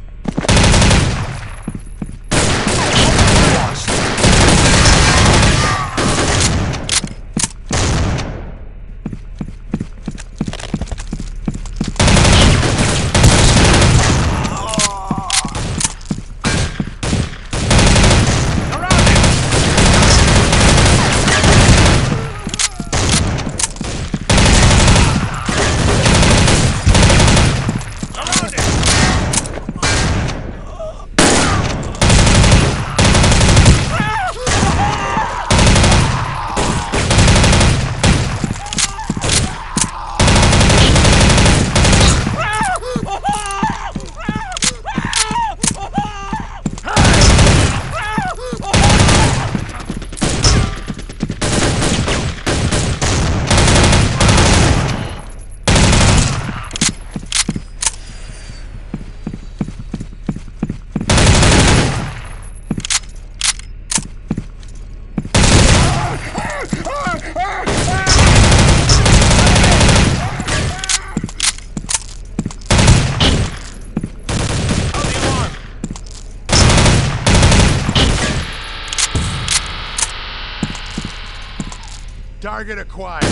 Speaker 7: Target acquired.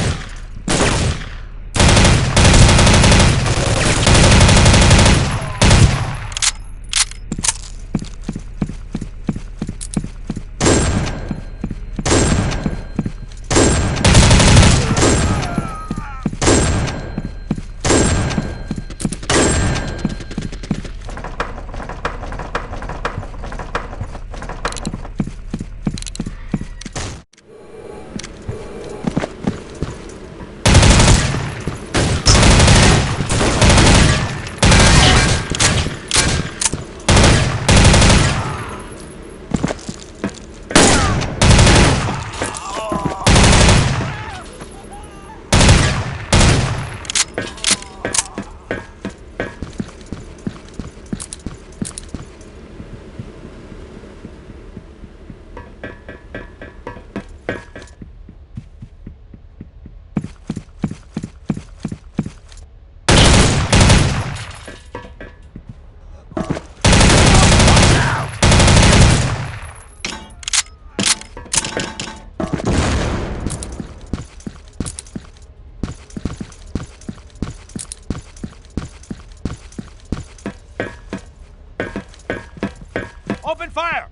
Speaker 22: Open fire!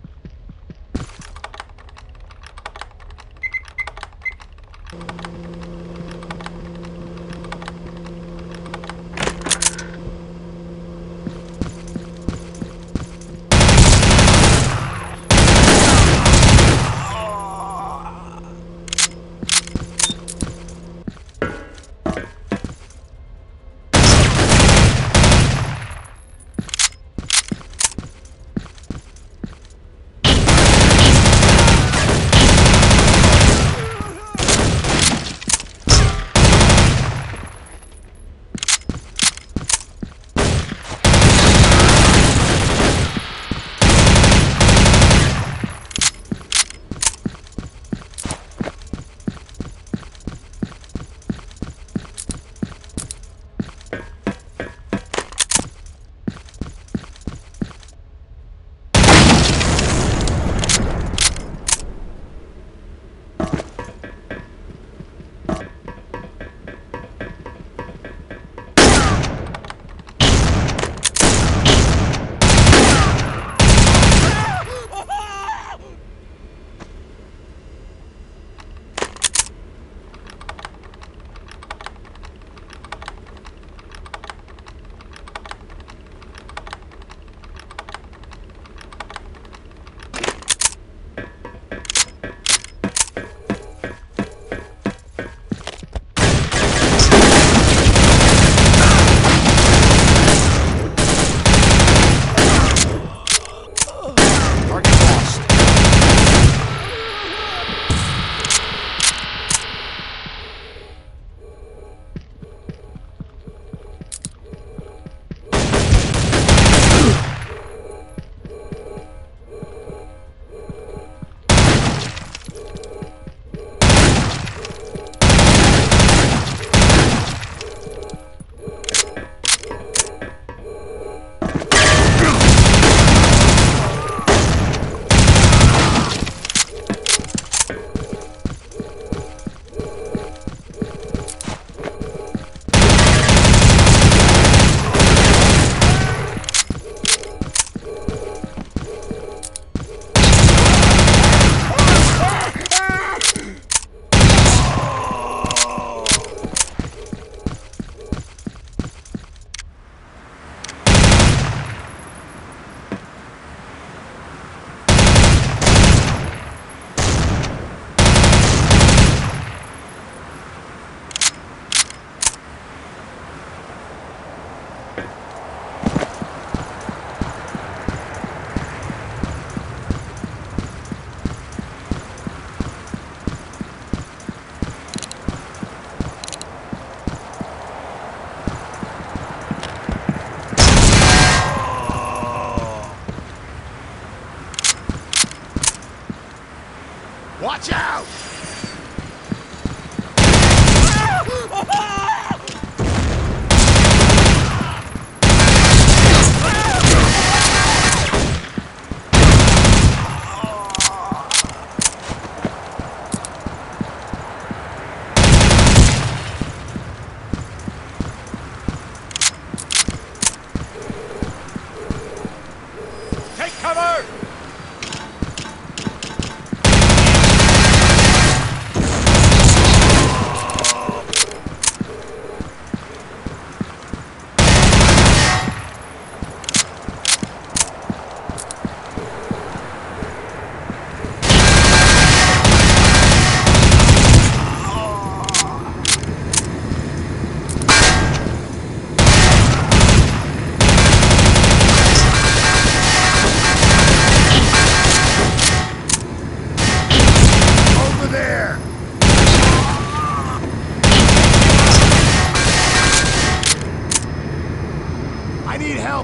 Speaker 7: Watch out!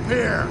Speaker 7: here!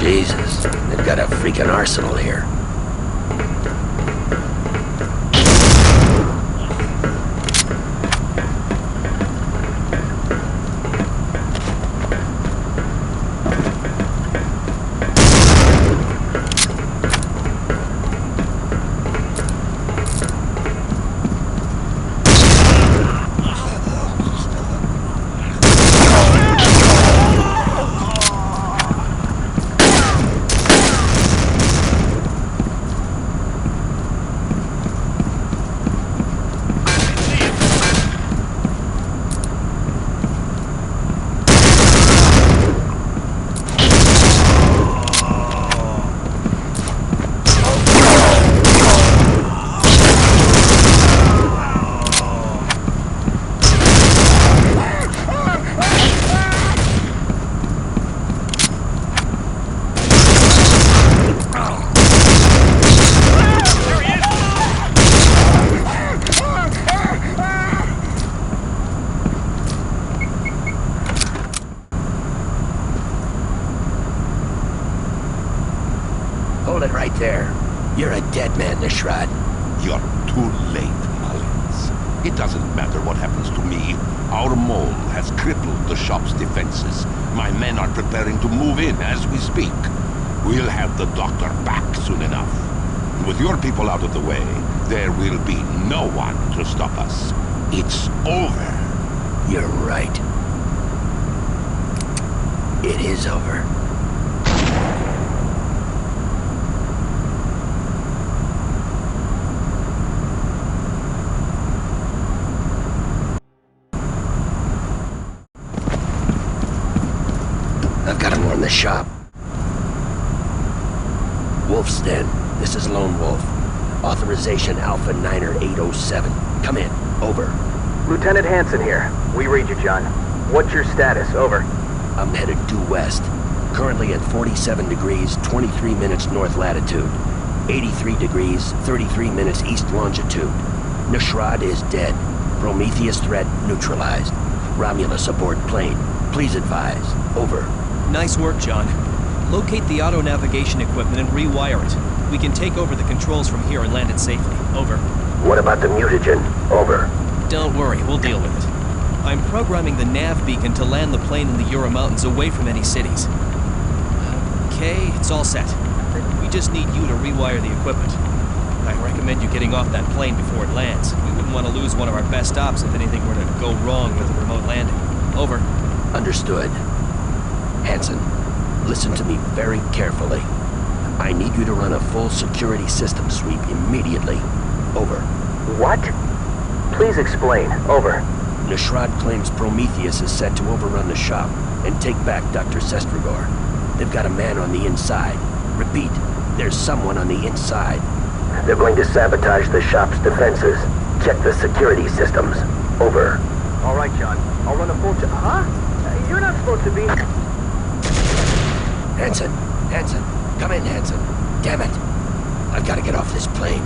Speaker 1: Jesus, they've got a freaking arsenal here. Hold it right there. You're a dead man, Nashrad.
Speaker 5: You're too late, Mullins. It doesn't matter what happens to me. Our mole has crippled the shop's defenses. My men are preparing to move in as we speak. We'll have the doctor back soon enough. With your people out of the way, there will be no one to stop us. It's over.
Speaker 1: You're right. It is over. I've got to warn the shop. Wolf's Den. This is Lone Wolf. Authorization Alpha Niner 807. Come in. Over.
Speaker 8: Lieutenant Hansen here. We read you, John. What's your status? Over.
Speaker 1: I'm headed due west. Currently at 47 degrees, 23 minutes north latitude. 83 degrees, 33 minutes east longitude. Nashrad is dead. Prometheus threat neutralized. Romulus aboard plane. Please advise. Over.
Speaker 6: Nice work, John. Locate the auto navigation equipment and rewire it. We can take over the controls from here and land it safely. Over.
Speaker 8: What about the mutagen? Over.
Speaker 6: Don't worry, we'll deal with it. I'm programming the nav beacon to land the plane in the Ural Mountains away from any cities. Okay, it's all set. We just need you to rewire the equipment. I recommend you getting off that plane before it lands. We wouldn't want to lose one of our best ops if anything were to go wrong with a remote landing. Over.
Speaker 1: Understood. Hansen, listen to me very carefully. I need you to run a full security system sweep immediately. Over.
Speaker 8: What? Please explain. Over.
Speaker 1: Nashrad claims Prometheus is set to overrun the shop and take back Dr. Sestragor. They've got a man on the inside. Repeat, there's someone on the inside.
Speaker 8: They're going to sabotage the shop's defenses. Check the security systems. Over. All right, John. I'll run a full Huh? You're not supposed to be...
Speaker 1: Hansen! Hansen! Come in, Hansen! Damn it! I've got to get off this plane.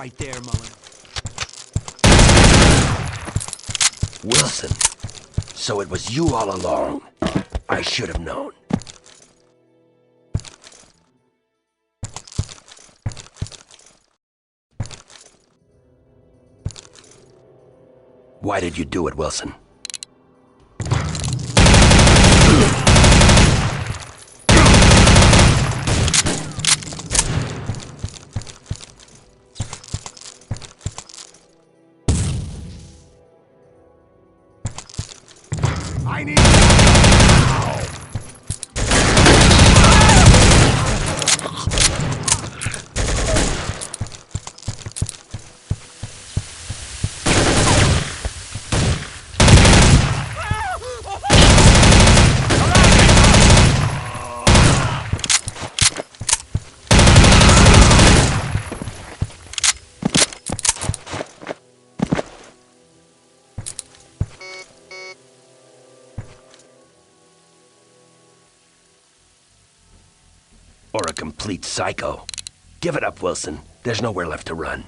Speaker 10: right there, Mullen.
Speaker 1: Wilson, so it was you all along. I should have known. Why did you do it, Wilson?
Speaker 21: I need now!
Speaker 1: Or a complete psycho. Give it up, Wilson. There's nowhere left to run.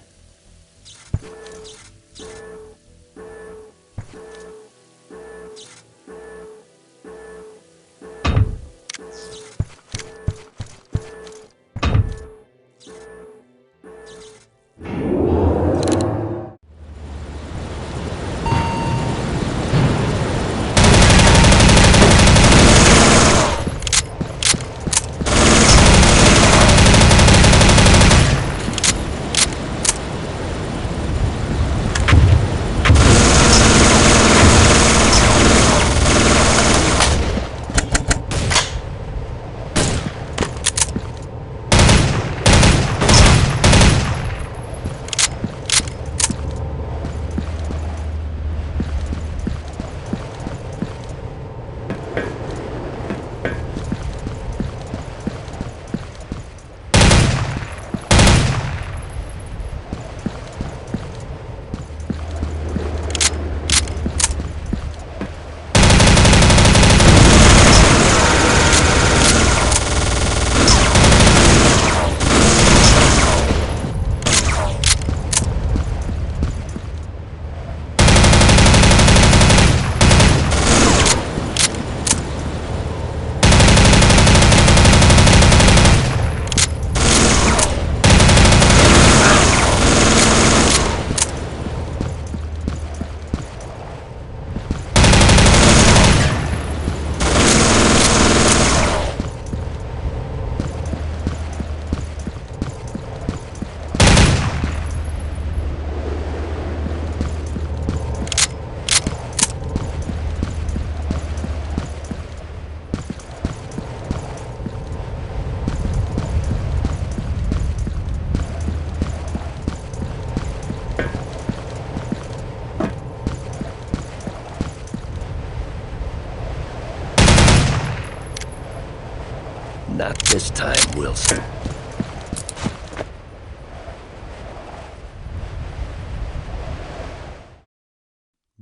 Speaker 1: Not this time, Wilson.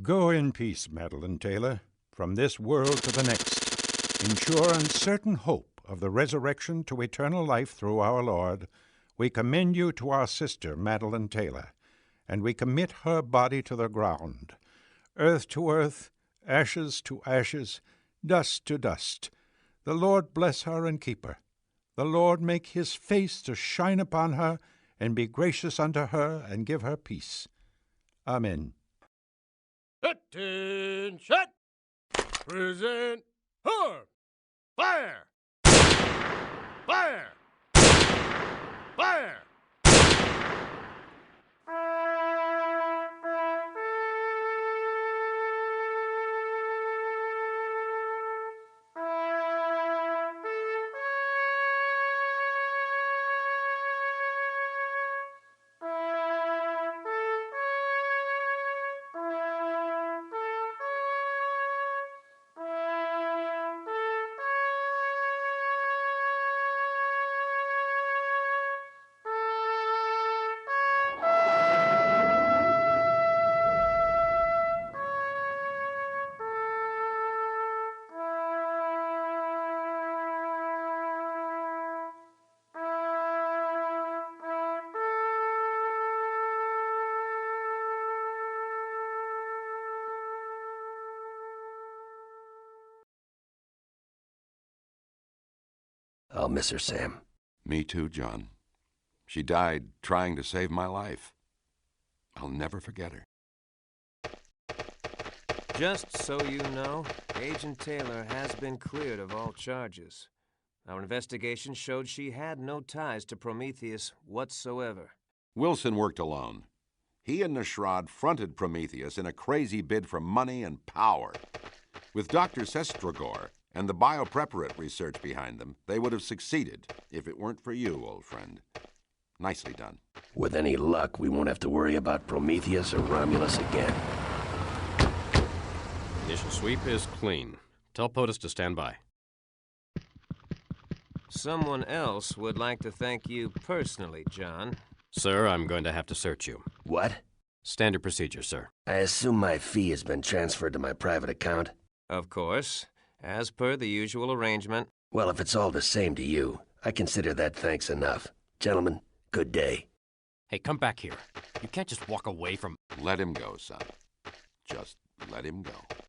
Speaker 13: Go in peace, Madeline Taylor, from this world to the next. In sure and certain hope of the resurrection to eternal life through our Lord, we commend you to our sister, Madeline Taylor, and we commit her body to the ground, earth to earth, ashes to ashes, dust to dust. The Lord bless her and keep her. The Lord make his face to shine upon her, and be gracious unto her, and give her peace. Amen.
Speaker 21: Attention! Present arm! Fire! Fire! Fire!
Speaker 1: I'll miss her, Sam.
Speaker 5: Me too, John. She died trying to save my life. I'll never forget her.
Speaker 14: Just so you know, Agent Taylor has been cleared of all charges. Our investigation showed she had no ties to Prometheus whatsoever.
Speaker 5: Wilson worked alone. He and Nashrad fronted Prometheus in a crazy bid for money and power. With Dr. Sestragor and the biopreparate research behind them, they would have succeeded if it weren't for you, old friend. Nicely done.
Speaker 1: With any luck, we won't have to worry about Prometheus or Romulus again.
Speaker 4: Initial sweep is clean. Tell POTUS to stand by.
Speaker 14: Someone else would like to thank you personally, John.
Speaker 4: Sir, I'm going to have to search you.
Speaker 1: What?
Speaker 4: Standard procedure, sir.
Speaker 1: I assume my fee has been transferred to my private account?
Speaker 14: Of course, as per the usual arrangement.
Speaker 1: Well, if it's all the same to you, I consider that thanks enough. Gentlemen, good day.
Speaker 4: Hey, come back here. You can't just walk away from...
Speaker 5: Let him go, son. Just let him go.